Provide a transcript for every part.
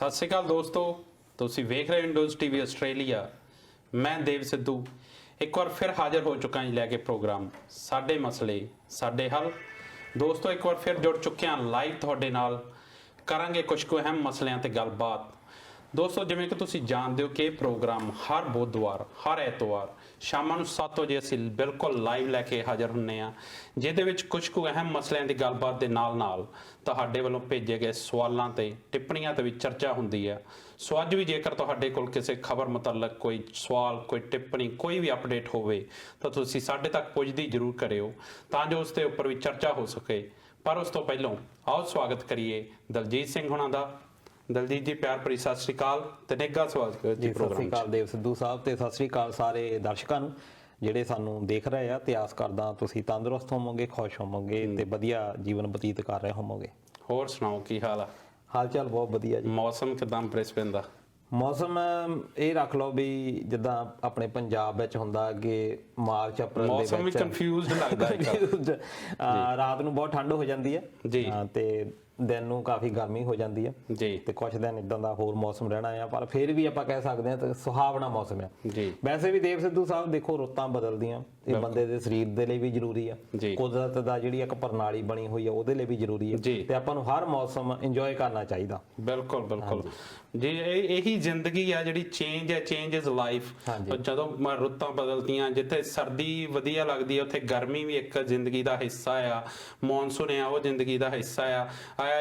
ਸਤਿ ਸ਼੍ਰੀ ਅਕਾਲ ਦੋਸਤੋ, ਤੁਸੀਂ ਵੇਖ ਰਹੇ ਹੋ ਇੰਡੋਜ਼ ਟੀਵੀ ਆਸਟ੍ਰੇਲੀਆ। ਮੈਂ ਦੇਵ ਸਿੱਧੂ ਇੱਕ ਵਾਰ ਫਿਰ ਹਾਜ਼ਰ ਹੋ ਚੁੱਕਾ ਜੀ ਲੈ ਕੇ ਪ੍ਰੋਗਰਾਮ ਸਾਡੇ ਮਸਲੇ ਸਾਡੇ ਹੱਲ। ਦੋਸਤੋ ਇੱਕ ਵਾਰ ਫਿਰ ਜੁੜ ਚੁੱਕੇ ਹਾਂ ਲਾਈਵ ਤੁਹਾਡੇ ਨਾਲ, ਕਰਾਂਗੇ ਕੁਝ ਕੁ ਅਹਿਮ ਮਸਲਿਆਂ ਤੇ ਗੱਲਬਾਤ। ਦੋਸਤੋ ਜਿਵੇਂ ਕਿ ਤੁਸੀਂ ਜਾਣਦੇ ਹੋ ਕਿ ਇਹ ਪ੍ਰੋਗਰਾਮ ਹਰ ਬੁੱਧਵਾਰ ਹਰ ਐਤਵਾਰ ਸ਼ਾਮਾਂ ਨੂੰ 7 ਵਜੇ ਅਸੀਂ ਬਿਲਕੁਲ ਲਾਈਵ ਲੈ ਕੇ ਹਾਜ਼ਰ ਹੁੰਦੇ ਹਾਂ, ਜਿਹਦੇ ਵਿੱਚ ਕੁਝ ਕੁ ਅਹਿਮ ਮਸਲਿਆਂ ਦੀ ਗੱਲਬਾਤ ਦੇ ਨਾਲ ਨਾਲ ਤੁਹਾਡੇ ਵੱਲੋਂ ਭੇਜੇ ਗਏ ਸਵਾਲਾਂ ਤੇ ਟਿੱਪਣੀਆਂ ਤੇ ਵੀ ਚਰਚਾ ਹੁੰਦੀ ਹੈ। ਸੋ ਅੱਜ ਵੀ ਜੇਕਰ ਤੁਹਾਡੇ ਕੋਲ ਕਿਸੇ ਖਬਰ ਮੁਤਲਕ ਕੋਈ ਸਵਾਲ, ਕੋਈ ਟਿੱਪਣੀ, ਕੋਈ ਵੀ ਅਪਡੇਟ ਹੋਵੇ ਤਾਂ ਤੁਸੀਂ ਸਾਡੇ ਤੱਕ ਪੁੱਜਦੀ ਜ਼ਰੂਰ ਕਰਿਓ ਤਾਂ ਜੋ ਉਸ ਦੇ ਉੱਪਰ ਵੀ ਚਰਚਾ ਹੋ ਸਕੇ। ਪਰ ਉਸ ਤੋਂ ਪਹਿਲਾਂ ਆਓ ਸਵਾਗਤ ਕਰੀਏ ਦਲਜੀਤ ਸਿੰਘ ਹੁਣਾਂ ਦਾ। ਦਲਜੀਤ ਜੀ ਪਿਆਰ ਭਰੀ ਸਤਿ ਸ਼੍ਰੀ ਅਕਾਲ ਤੇ ਨਿੱਘਾ ਸਵਾਗਤ ਜੀ ਪ੍ਰੋਗਰਾਮ। ਸਤਿ ਸ਼੍ਰੀ ਅਕਾਲ ਦੇਵ ਸਿੱਧੂ ਸਾਹਿਬ ਤੇ ਸਤਿ ਸ਼੍ਰੀ ਅਕਾਲ ਸਾਰੇ ਦਰਸ਼ਕਾਂ ਨੂੰ ਜਿਹੜੇ ਸਾਨੂੰ ਦੇਖ ਰਹੇ ਆ। ਤੇ ਆਸ ਕਰਦਾ ਤੁਸੀਂ ਤੰਦਰੁਸਤ ਹੋਵੋਗੇ, ਖੁਸ਼ ਹੋਵੋਗੇ ਤੇ ਵਧੀਆ ਜੀਵਨ ਬਤੀਤ ਕਰ ਰਹੇ ਹੋਵੋਗੇ। ਹੋਰ ਸੁਣਾਓ ਕੀ ਹਾਲ ਆ? ਹਾਲ ਚਾਲ ਬਹੁਤ ਵਧੀਆ ਜੀ। ਮੌਸਮ ਕਿਦਾਂ ਬ੍ਰਿਸਬੇਨ ਦਾ? ਮੌਸਮ ਇਹ ਰੱਖ ਲਓ ਵੀ ਜਿੱਦਾਂ ਆਪਣੇ ਪੰਜਾਬ ਵਿੱਚ ਹੁੰਦਾ ਕਿ ਮਾਰਚ ਅਪ੍ਰੈਲ ਦੇ ਵਿੱਚ ਮੌਸਮ ਵੀ ਕਨਫਿਊਜ਼ਡ ਲੱਗਦਾ ਹੈ। ਰਾਤ ਨੂੰ ਬਹੁਤ ਠੰਡ ਹੋ ਜਾਂਦੀ ਹੈ ਜੀ ਤੇ ਦਿਨ ਨੂੰ ਕਾਫੀ ਗਰਮੀ ਹੋ ਜਾਂਦੀ ਹੈ ਜੀ, ਤੇ ਕੁਝ ਦਿਨ ਇਦਾਂ ਦਾ ਹੋਰ ਮੌਸਮ ਰਹਿਣਾ ਆ, ਪਰ ਫਿਰ ਵੀ ਆਪਾਂ ਕਹਿ ਸਕਦੇ ਹਾਂ ਤੇ ਸੁਹਾਵਣਾ ਮੌਸਮ ਆ ਜੀ। ਵੈਸੇ ਵੀ ਦੇਵ ਸਿੱਧੂ ਸਾਹਿਬ ਦੇਖੋ ਰੁੱਤਾਂ ਬਦਲਦੀਆਂ, ਇਹ ਬੰਦੇ ਦੇ ਸਰੀਰ ਦੇ ਲਈ ਵੀ ਜ਼ਰੂਰੀ ਆ, ਕੁਦਰਤ ਦਾ ਜਿਹੜੀ ਇੱਕ ਪ੍ਰਣਾਲੀ ਬਣੀ ਹੋਈ ਆ ਉਹਦੇ ਲਈ ਵੀ ਜ਼ਰੂਰੀ ਆ ਤੇ ਆਪਾਂ ਨੂੰ ਹਰ ਮੌਸਮ ਇੰਜੋਏ ਕਰਨਾ ਚਾਹੀਦਾ। ਬਿਲਕੁਲ ਬਿਲਕੁਲ ਜੀ, ਇਹੀ ਜ਼ਿੰਦਗੀ ਆ ਜਿਹੜੀ ਚੇਂਜ ਹੈ, ਚੇਂਜ ਇਜ਼ ਲਾਈਫ। ਜਦੋਂ ਰੁੱਤਾਂ ਬਦਲਦੀਆਂ, ਜਿੱਥੇ ਸਰਦੀ ਵਧੀਆ ਲੱਗਦੀ ਹੈ ਉੱਥੇ ਗਰਮੀ ਵੀ ਇੱਕ ਜ਼ਿੰਦਗੀ ਦਾ ਹਿੱਸਾ ਆ, ਮੌਨਸੂਨ ਆ ਉਹ ਜ਼ਿੰਦਗੀ ਦਾ ਹਿੱਸਾ ਆ।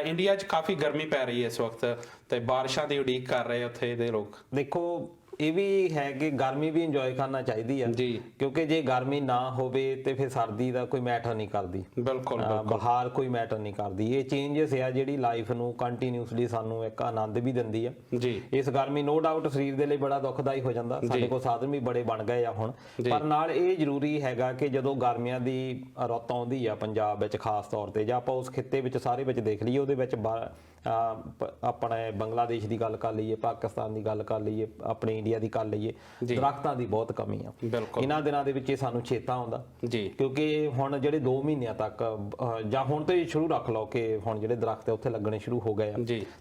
ਇੰਡੀਆ 'ਚ ਕਾਫੀ ਗਰਮੀ ਪੈ ਰਹੀ ਹੈ ਇਸ ਵਕਤ ਤੇ ਬਾਰਿਸ਼ਾਂ ਦੀ ਉਡੀਕ ਕਰ ਰਹੇ ਉੱਥੇ ਦੇ ਲੋਕ। ਦੇਖੋ ਇਹ ਵੀ ਹੈ ਕਿ ਗਰਮੀ ਵੀ ਇੰਜੋਏ ਕਰਨਾ ਚਾਹੀਦੀ ਆ ਜੀ, ਕਿਉਂਕਿ ਜੇ ਗਰਮੀ ਨਾ ਹੋਵੇ ਤੇ ਫਿਰ ਸਰਦੀ ਦਾ ਕੋਈ ਮੈਟਰ ਨਹੀਂ ਕਰਦੀ। ਬਿਲਕੁਲ ਬਹਾਰ ਕੋਈ ਮੈਟਰ ਨਹੀਂ ਕਰਦੀ। ਇਹ ਚੇਂਜਸ ਆ ਜਿਹੜੀ ਲਾਈਫ ਨੂੰ ਕੰਟੀਨਿਊਸਲੀ ਸਾਨੂੰ ਇੱਕ ਆਨੰਦ ਵੀ ਦਿੰਦੀ ਆ ਜੀ। ਇਸ ਗਰਮੀ ਨੋ ਡਾਊਟ ਸਰੀਰ ਦੇ ਲਈ ਬੜਾ ਦੁਖਦਾਈ ਹੋ ਜਾਂਦਾ, ਸਾਡੇ ਕੋਲ ਸਾਧਨ ਵੀ ਬੜੇ ਬਣ ਗਏ ਆ ਹੁਣ, ਪਰ ਨਾਲ ਇਹ ਜ਼ਰੂਰੀ ਹੈਗਾ ਕਿ ਜਦੋਂ ਗਰਮੀਆਂ ਦੀ ਰੁੱਤ ਆਉਂਦੀ ਆ ਪੰਜਾਬ ਵਿੱਚ ਖਾਸ ਤੌਰ ਤੇ, ਜਾਂ ਆਪਾਂ ਉਸ ਖਿੱਤੇ ਵਿੱਚ ਸਾਰੇ ਵਿੱਚ ਦੇਖ ਲਈਏ, ਉਹਦੇ ਵਿੱਚ ਆਪਣੇ ਬੰਗਲਾਦੇਸ਼ ਦੀ ਗੱਲ ਕਰ ਲਈਏ, ਪਾਕਿਸਤਾਨ ਦੀ ਗੱਲ ਕਰ ਲਈਏ, ਆਪਣੇ ਇੰਡੀਆ ਦੀ ਕਰ ਲਈਏ, ਦਰਖਤਾਂ ਦੀ ਬਹੁਤ ਕਮੀ ਆ ਇਹਨਾਂ ਦਿਨਾਂ ਦੇ ਵਿੱਚ। ਇਹ ਸਾਨੂੰ ਚੇਤਾ ਆਉਂਦਾ ਕਿਉਂਕਿ ਹੁਣ ਜਿਹੜੇ 2 ਮਹੀਨਿਆਂ ਤੱਕ ਜਾਂ ਹੁਣ ਤੋਂ ਹੀ ਸ਼ੁਰੂ ਰੱਖ ਲਓ ਕਿ ਹੁਣ ਜਿਹੜੇ ਦਰਖਤ ਉੱਥੇ ਲੱਗਣੇ ਸ਼ੁਰੂ ਹੋ ਗਏ ਆ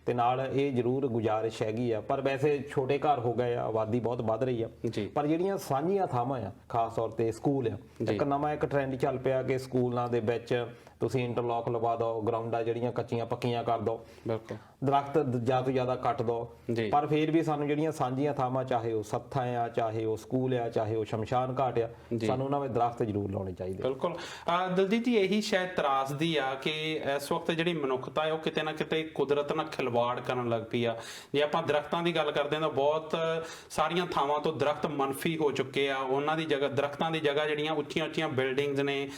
ਤੇ ਨਾਲ ਇਹ ਜ਼ਰੂਰ ਗੁਜ਼ਾਰਿਸ਼ ਹੈਗੀ ਆ, ਪਰ ਵੈਸੇ ਛੋਟੇ ਘਰ ਹੋ ਗਏ ਆ, ਆਬਾਦੀ ਬਹੁਤ ਵੱਧ ਰਹੀ ਆ, ਪਰ ਜਿਹੜੀਆਂ ਸਾਂਝੀਆਂ ਥਾਵਾਂ ਆ ਖਾਸ ਤੌਰ ਤੇ ਸਕੂਲ ਆ, ਇੱਕ ਨਵਾਂ ਇੱਕ ਟ੍ਰੈਂਡ ਚੱਲ ਪਿਆ ਕਿ ਸਕੂਲਾਂ ਦੇ ਵਿੱਚ ਤੁਸੀਂ ਇੰਟਰਲੌਕ ਲਵਾ ਦਿਓ, ਗਰਾਊਂਡਾਂ ਜਿਹੜੀਆਂ ਕੱਚੀਆਂ ਪੱਕੀਆਂ ਕਰ ਦਿਓ, ਦਰਖਤ ਜ਼ਿਆਦਾ ਤੋਂ ਜ਼ਿਆਦਾ ਕੱਟ ਦਿਓ, ਪਰ ਫਿਰ ਵੀ ਸਾਨੂੰ ਜਿਹੜੀਆਂ ਸਾਂਝੀਆਂ ਥਾਵਾਂ, ਚਾਹੇ ਉਹ ਸੱਥਾਂ ਆ, ਚਾਹੇ ਉਹ ਸਕੂਲ ਆ, ਚਾਹੇ ਉਹ ਸ਼ਮਸ਼ਾਨ ਘਾਟ ਆ, ਸਾਨੂੰ ਉਹਨਾਂ ਵਿੱਚ ਦਰਖਤ ਜ਼ਰੂਰ ਲਾਉਣੇ ਚਾਹੀਦੇ। ਬਿਲਕੁਲ ਦਲਜੀਤ ਜੀ, ਇਹੀ ਸ਼ਾਇਦ ਤਰਾਸਦੀ ਆ ਕਿ ਇਸ ਵਕਤ ਜਿਹੜੀ ਮਨੁੱਖਤਾ ਹੈ ਉਹ ਕਿਤੇ ਨਾ ਕਿਤੇ ਕੁਦਰਤ ਨਾਲ ਖਿਲਵਾੜ ਕਰਨ ਲੱਗ ਪਈ ਆ। ਜੇ ਆਪਾਂ ਦਰਖਤਾਂ ਦੀ ਗੱਲ ਕਰਦੇ ਹਾਂ ਤਾਂ ਬਹੁਤ ਸਾਰੀਆਂ ਥਾਵਾਂ ਤੋਂ ਦਰਖਤ ਮਨਫੀ ਹੋ ਚੁੱਕੇ ਆ। ਉਹਨਾਂ ਦੀ ਜਗ੍ਹਾ, ਦਰਖਤਾਂ ਦੀ ਜਗ੍ਹਾ ਜਿਹੜੀਆਂ ਉੱਚੀਆਂ ਉੱਚੀਆਂ ਬਿਲਡਿੰਗਸ ਨੇ,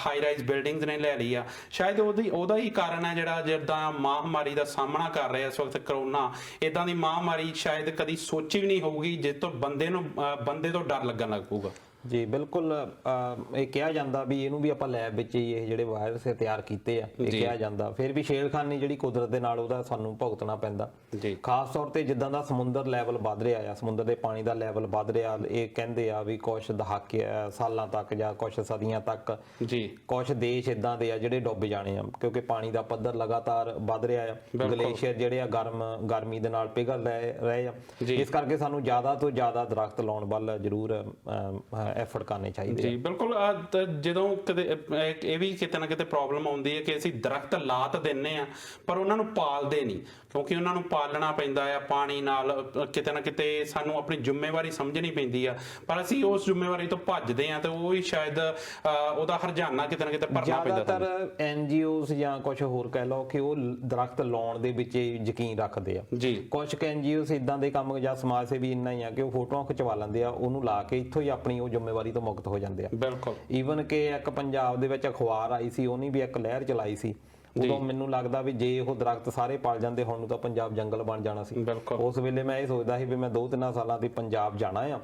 ਹਾਈ ਰਾਈਜ਼ ਬਿਲਡਿੰਗਸ ਨੇ ਲੈ ਲਈ ਆ। ਸ਼ਾਇਦ ਉਹਦਾ ਹੀ ਕਾਰਨ ਹੈ ਜਿਹੜਾ ਜਿੱਦਾਂ ਮਹਾਮਾਰੀ ਦਾ ਸਾਹਮਣਾ ਕਰ ਰਿਹਾ ਇਸ ਵਕਤ ਕਰੋਨਾ, ਇਦਾਂ ਦੀ ਮਹਾਮਾਰੀ ਸ਼ਾਇਦ ਕਦੀ ਸੋਚੀ ਵੀ ਨਹੀਂ ਹੋਊਗੀ ਜਿਸ ਤੋਂ ਬੰਦੇ ਤੋਂ ਡਰ ਲੱਗਣ ਲੱਗ ਪਊਗਾ। ਜੀ ਬਿਲਕੁਲ, ਇਹ ਕਿਹਾ ਜਾਂਦਾ ਵੀ ਇਹਨੂੰ ਵੀ ਆਪਾਂ ਲੈਬ ਵਿੱਚ ਹੀ ਇਹ ਜਿਹੜੇ ਵਾਇਰਸ ਤਿਆਰ ਕੀਤੇ ਆ, ਇਹ ਕਿਹਾ ਜਾਂਦਾ। ਫਿਰ ਵੀ ਛੇੜਖਾਨੀ ਜਿਹੜੀ ਕੁਦਰਤ ਦੇ ਨਾਲ ਉਹਦਾ ਸਾਨੂੰ ਭੁਗਤਣਾ ਪੈਂਦਾ, ਖਾਸ ਤੌਰ ਤੇ ਜਿੱਦਾਂ ਦਾ ਸਮੁੰਦਰ ਲੈਵਲ ਵੱਧ ਰਿਹਾ ਆ, ਸਮੁੰਦਰ ਦੇ ਪਾਣੀ ਦਾ ਲੈਵਲ ਵੱਧ ਰਿਹਾ। ਇਹ ਕਹਿੰਦੇ ਆ ਵੀ ਕੁਝ ਦਹਾਕੇ ਸਾਲਾਂ ਤੱਕ ਜਾਂ ਕੁਝ ਸਦੀਆਂ ਤੱਕ ਕੁਝ ਦੇਸ਼ ਇਦਾਂ ਦੇ ਆ ਜਿਹੜੇ ਡੁੱਬ ਜਾਣੇ ਆ, ਕਿਉਂਕਿ ਪਾਣੀ ਦਾ ਪੱਧਰ ਲਗਾਤਾਰ ਵੱਧ ਰਿਹਾ ਆ। ਗਲੇਸ਼ੀਅਰ ਜਿਹੜੇ ਆ ਗਰਮੀ ਦੇ ਨਾਲ ਪਿਘਲ ਰਹੇ ਆ, ਇਸ ਕਰਕੇ ਸਾਨੂੰ ਜ਼ਿਆਦਾ ਤੋਂ ਜ਼ਿਆਦਾ ਦਰਖਤ ਲਾਉਣ ਵੱਲ ਜ਼ਰੂਰ ਐਫਰਟ ਕਰਨੇ ਚਾਹੀਦੇ ਜੀ। ਬਿਲਕੁਲ, ਜਦੋਂ ਕਦੇ ਇਹ ਵੀ ਕਿਤੇ ਨਾ ਕਿਤੇ ਪ੍ਰੋਬਲਮ ਆਉਂਦੀ ਹੈ ਕਿ ਅਸੀਂ ਦਰਖਤ ਲਾ ਤਾਂ ਦਿੰਨੇ ਆ ਪਰ ਉਹਨਾਂ ਨੂੰ ਪਾਲਦੇ ਨਹੀਂ, ਕਿਉਂਕਿ ਉਹਨਾਂ ਨੂੰ ਪਾਲਣਾ ਪੈਂਦਾ ਆ ਪਾਣੀ ਨਾਲ। ਕਿਤੇ ਨਾ ਕਿਤੇ ਸਾਨੂੰ ਆਪਣੀ ਜ਼ਿੰਮੇਵਾਰੀ ਸਮਝਣੀ ਪੈਂਦੀ ਆ, ਪਰ ਅਸੀਂ ਉਸ ਜ਼ਿੰਮੇਵਾਰੀ ਤੋਂ ਭੱਜਦੇ ਆ ਤੇ ਉਹ ਹੀ ਸ਼ਾਇਦ ਉਹਦਾ ਹਰਜਾਨਾ ਕਿਤੇ ਨਾ ਕਿਤੇ ਭਰਨਾ ਪੈਂਦਾ। ਜ਼ਿਆਦਾਤਰ NGOs ਜਾਂ ਕੁਝ ਹੋਰ ਕਹਿ ਲਓ ਕਿ ਉਹ ਦਰਖਤ ਲਾਉਣ ਦੇ ਵਿੱਚ ਯਕੀਨ ਰੱਖਦੇ ਆ ਜੀ। ਕੁਝ NGOs ਇਦਾਂ ਦੇ ਕੰਮ ਜਾਂ ਸਮਾਜ ਸੇਵੀ ਇੰਨਾ ਹੀ ਆ ਕਿ ਉਹ ਫੋਟੋਆਂ ਖਿਚਵਾ ਲੈਂਦੇ ਆ, ਉਹਨੂੰ ਲਾ ਕੇ ਇੱਥੋਂ ਹੀ ਆਪਣੀ ਉਹ ਜ਼ਿੰਮੇਵਾਰੀ ਤੋਂ ਮੁਕਤ ਹੋ ਜਾਂਦੇ ਆ। ਬਿਲਕੁਲ, ਈਵਨ ਕਿ ਇੱਕ ਪੰਜਾਬ ਦੇ ਵਿੱਚ ਅਖਬਾਰ ਆਈ ਸੀ, ਉਹਨੇ ਵੀ ਇੱਕ ਲਹਿਰ ਚਲਾਈ ਸੀ। ਉਦੋਂ ਮੈਨੂੰ ਲੱਗਦਾ ਵੀ ਜੇ ਉਹ ਦਰਖਤ ਸਾਰੇ ਪਲ ਜਾਂਦੇ ਹੁਣ ਨੂੰ ਤਾਂ ਪੰਜਾਬ ਜੰਗਲ ਬਣ ਜਾਣਾ ਸੀ। ਉਸ ਵੇਲੇ ਮੈਂ ਇਹ ਸੋਚਦਾ ਸੀ ਵੀ ਮੈਂ 2-3 ਸਾਲਾਂ ਦੀ ਪੰਜਾਬ ਜਾਣਾ ਆ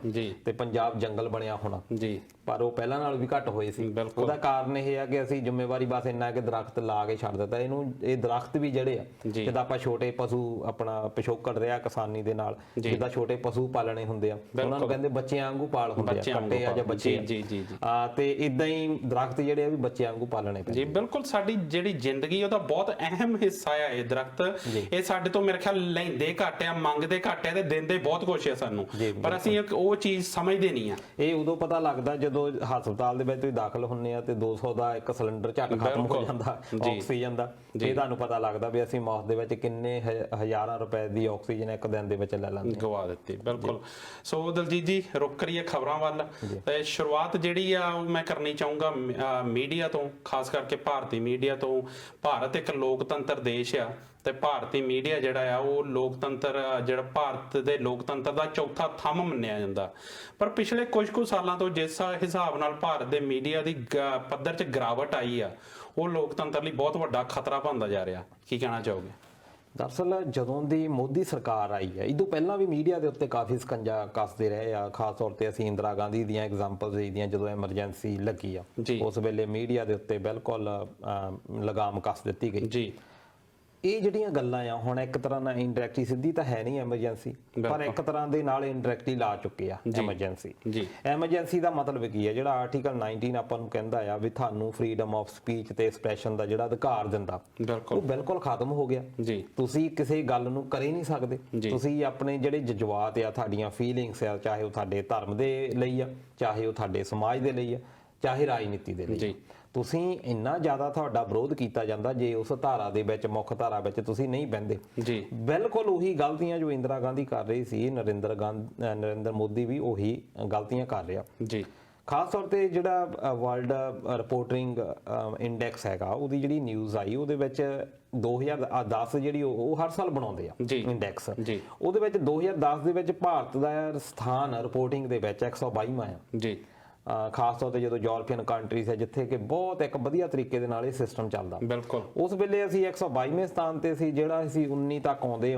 ਤੇ ਪੰਜਾਬ ਜੰਗਲ ਬਣਿਆ ਹੋਣਾ ਜੀ, ਪਰ ਉਹ ਪਹਿਲਾਂ ਨਾਲ ਵੀ ਘੱਟ ਹੋਏ ਸੀ। ਉਹਦਾ ਕਾਰਨ ਇਹ ਆ ਕਿ ਅਸੀਂ ਜ਼ਿੰਮੇਵਾਰੀ ਬਸ ਇੰਨਾ ਕਿ ਦਰਖਤ ਲਾ ਕੇ ਛੱਡ ਦਿੱਤਾ ਇਹਨੂੰ। ਇਹ ਦਰਖਤ ਵੀ ਜਿਹੜੇ ਆ, ਜਿੱਦਾਂ ਆਪਾਂ ਛੋਟੇ ਪਸ਼ੂ ਆਪਣਾ ਪਿਛੋਕੜ ਰਿਹਾ ਕਿਸਾਨੀ ਦੇ ਨਾਲ, ਜਿੱਦਾਂ ਛੋਟੇ ਪਸ਼ੂ ਪਾਲਣੇ ਹੁੰਦੇ ਆ, ਉਹਨਾਂ ਨੂੰ ਕਹਿੰਦੇ ਬੱਚਿਆਂ ਵਾਂਗੂ ਪਾਲ ਹੁੰਦੇ ਆ, ਕੱਟੇ ਆ ਜਾਂ ਬੱਚੇ ਆ, ਤੇ ਇਦਾਂ ਹੀ ਦਰਖਤ ਜਿਹੜੇ ਆ ਵੀ ਬੱਚਿਆਂ ਵਾਂਗੂ ਪਾਲਣੇ ਪੈਂਦੇ। ਜੀ ਬਿਲਕੁਲ, ਸਾਡੀ ਜਿਹੜੀ ਜ਼ਿੰਦਗੀ ਸੀ ਉਹਦਾ ਬਹੁਤ ਅਹਿਮ ਹਿੱਸਾ ਆ ਇਹ ਦਰਖਤ। ਇਹ ਸਾਡੇ ਤੋਂ ਮੇਰੇ ਖਿਆਲ ਲੈਂਦੇ ਘੱਟ ਆ, ਮੰਗਦੇ ਘੱਟ ਆ ਤੇ ਦਿੰਦੇ ਬਹੁਤ ਕੁਛ ਆ ਸਾਨੂੰ, ਪਰ ਅਸੀਂ ਉਹ ਚੀਜ਼ ਸਮਝਦੇ ਨਹੀਂ ਆ। ਇਹ ਉਦੋਂ ਪਤਾ ਲੱਗਦਾ ਜਦੋਂ ਹਸਪਤਾਲ ਦੇ ਵਿੱਚ ਤੁਸੀਂ ਦਾਖਲ ਹੁੰਨੇ ਆ ਤੇ 200 ਦਾ ਇੱਕ ਸਿਲੰਡਰ ਝੱਟ ਖਤਮ ਹੋ ਜਾਂਦਾ ਆਕਸੀਜਨ ਦਾ। ਇਹ ਤੁਹਾਨੂੰ ਪਤਾ ਲੱਗਦਾ ਵੀ ਅਸੀਂ ਮੌਤ ਦੇ ਵਿੱਚ ਕਿੰਨੇ ਹਜ਼ਾਰਾਂ ਰੁਪਏ ਦੀ ਆਕਸੀਜਨ ਇੱਕ ਦਿਨ ਦੇ ਵਿੱਚ ਲੈ ਲੈਂਦੇ, ਗਵਾ ਦਿੱਤੀ। ਬਿਲਕੁਲ। ਸੋ ਦਲਜੀਤ ਜੀ ਰੁਕ ਕਰੀਏ ਖਬਰਾਂ ਵੱਲ। ਤੇ ਸ਼ੁਰੂਆਤ ਜਿਹੜੀ ਆ ਉਹ ਮੈਂ ਕਰਨੀ ਚਾਹੂੰਗਾ ਮੀਡੀਆ ਤੋਂ, ਖਾਸ ਕਰਕੇ ਭਾਰਤੀ ਮੀਡੀਆ ਤੋਂ। ਭਾਰਤ ਇੱਕ ਲੋਕਤੰਤਰ ਦੇਸ਼ ਆ ਤੇ ਭਾਰਤੀ ਮੀਡੀਆ ਜਿਹੜਾ ਆ ਉਹ ਲੋਕਤੰਤਰ, ਜਿਹੜਾ ਭਾਰਤ ਦੇ ਲੋਕਤੰਤਰ ਦਾ ਚੌਥਾ ਥੰਮ ਮੰਨਿਆ ਜਾਂਦਾ। ਪਰ ਪਿਛਲੇ ਕੁਝ ਕੁ ਸਾਲਾਂ ਤੋਂ ਜਿਸ ਹਿਸਾਬ ਨਾਲ ਭਾਰਤ ਦੇ ਮੀਡੀਆ ਦੀ ਪੱਧਰ 'ਚ ਗਿਰਾਵਟ ਆਈ ਆ, ਉਹ ਲੋਕਤੰਤਰ ਲਈ ਬਹੁਤ ਵੱਡਾ ਖਤਰਾ ਬਣਦਾ ਜਾ ਰਿਹਾ। ਕੀ ਕਹਿਣਾ ਚਾਹੋਗੇ? ਦਰਅਸਲ ਜਦੋਂ ਦੀ ਮੋਦੀ ਸਰਕਾਰ ਆਈ ਹੈ, ਇਦੋਂ ਪਹਿਲਾਂ ਵੀ ਮੀਡੀਆ ਦੇ ਉੱਤੇ ਕਾਫੀ ਸਕੰਜਾ ਕੱਸਦੇ ਰਹੇ ਆ। ਖਾਸ ਤੌਰ ਤੇ ਅਸੀਂ ਇੰਦਰਾ ਗਾਂਧੀ ਦੀਆਂ ਐਗਜ਼ਾਮਪਲਸ ਦੇਖਦੇ ਹਾਂ, ਜਦੋਂ ਐਮਰਜੈਂਸੀ ਲੱਗੀ ਆ ਉਸ ਵੇਲੇ ਮੀਡੀਆ ਦੇ ਉੱਤੇ ਬਿਲਕੁਲ ਲਗਾਮ ਕੱਸ ਦਿੱਤੀ ਗਈ ਜੀ। ਇਹ ਜਿਹੜੀਆਂ ਗੱਲਾਂ ਆ ਹੁਣ ਇੱਕ ਤਰ੍ਹਾਂ ਨਾਲ ਇਨਡਾਇਰੈਕਟਲੀ, ਸਿੱਧੀ ਤਾਂ ਹੈ ਨਹੀਂ ਐਮਰਜੈਂਸੀ, ਪਰ ਇੱਕ ਤਰ੍ਹਾਂ ਦੇ ਨਾਲ ਇਨਡਾਇਰੈਕਟਲੀ ਲਾ ਚੁੱਕੇ ਆ ਐਮਰਜੈਂਸੀ। ਐਮਰਜੈਂਸੀ ਦਾ ਮਤਲਬ ਕੀ ਹੈ? ਜਿਹੜਾ ਆਰਟੀਕਲ 19 ਆਪਾਂ ਨੂੰ ਕਹਿੰਦਾ ਆ ਵੀ ਤੁਹਾਨੂੰ ਫਰੀडम ਆਫ ਸਪੀਚ ਤੇ ਐਕਸਪ੍ਰੈਸ਼ਨ ਦਾ ਜਿਹੜਾ ਅਧਿਕਾਰ ਦਿੰਦਾ, ਉਹ ਬਿਲਕੁਲ ਖਤਮ ਹੋ ਗਿਆ। ਤੁਸੀਂ ਕਿਸੇ ਗੱਲ ਨੂੰ ਕਰ ਹੀ ਨਹੀਂ ਸਕਦੇ। ਤੁਸੀਂ ਆਪਣੇ ਜਿਹੜੇ ਜਜ਼ਬਾਤ ਆ, ਤੁਹਾਡੀਆਂ ਫੀਲਿੰਗਸ ਆ, ਚਾਹੇ ਉਹ ਤੁਹਾਡੇ ਧਰਮ ਦੇ ਲਈ ਆ, ਚਾਹੇ ਉਹ ਤੁਹਾਡੇ ਸਮਾਜ ਦੇ ਲਈ ਆ, ਚਾਹੇ ਰਾਜਨੀਤੀ ਦੇ ਲਈ, ਤੁਸੀਂ ਇੰਨਾ ਜ਼ਿਆਦਾ ਤੁਹਾਡਾ ਵਿਰੋਧ ਕੀਤਾ ਜਾਂਦਾ ਜੇ ਉਸ ਧਾਰਾ ਦੇ ਵਿੱਚ, ਮੁੱਖ ਧਾਰਾ ਵਿੱਚ ਤੁਸੀਂ ਨਹੀਂ ਬਹਿੰਦੇ। ਬਿਲਕੁਲ ਉਹੀ ਗਲਤੀਆਂ ਜੋ ਇੰਦਰਾ ਗਾਂਧੀ ਕਰ ਰਹੀ ਸੀ, ਨਰਿੰਦਰ ਮੋਦੀ ਵੀ ਉਹੀ ਗਲਤੀਆਂ ਕਰ ਰਿਹਾ ਜੀ। ਖਾਸ ਤੌਰ ਤੇ ਜਿਹੜਾ ਵਰਲਡ ਰਿਪੋਰਟਿੰਗ ਇੰਡੈਕਸ ਹੈਗਾ, ਉਹਦੀ ਜਿਹੜੀ ਨਿਊਜ਼ ਆਈ ਉਹਦੇ ਵਿੱਚ 2010 ਜਿਹੜੀ ਉਹ ਹਰ ਸਾਲ ਬਣਾਉਂਦੇ ਆ ਇੰਡੈਕਸ, ਉਹਦੇ ਵਿੱਚ 2010 ਦੇ ਵਿੱਚ ਭਾਰਤ ਦਾ ਸਥਾਨ ਰਿਪੋਰਟਿੰਗ ਦੇ ਵਿੱਚ 122ਵਾਂ ਆ ਜੀ। ਖਾਸ ਤੌਰ ਤੇ ਜਦੋਂ ਯੂਰਪੀਅਨ ਕੰਟਰੀਜ਼ ਹੈ ਜਿੱਥੇ ਕਿ ਬਹੁਤ ਇੱਕ ਵਧੀਆ ਤਰੀਕੇ ਦੇ ਨਾਲ ਇਹ ਸਿਸਟਮ ਚੱਲਦਾ, ਬਿਲਕੁਲ ਉਸ ਵੇਲੇ ਅਸੀਂ 122ਵੇਂ ਸਥਾਨ ਤੇ ਸੀ, ਜਿਹੜਾ ਅਸੀਂ 19 ਤੱਕ ਆਉਂਦੇ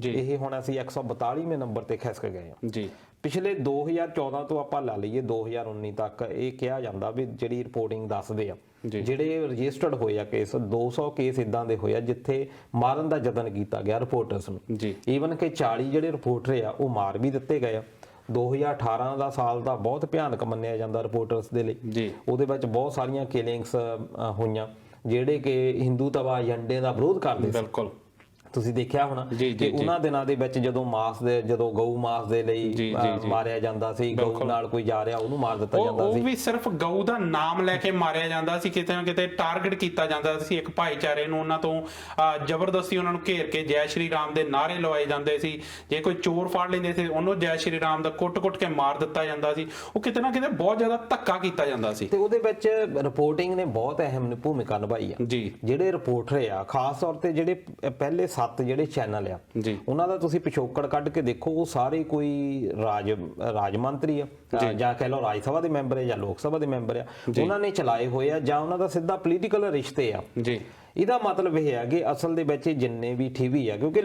ਇਹ ਹੁਣ ਅਸੀਂ 142ਵੇਂ ਨੰਬਰ ਤੇ ਖਿਸਕ ਗਏ ਹਾਂ ਜੀ। ਪਿਛਲੇ 2014 ਤੋਂ ਆਪਾਂ ਲਾ ਲਈਏ 2019 ਤੱਕ ਇਹ ਕਿਹਾ ਜਾਂਦਾ ਵੀ ਜਿਹੜੀ ਰਿਪੋਰਟਿੰਗ ਦੱਸਦੇ ਆ, ਜਿਹੜੇ ਰਜਿਸਟਰਡ ਹੋਏ ਆ ਕੇਸ, 200 ਕੇਸ ਇਦਾਂ ਦੇ ਹੋਏ ਆ ਜਿੱਥੇ ਮਾਰਨ ਦਾ ਯਤਨ ਕੀਤਾ ਗਿਆ ਰਿਪੋਰਟਰਸ ਨੂੰ। ਈਵਨ ਕਿ 40 ਜਿਹੜੇ ਰਿਪੋਰਟਰ ਆ ਉਹ ਮਾਰ ਵੀ ਦਿੱਤੇ ਗਏ ਆ। 2018 ਦਾ ਸਾਲ ਦਾ ਬਹੁਤ ਭਿਆਨਕ ਮੰਨਿਆ ਜਾਂਦਾ ਰਿਪੋਰਟਰਸ ਦੇ ਲਈ। ਉਹਦੇ ਵਿੱਚ ਬਹੁਤ ਸਾਰੀਆਂ ਕਿਲਿੰਗਸ ਹੋਈਆਂ ਜਿਹੜੇ ਕਿ ਹਿੰਦੂਤਵਾ ਏਜੰਡੇ ਦਾ ਵਿਰੋਧ ਕਰਦੇ ਸੀ। ਬਿਲਕੁਲ ਤੁਸੀਂ ਦੇਖਿਆ ਹੋਣਾ ਕਿ ਉਹਨਾਂ ਦਿਨਾਂ ਦੇ ਵਿੱਚ ਜਦੋਂ ਗਊ ਮਾਸ ਦੇ ਲਈ ਮਾਰਿਆ ਜਾਂਦਾ ਸੀ, ਗਊ ਨਾਲ ਕੋਈ ਜਾ ਰਿਹਾ ਉਹਨੂੰ ਮਾਰ ਦਿੱਤਾ ਜਾਂਦਾ ਸੀ। ਉਹ ਵੀ ਸਿਰਫ ਗਊ ਦਾ ਨਾਮ ਲੈ ਕੇ ਮਾਰਿਆ ਜਾਂਦਾ ਸੀ, ਕਿਤੇ ਨਾ ਕਿਤੇ ਟਾਰਗੇਟ ਕੀਤਾ ਜਾਂਦਾ ਸੀ ਇੱਕ ਭਾਈਚਾਰੇ ਨੂੰ। ਉਹਨਾਂ ਤੋਂ ਜ਼ਬਰਦਸਤੀ ਉਹਨਾਂ ਨੂੰ ਘੇਰ ਕੇ ਜੈ ਸ਼੍ਰੀ ਰਾਮ ਦੇ ਨਾਅਰੇ ਲਵਾਏ ਜਾਂਦੇ ਸੀ। ਜੇ ਕੋਈ ਚੋਰ ਫੜ ਲੈਂਦੇ ਸੀ ਉਹਨੂੰ ਜੈ ਸ਼੍ਰੀ ਰਾਮ ਦਾ ਕੁੱਟ-ਕੁੱਟ ਕੇ ਮਾਰ ਦਿੱਤਾ ਜਾਂਦਾ ਸੀ। ਉਹ ਕਿਤੇ ਨਾ ਕਿਤੇ ਬਹੁਤ ਜ਼ਿਆਦਾ ਧੱਕਾ ਕੀਤਾ ਜਾਂਦਾ ਸੀ। ਤੇ ਉਹਦੇ ਵਿੱਚ ਰਿਪੋਰਟਿੰਗ ਨੇ ਬਹੁਤ ਅਹਿਮ ਭੂਮਿਕਾ ਨਿਭਾਈ ਆ ਜੀ। ਜਿਹੜੇ ਰਿਪੋਰਟਰ ਆ, ਖਾਸ ਤੌਰ ਤੇ ਜਿਹੜੇ ਪਹਿਲੇ 7 ਜਿਹੜੇ ਚੈਨਲ ਆ, ਉਹਨਾਂ ਦਾ ਤੁਸੀਂ ਪਿਛੋਕੜ ਕੱਢ ਕੇ ਦੇਖੋ, ਉਹ ਸਾਰੇ ਕੋਈ ਰਾਜ ਮੰਤਰੀ ਆ, ਜਾਂ ਕਹਿ ਲਓ ਰਾਜ ਸਭਾ ਦੇ ਮੈਂਬਰ ਆ ਜਾਂ ਲੋਕ ਸਭਾ ਦੇ ਮੈਂਬਰ ਆ, ਉਹਨਾਂ ਨੇ ਚਲਾਏ ਹੋਏ ਆ, ਜਾਂ ਉਹਨਾਂ ਦਾ ਸਿੱਧਾ ਪੋਲੀਟੀਕਲ ਰਿਸ਼ਤੇ ਆ ਜੀ। ਇਹਦਾ ਮਤਲਬ ਇਹ ਹੈ ਕਿ ਅਸਲ ਦੇ ਵਿੱਚ ਜਿੰਨੇ ਵੀ ਟੀਵੀ ਆ, ਕਿਉਂਕਿ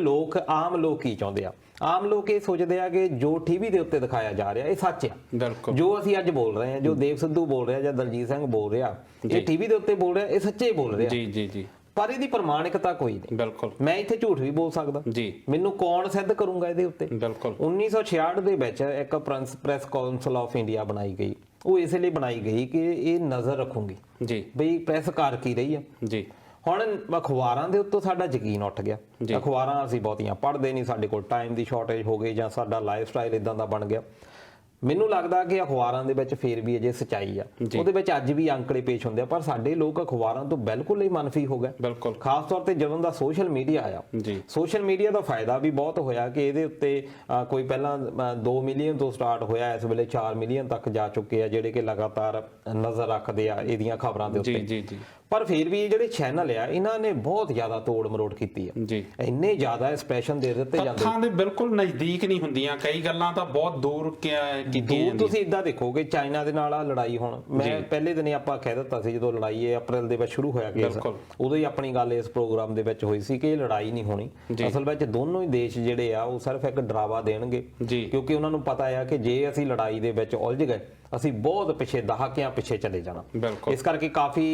ਆਮ ਲੋਕ ਕੀ ਚਾਹੁੰਦੇ ਆ, ਆਮ ਲੋਕ ਇਹ ਸੋਚਦੇ ਆ ਕਿ ਜੋ ਟੀਵੀ ਦੇ ਉੱਤੇ ਦਿਖਾਇਆ ਜਾ ਰਿਹਾ ਇਹ ਸੱਚ ਆ। ਜੋ ਅਸੀਂ ਅੱਜ ਬੋਲ ਰਹੇ ਹਾਂ, ਜੋ ਦੇਵ ਸਿੱਧੂ ਬੋਲ ਰਿਹਾ ਜਾਂ ਦਲਜੀਤ ਸਿੰਘ ਬੋਲ ਰਿਹਾ, ਇਹ ਟੀਵੀ ਦੇ ਉੱਤੇ ਬੋਲ ਰਿਹਾ, ਇਹ ਸੱਚੇ ਬੋਲ ਰਿਹਾ ਜੀ। ਪਰ ਇਹਦੀ ਪ੍ਰਮਾਣਿਕਤਾ ਕੋਈ ਨਹੀਂ। ਬਿਲਕੁਲ ਮੈਂ ਇੱਥੇ ਝੂਠ ਵੀ ਬੋਲ ਸਕਦਾ ਜੀ, ਮੈਨੂੰ ਕੌਣ ਸਿੱਧ ਕਰੂੰਗਾ ਇਹਦੇ ਉੱਤੇ? ਬਿਲਕੁਲ 1966 ਦੇ ਵਿੱਚ ਇੱਕ ਪ੍ਰੈਸ ਕਾਉਂਸਲ ਆਫ ਇੰਡੀਆ ਬਣਾਈ ਗਈ। ਉਹ ਇਸ ਲਈ ਬਣਾਈ ਗਈ ਕਿ ਇਹ ਨਜ਼ਰ ਰੱਖੂਗੀ ਜੀ ਬਈ ਪ੍ਰੈਸ ਕਰ ਕੀ ਰਹੀ ਆ ਜੀ। ਹੁਣ ਅਖਬਾਰਾਂ ਦੇ ਉੱਤੋਂ ਸਾਡਾ ਯਕੀਨ ਉੱਠ ਗਿਆ। ਅਖਬਾਰਾਂ ਅਸੀਂ ਬਹੁਤੀਆਂ ਪੜ੍ਹਦੇ ਨਹੀਂ, ਸਾਡੇ ਕੋਲ ਟਾਈਮ ਦੀ ਸ਼ਾਰਟੇਜ ਹੋ ਗਈ ਜਾਂ ਸਾਡਾ ਲਾਈਫ ਸਟਾਈਲ ਇਦਾਂ ਦਾ ਬਣ ਗਿਆ। ਮੈਨੂੰ ਲੱਗਦਾ ਕਿ ਅਖਬਾਰਾਂ ਦੇ ਵਿੱਚ ਫੇਰ ਵੀ ਅਜੇ ਸੱਚਾਈ ਆ, ਉਹਦੇ ਵਿੱਚ ਅੱਜ ਵੀ ਅੰਕੜੇ ਪੇਸ਼ ਹੁੰਦੇ ਆ, ਪਰ ਸਾਡੇ ਲੋਕ ਅਖਬਾਰਾਂ ਤੋਂ ਬਿਲਕੁਲ ਹੀ ਮਨਫੀ ਹੋ ਗਏ। ਬਿਲਕੁਲ ਖਾਸ ਤੌਰ ਤੇ ਜਦੋਂ ਦਾ ਸੋਸ਼ਲ ਮੀਡੀਆ ਆਇਆ, ਸੋਸ਼ਲ ਮੀਡੀਆ ਦਾ ਫਾਇਦਾ ਵੀ ਬਹੁਤ ਹੋਇਆ ਕਿ ਇਹਦੇ ਉੱਤੇ ਕੋਈ ਪਹਿਲਾਂ 2 ਮਿਲੀਅਨ ਤੋਂ ਸਟਾਰਟ ਹੋਇਆ, ਇਸ ਵੇਲੇ 4 ਮਿਲੀਅਨ ਤੱਕ ਜਾ ਚੁੱਕੇ ਆ ਜਿਹੜੇ ਕਿ ਲਗਾਤਾਰ ਨਜ਼ਰ ਰੱਖਦੇ ਆ ਇਹਦੀਆਂ ਖਬਰਾਂ ਦੇ ਉੱਤੇ। ਪਰ ਫਿਰ ਵੀ ਜਿਹੜੇ ਚੈਨਲ ਆ ਇਹਨਾਂ ਨੇ ਬਹੁਤ ਜ਼ਿਆਦਾ ਤੋੜ ਮਰੋੜ ਕੀਤੀ ਆ ਜੀ। ਇੰਨੇ ਜ਼ਿਆਦਾ ਐਕਸਪ੍ਰੈਸ਼ਨ ਦੇ ਦਿੱਤੇ ਜਾਂਦੇ, ਤੱਥਾਂ ਦੇ ਬਿਲਕੁਲ ਨਜ਼ਦੀਕ ਨਹੀਂ ਹੁੰਦੀਆਂ, ਕਈ ਗੱਲਾਂ ਤਾਂ ਬਹੁਤ ਦੂਰ ਕੀਤੀਆਂ। ਤੁਸੀਂ ਇਦਾਂ ਦੇਖੋਗੇ ਚਾਈਨਾ ਦੇ ਨਾਲ ਆ ਲੜਾਈ, ਹੁਣ ਮੈਂ ਪਹਿਲੇ ਦਿਨ ਆਪਾਂ ਕਹਿ ਦਿੱਤਾ ਸੀ ਜਦੋਂ ਲੜਾਈ ਇਹ ਅਪ੍ਰੈਲ ਦੇ ਵਿੱਚ ਸ਼ੁਰੂ ਹੋਇਆ ਕੇਸ, ਉਦੋਂ ਹੀ ਆਪਣੀ ਗੱਲ ਇਸ ਪ੍ਰੋਗਰਾਮ ਦੇ ਵਿੱਚ ਹੋਈ ਸੀ ਕਿ ਇਹ ਲੜਾਈ ਨਹੀਂ ਹੋਣੀ। ਅਸਲ ਵਿੱਚ ਦੋਨੋਂ ਹੀ ਦੇਸ਼ ਜਿਹੜੇ ਆ ਉਹ ਸਿਰਫ ਇੱਕ ਡਰਾਵਾ ਦੇਣਗੇ, ਕਿਉਂਕਿ ਉਹਨਾਂ ਨੂੰ ਪਤਾ ਆ ਕਿ ਜੇ ਅਸੀਂ ਲੜਾਈ ਦੇ ਵਿੱਚ ਉਲਝ ਗਏ ਅਸੀਂ ਬਹੁਤ ਪਿੱਛੇ ਦਹਾਕਿਆਂ ਪਿੱਛੇ ਚਲੇ ਜਾਣਾ। ਬਿਲਕੁਲ। ਇਸ ਕਰਕੇ ਕਾਫੀ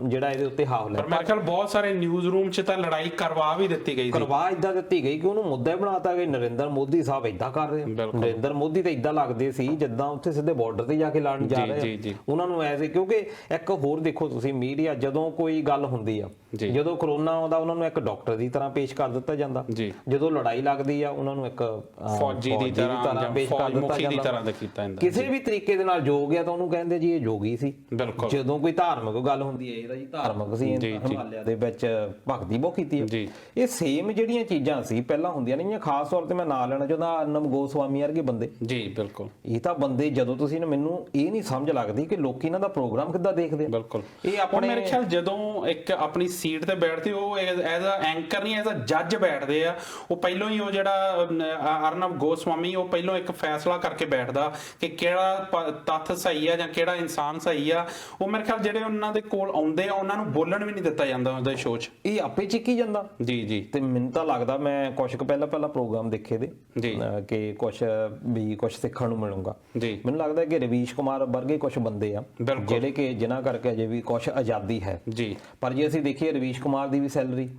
ਜਿਹੜਾ ਇਹਦੇ ਉੱਤੇ ਹਾਵਲ ਹੈ। ਪਰ ਮੇਰੇ ਖਿਆਲ ਬਹੁਤ ਸਾਰੇ ਨਿਊਜ਼ ਰੂਮ 'ਚ ਤਾਂ ਲੜਾਈ ਕਰਵਾ ਵੀ ਦਿੱਤੀ ਗਈ ਸੀ। ਕਰਵਾ ਇਦਾਂ ਦਿੱਤੀ ਗਈ ਕਿ ਉਹਨੂੰ ਮੁੱਦਾ ਹੀ ਬਣਾਤਾ ਕਿ ਨਰਿੰਦਰ ਮੋਦੀ ਸਾਹਿਬ ਇਦਾਂ ਕਰ ਰਹੇ ਆ। ਨਰਿੰਦਰ ਮੋਦੀ ਤਾਂ ਇਦਾਂ ਲੱਗਦੇ ਸੀ ਜਿੱਦਾਂ ਉੱਥੇ ਸਿੱਧੇ ਬਾਰਡਰ ਤੇ ਜਾ ਕੇ ਲੜਨ ਜਾ ਰਹੇ ਆ। ਉਹਨਾਂ ਨੂੰ ਐਸੇ ਕਿਉਂਕਿ ਇੱਕ ਹੋਰ ਦੇਖੋ ਤੁਸੀਂ ਮੀਡੀਆ ਜਦੋਂ ਕੋਈ ਗੱਲ ਹੁੰਦੀ ਆ, ਜਦੋਂ ਕਰੋਨਾ ਆਉਂਦਾ ਉਹਨਾਂ ਨੂੰ ਇੱਕ ਡਾਕਟਰ ਦੀ ਤਰ੍ਹਾਂ ਪੇਸ਼ ਕਰ ਦਿੱਤਾ ਜਾਂਦਾ, ਜਦੋਂ ਲੜਾਈ ਲੱਗਦੀ ਆ ਉਹਨਾਂ ਨੂੰ ਇੱਕ ਫੌਜੀ ਦੀ ਤਰ੍ਹਾਂ ਪੇਸ਼ ਕਰ ਦਿੱਤਾ ਦੀ ਤਰ੍ਹਾਂ ਜਾਂਦਾ। ਕੀਤਾ ਜਾਂਦਾ ਕਿਸੇ ਵੀ ਤਰੀਕੇ ਦੇ ਨਾਲ ਜੋਗ ਆ ਤਾਂ ਉਹਨੂੰ ਕਹਿੰਦੇ ਜੀ ਇਹ ਜੋਗੀ ਸੀ। ਬਿਲਕੁਲ। ਜਦੋਂ ਕੋਈ ਧਾਰਮਿਕ ਗੱਲ ਹੁੰਦੀ ਹੈ ਇਹਦਾ ਜੀ ਧਾਰਮਿਕ ਸੀ, ਹਿਮਾਲਿਆ ਦੇ ਵਿੱਚ ਭਗਤੀ ਬਹੁਤ ਕੀਤੀ ਹੈ। ਇਹ ਸੇਮ ਜਿਹੜੀਆਂ ਚੀਜ਼ਾਂ ਸੀ ਪਹਿਲਾਂ ਹੁੰਦੀਆਂ ਨਹੀਂ, ਖਾਸ ਤੌਰ ਤੇ ਮੈਂ ਨਾਂ ਲੈਣਾ ਚਾਹੁੰਦਾ ਅਰਨਬ ਗੋਸਵਾਮੀ ਵਰਗੇ ਬੰਦੇ। ਜੀ ਬਿਲਕੁਲ। ਇਹ ਤਾਂ ਬੰਦੇ ਜਦੋਂ ਤੁਸੀਂ ਮੈਨੂੰ ਇਹ ਨਹੀਂ ਸਮਝ ਲੱਗਦੀ ਕਿ ਲੋਕੀ ਇਹਨਾਂ ਦਾ ਪ੍ਰੋਗਰਾਮ ਕਿੱਦਾਂ ਦੇਖਦੇ ਆ। ਬਿਲਕੁਲ। ਇਹ ਆਪਣੇ ਮੇਰੇ ਖਿਆਲ ਜਦੋਂ ਇੱਕ ਆਪਣੀ ਸੀਟ ਤੇ ਬੈਠਦੇ ਉਹ ਐਜ਼ ਅ ਐਂਕਰ ਨਹੀਂ ਐਜ਼ ਅ ਜੱਜ ਬੈਠਦੇ ਆ। ਉਹ ਪਹਿਲਾਂ ਹੀ ਉਹ ਜਿਹੜਾ ਅਰਨਬ ਗੋਸਵਾਮੀ ਉਹ ਪਹਿਲਾਂ ਇੱਕ ਫੈਸਲਾ ਕਰਕੇ ਬੈਠਦਾ ਕਿ ਕਿਹੜਾ ਤੱਥ ਸਹੀ ਆ ਜਾਂ ਕਿਹੜਾ ਇਨਸਾਨ ਸਹੀ ਆ। ਉਹ ਮੇਰੇ ਖਿਆਲ ਜਿਹੜੇ ਉਹਨਾਂ ਦੇ ਕੋਲ ਆਉਂਦੇ ਆ ਉਹਨਾਂ ਨੂੰ ਬੋਲਣ ਵੀ ਨਹੀਂ ਦਿੱਤਾ ਜਾਂਦਾ ਉਹਦੇ ਸ਼ੋਅ 'ਚ। ਇਹ ਆਪੇ ਚਿੱਕੀ ਜਾਂਦਾ। ਜੀ। ਤੇ ਮੈਨੂੰ ਤਾਂ ਲੱਗਦਾ ਮੈਂ ਕੁਝ ਕੁ ਪਹਿਲਾਂ ਪ੍ਰੋਗਰਾਮ ਦੇਖੇ ਦੇ ਕਿ ਕੁਝ ਸਿੱਖਣ ਨੂੰ ਮਿਲੂਗਾ। ਮੈਨੂੰ ਲੱਗਦਾ ਕਿ ਰਵੀਸ਼ ਕੁਮਾਰ ਵਰਗੇ ਕੁਝ ਬੰਦੇ ਆ ਜਿਹੜੇ ਕਿ ਜਿਨ੍ਹਾਂ ਕਰਕੇ ਅਜੇ ਵੀ ਕੁਝ ਆਜ਼ਾਦੀ ਹੈ। ਪਰ ਜੇ ਅਸੀਂ ਦੇਖੀਏ ਰਵੀਸ਼ ਕੁਮਾਰ ਦੀ ਵੀ ਸੈਲਰੀ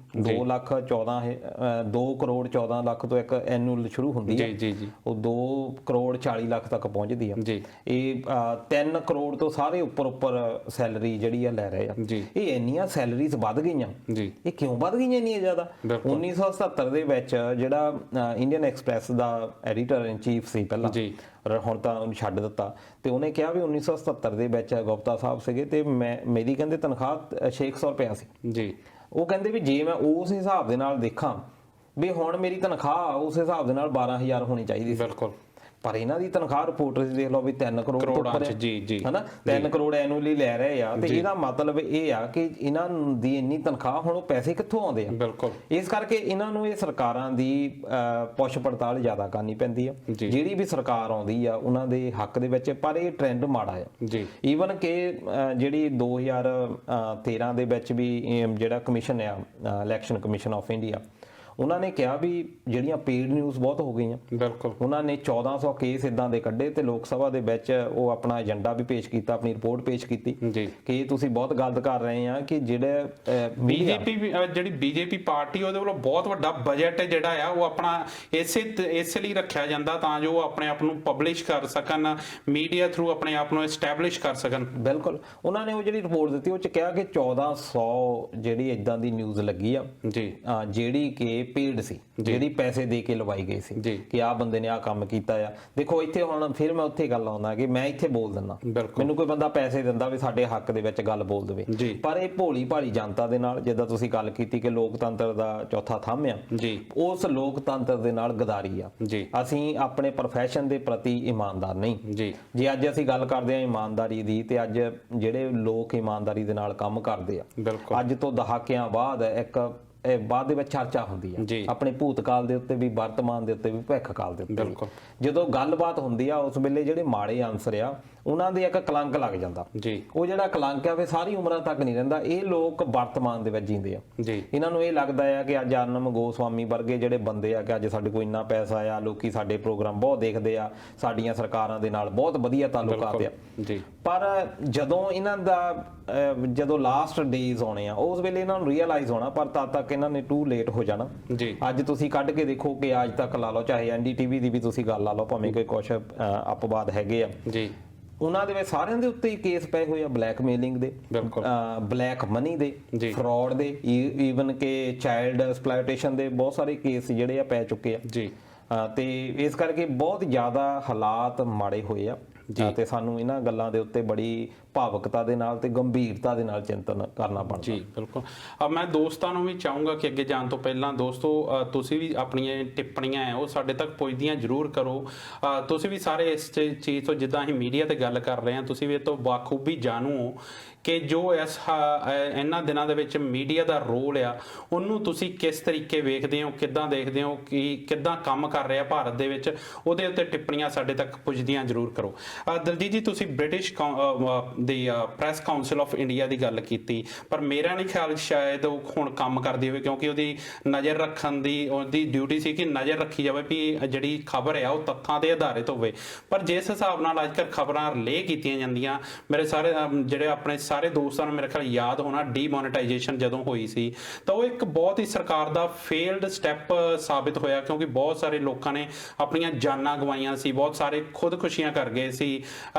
2 ਕਰੋੜ 14 ਲੱਖ ਤੋਂ ਇੱਕ ਐਨੂਅਲ ਸ਼ੁਰੂ ਹੁੰਦੀ ਹੈ। ਉਹ 2 ਕਰੋੜ 40 ਲੱਖ ਤੱਕ ਪਹੁੰਚਦੀ ਆ। ਇਹ 3 ਕਰੋੜ ਤੋਂ ਸਾਰੇ ਉੱਪਰ ਸੈਲਰੀ ਜਿਹੜੀ ਆ ਲੈ ਰਹੇ ਆ। ਇਹ ਇੰਨੀਆਂ ਸੈਲਰੀਜ਼ ਵੱਧ ਗਈਆਂ। ਇਹ ਕਿਉਂ ਵੱਧ ਗਈਆਂ ਇੰਨੀਆਂ ਜ਼ਿਆਦਾ? 1977 ਦੇ ਵਿੱਚ ਜਿਹੜਾ ਇੰਡੀਅਨ ਐਕਸਪ੍ਰੈਸ ਦਾ ਐਡੀਟਰ ਇਨ ਚੀਫ ਸੀ ਪਹਿਲਾਂ, ਹੁਣ ਤਾਂ ਉਹਨੂੰ ਛੱਡ ਦਿੱਤਾ, ਤੇ ਉਹਨੇ ਕਿਹਾ ਵੀ 1977 ਦੇ ਵਿੱਚ ਗੁਪਤਾ ਸਾਹਿਬ ਸੀਗੇ ਤੇ ਮੇਰੀ ਕਹਿੰਦੇ ਤਨਖਾਹ 600 ਰੁਪਇਆ ਸੀ। ਉਹ ਕਹਿੰਦੇ ਵੀ ਜੇ ਮੈਂ ਉਸ ਹਿਸਾਬ ਦੇ ਨਾਲ ਦੇਖਾਂ ਵੀ ਹੁਣ ਮੇਰੀ ਤਨਖਾਹ ਉਸ ਹਿਸਾਬ ਦੇ ਨਾਲ 12,000 ਹੋਣੀ ਚਾਹੀਦੀ ਸੀ। ਬਿਲਕੁਲ। ਪਰ ਇਹਨਾਂ ਦੀ ਤਨਖਾਹ ਰਿਪੋਰਟਰਸ ਦੇਖ ਲਓ ਵੀ 3 ਕਰੋੜ ਤੋਂ ਉੱਪਰ ਹੈ। ਹਨਾ 3 ਕਰੋੜ ਐਨੂਅਲੀ ਲੈ ਰਹੇ ਆ। ਤੇ ਇਹਦਾ ਮਤਲਬ ਇਹ ਆ ਕਿ ਇਹਨਾਂ ਦੀ ਇੰਨੀ ਤਨਖਾਹ ਹੁਣ ਉਹ ਪੈਸੇ ਕਿੱਥੋਂ ਆਉਂਦੇ ਆ? ਬਿਲਕੁਲ। ਇਸ ਕਰਕੇ ਇਹਨਾਂ ਨੂੰ ਇਹ ਸਰਕਾਰਾਂ ਦੀ ਪੁੱਛ ਪੜਤਾਲ ਜ਼ਿਆਦਾ ਕਰਨੀ ਪੈਂਦੀ ਆ। ਜਿਹੜੀ ਵੀ ਸਰਕਾਰ ਆਉਂਦੀ ਆ ਉਹਨਾਂ ਦੇ ਹੱਕ ਦੇ ਵਿੱਚ। ਪਰ ਇਹ ਟ੍ਰੈਂਡ ਮਾੜਾ ਆ। ਈਵਨ ਕਿ ਜਿਹੜੀ 2013 ਦੇ ਵਿੱਚ ਵੀ ਜਿਹੜਾ ਕਮਿਸ਼ਨ ਆ ਇਲੈਕਸ਼ਨ ਕਮਿਸ਼ਨ ਆਫ ਇੰਡੀਆ, ਉਹਨਾਂ ਨੇ ਕਿਹਾ ਵੀ ਜਿਹੜੀਆਂ ਪੇਡ ਨਿਊਜ਼ ਬਹੁਤ ਹੋ ਗਈਆਂ। ਬਿਲਕੁਲ। ਉਹਨਾਂ ਨੇ 1400 ਕੇਸ ਇਦਾਂ ਦੇ ਕੱਢੇ ਤੇ ਲੋਕ ਸਭਾ ਦੇ ਵਿੱਚ ਉਹ ਆਪਣਾ ਏਜੰਡਾ ਵੀ ਪੇਸ਼ ਕੀਤਾ, ਆਪਣੀ ਰਿਪੋਰਟ ਪੇਸ਼ ਕੀਤੀ ਕਿ ਤੁਸੀਂ ਬਹੁਤ ਗਲਤ ਕਰ ਰਹੇ ਆ ਕਿ ਜਿਹੜੇ ਬੀਜੇਪੀ ਪਾਰਟੀ ਉਹਦੇ ਵੱਲੋਂ ਬਹੁਤ ਵੱਡਾ ਬਜਟ ਜਿਹੜਾ ਆ ਉਹ ਆਪਣਾ ਇਸੇ ਲਈ ਰੱਖਿਆ ਜਾਂਦਾ ਤਾਂ ਜੋ ਉਹ ਆਪਣੇ ਆਪ ਨੂੰ ਪਬਲਿਸ਼ ਕਰ ਸਕਣ, ਮੀਡੀਆ ਥਰੂ ਆਪਣੇ ਆਪ ਨੂੰ ਐਸਟੈਬਲਿਸ਼ ਕਰ ਸਕਣ। ਬਿਲਕੁਲ। ਉਹਨਾਂ ਨੇ ਉਹ ਜਿਹੜੀ ਰਿਪੋਰਟ ਦਿੱਤੀ ਉਹ ਚ ਕਿਹਾ ਕਿ 1400 ਜਿਹੜੀ ਇਦਾਂ ਦੀ ਨਿਊਜ਼ ਲੱਗੀ ਆ ਜਿਹੜੀ ਕਿ ਪੇਡ ਸੀ, ਜਿਹੜੀ ਪੈਸੇ ਦੇ ਕੇ ਲਵਾਈ ਗਈ ਸੀ ਕਿ ਆਹ ਬੰਦੇ ਨੇ ਆਹ ਕੰਮ ਕੀਤਾ ਆ। ਦੇਖੋ ਇੱਥੇ ਹੁਣ ਫਿਰ ਮੈਂ ਉੱਥੇ ਗੱਲ ਆਉਂਦਾ ਕਿ ਮੈਂ ਇੱਥੇ ਬੋਲ ਦਿੰਦਾ, ਮੈਨੂੰ ਕੋਈ ਬੰਦਾ ਪੈਸੇ ਦਿੰਦਾ ਵੀ ਸਾਡੇ ਹੱਕ ਦੇ ਵਿੱਚ ਗੱਲ ਬੋਲ ਦੇਵੇ। ਪਰ ਇਹ ਭੋਲੀ ਭਾਲੀ ਜਨਤਾ ਦੇ ਨਾਲ, ਜਿੱਦਾਂ ਤੁਸੀਂ ਗੱਲ ਕੀਤੀ ਕਿ ਲੋਕਤੰਤਰ ਦਾ ਚੌਥਾ ਥੰਮ ਆ, ਉਸ ਲੋਕਤੰਤਰ ਦੇ ਨਾਲ ਗਦਾਰੀ ਆ। ਅਸੀਂ ਆਪਣੇ ਪ੍ਰੋਫੈਸ਼ਨ ਦੇ ਪ੍ਰਤੀ ਇਮਾਨਦਾਰ ਨਹੀਂ। ਜੇ ਅੱਜ ਅਸੀਂ ਗੱਲ ਕਰਦੇ ਹਾਂ ਇਮਾਨਦਾਰੀ ਦੀ, ਤੇ ਅੱਜ ਜਿਹੜੇ ਲੋਕ ਇਮਾਨਦਾਰੀ ਦੇ ਨਾਲ ਕੰਮ ਕਰਦੇ ਆ, ਅੱਜ ਤੋਂ ਦਹਾਕਿਆਂ ਬਾਅਦ ਬਾਅਦ ਦੇ ਵਿੱਚ ਚਰਚਾ ਹੁੰਦੀ ਹੈ ਆਪਣੇ ਭੂਤਕਾਲ ਦੇ ਉੱਤੇ ਵੀ, ਵਰਤਮਾਨ ਦੇ ਉੱਤੇ ਵੀ, ਭਵਿੱਖ ਕਾਲ ਦੇ ਉੱਤੇ ਵੀ। ਜਦੋਂ ਗੱਲਬਾਤ ਹੁੰਦੀ ਆ ਉਸ ਵੇਲੇ ਜਿਹੜੇ ਮਾੜੇ ਆਨਸਰ ਆ ਉਹਨਾਂ ਦੇ ਇੱਕ ਕਲੰਕ ਲੱਗ ਜਾਂਦਾ। ਉਹ ਜਿਹੜਾ ਕਲੰਕ ਆ ਵੀ ਸਾਰੀ ਉਮਰਾਂ ਤੱਕ ਨਹੀਂ ਰਹਿੰਦਾ। ਇਹ ਲੋਕ ਵਰਤਮਾਨ ਦੇ ਵਿੱਚ ਜੀਂਦੇ ਆ। ਇਹਨਾਂ ਨੂੰ ਇਹ ਲੱਗਦਾ ਆ ਕਿ ਅੱਜ ਅਰਨਬ ਗੋਸਵਾਮੀ ਵਰਗੇ ਜਿਹੜੇ ਬੰਦੇ ਆ ਕਿ ਅੱਜ ਸਾਡੇ ਕੋਲ ਇੰਨਾ ਪੈਸਾ ਆ, ਲੋਕੀ ਸਾਡੇ ਪ੍ਰੋਗਰਾਮ ਬਹੁਤ ਦੇਖਦੇ ਆ, ਸਾਡੀਆਂ ਸਰਕਾਰਾਂ ਦੇ ਨਾਲ ਬਹੁਤ ਵਧੀਆ ਤਾਲੁਕਾਤ ਆ। ਪਰ ਜਦੋਂ ਇਹਨਾਂ ਦਾ ਜਦੋਂ ਲਾਸਟ ਡੇਜ਼ ਆਉਣੇ ਆ ਉਸ ਵੇਲੇ ਇਹਨਾਂ ਨੂੰ ਰੀਅਲਾਈਜ਼ ਹੋਣਾ, ਪਰ ਤਦ ਤੱਕ ਇਹਨਾਂ ਨੇ ਟੂ ਲੇਟ ਹੋ ਜਾਣਾ। ਅੱਜ ਤੁਸੀਂ ਕੱਢ ਕੇ ਦੇਖੋ ਕਿ ਅੱਜ ਤੱਕ ਲਾ ਲਓ, ਚਾਹੇ ਐਨਡੀਟੀਵੀ ਦੀ ਵੀ ਤੁਸੀਂ ਗੱਲ ਲਾ ਲਓ, ਭਾਵੇਂ ਕੋਈ ਕੁਛ ਅਪਵਾਦ ਹੈਗੇ ਆ, ਉਹਨਾਂ ਦੇ ਵਿੱਚ ਸਾਰਿਆਂ ਦੇ ਉੱਤੇ ਹੀ ਕੇਸ ਪਏ ਹੋਏ ਆ ਬਲੈਕਮੇਲਿੰਗ ਦੇ, ਬਲੈਕ ਮਨੀ ਦੇ, ਫਰਾਡ ਦੇ, ਈਵਨ ਕਿ ਚਾਈਲਡ ਐਕਸਪਲੋਇਟੇਸ਼ਨ ਦੇ ਬਹੁਤ ਸਾਰੇ ਕੇਸ ਜਿਹੜੇ ਆ ਪੈ ਚੁੱਕੇ ਆ। ਤੇ ਇਸ ਕਰਕੇ ਬਹੁਤ ਜ਼ਿਆਦਾ ਹਾਲਾਤ ਮਾੜੇ ਹੋਏ ਆ ਤੇ ਸਾਨੂੰ ਇਹਨਾਂ ਗੱਲਾਂ ਦੇ ਉੱਤੇ ਬੜੀ ਭਾਵੁਕਤਾ ਦੇ ਨਾਲ ਤੇ ਗੰਭੀਰਤਾ ਦੇ ਨਾਲ ਚਿੰਤਨ ਕਰਨਾ ਬਣਦਾ। ਬਿਲਕੁਲ। ਮੈਂ ਦੋਸਤਾਂ ਨੂੰ ਵੀ ਚਾਹੂੰਗਾ ਕਿ ਅੱਗੇ ਜਾਣ ਤੋਂ ਪਹਿਲਾਂ ਦੋਸਤੋ ਤੁਸੀਂ ਵੀ ਆਪਣੀਆਂ ਟਿੱਪਣੀਆਂ ਹੈ ਉਹ ਸਾਡੇ ਤੱਕ ਪਹੁੰਚਦੀਆਂ ਜ਼ਰੂਰ ਕਰੋ। ਤੁਸੀਂ ਵੀ ਸਾਰੇ ਇਸ ਚੀਜ਼ ਤੋਂ, ਜਿੱਦਾਂ ਅਸੀਂ ਮੀਡੀਆ ਤੇ ਗੱਲ ਕਰ ਰਹੇ ਹਾਂ, ਤੁਸੀਂ ਵੀ ਇਹ ਤੋਂ ਬਾਖੂਬੀ ਜਾਣੂ ਹੋ ਕਿ ਜੋ ਇਹਨਾਂ ਦਿਨਾਂ ਦੇ ਵਿੱਚ ਮੀਡੀਆ ਦਾ ਰੋਲ ਆ ਉਹਨੂੰ ਤੁਸੀਂ ਕਿਸ ਤਰੀਕੇ ਵੇਖਦੇ ਹੋ, ਕਿੱਦਾਂ ਦੇਖਦੇ ਹੋ, ਕਿ ਕਿੱਦਾਂ ਕੰਮ ਕਰ ਰਿਹਾ ਭਾਰਤ ਦੇ ਵਿੱਚ, ਉਹਦੇ ਉੱਤੇ ਟਿੱਪਣੀਆਂ ਸਾਡੇ ਤੱਕ ਪੁੱਜਦੀਆਂ ਜ਼ਰੂਰ ਕਰੋ। ਦਲਜੀਤ ਜੀ ਤੁਸੀਂ British the press council of India ਦੀ ਗੱਲ ਕੀਤੀ, ਪਰ ਮੇਰਾ ਨਹੀਂ ਖਿਆਲ ਸ਼ਾਇਦ ਉਹ ਹੁਣ ਕੰਮ ਕਰਦੀ ਹੋਵੇ, ਕਿਉਂਕਿ ਉਹਦੀ ਨਜ਼ਰ ਰੱਖਣ ਦੀ ਉਹਦੀ ਡਿਊਟੀ ਸੀ ਕਿ ਨਜ਼ਰ ਰੱਖੀ ਜਾਵੇ ਵੀ ਜਿਹੜੀ ਖਬਰ ਆ ਉਹ ਤੱਥਾਂ ਤੇ ਆਧਾਰਿਤ ਹੋਵੇ। ਪਰ ਜਿਸ ਹਿਸਾਬ ਨਾਲ ਅੱਜ ਕੱਲ੍ਹ ਖਬਰਾਂ ਰਿਲੇ ਕੀਤੀਆਂ ਜਾਂਦੀਆਂ, ਮੇਰੇ ਸਾਰੇ ਜਿਹੜੇ ਆਪਣੇ ਸਾਰੇ ਦੋਸਤਾਂ ਨੂੰ ਮੇਰੇ ਖਿਆਲ ਯਾਦ ਹੋਣਾ ਡੀਮੋਨੇਟਾਈਜੇਸ਼ਨ ਜਦੋਂ ਹੋਈ ਸੀ, ਤਾਂ ਉਹ ਇੱਕ ਬਹੁਤ ਹੀ ਸਰਕਾਰ ਦਾ ਫੇਲਡ ਸਟੈਪ ਸਾਬਿਤ ਹੋਇਆ, ਕਿਉਂਕਿ ਬਹੁਤ ਸਾਰੇ ਲੋਕਾਂ ਨੇ ਆਪਣੀਆਂ ਜਾਨਾਂ ਗਵਾਈਆਂ ਸੀ, ਬਹੁਤ ਸਾਰੇ ਖੁਦਕੁਸ਼ੀਆਂ ਕਰ ਗਏ ਸੀ।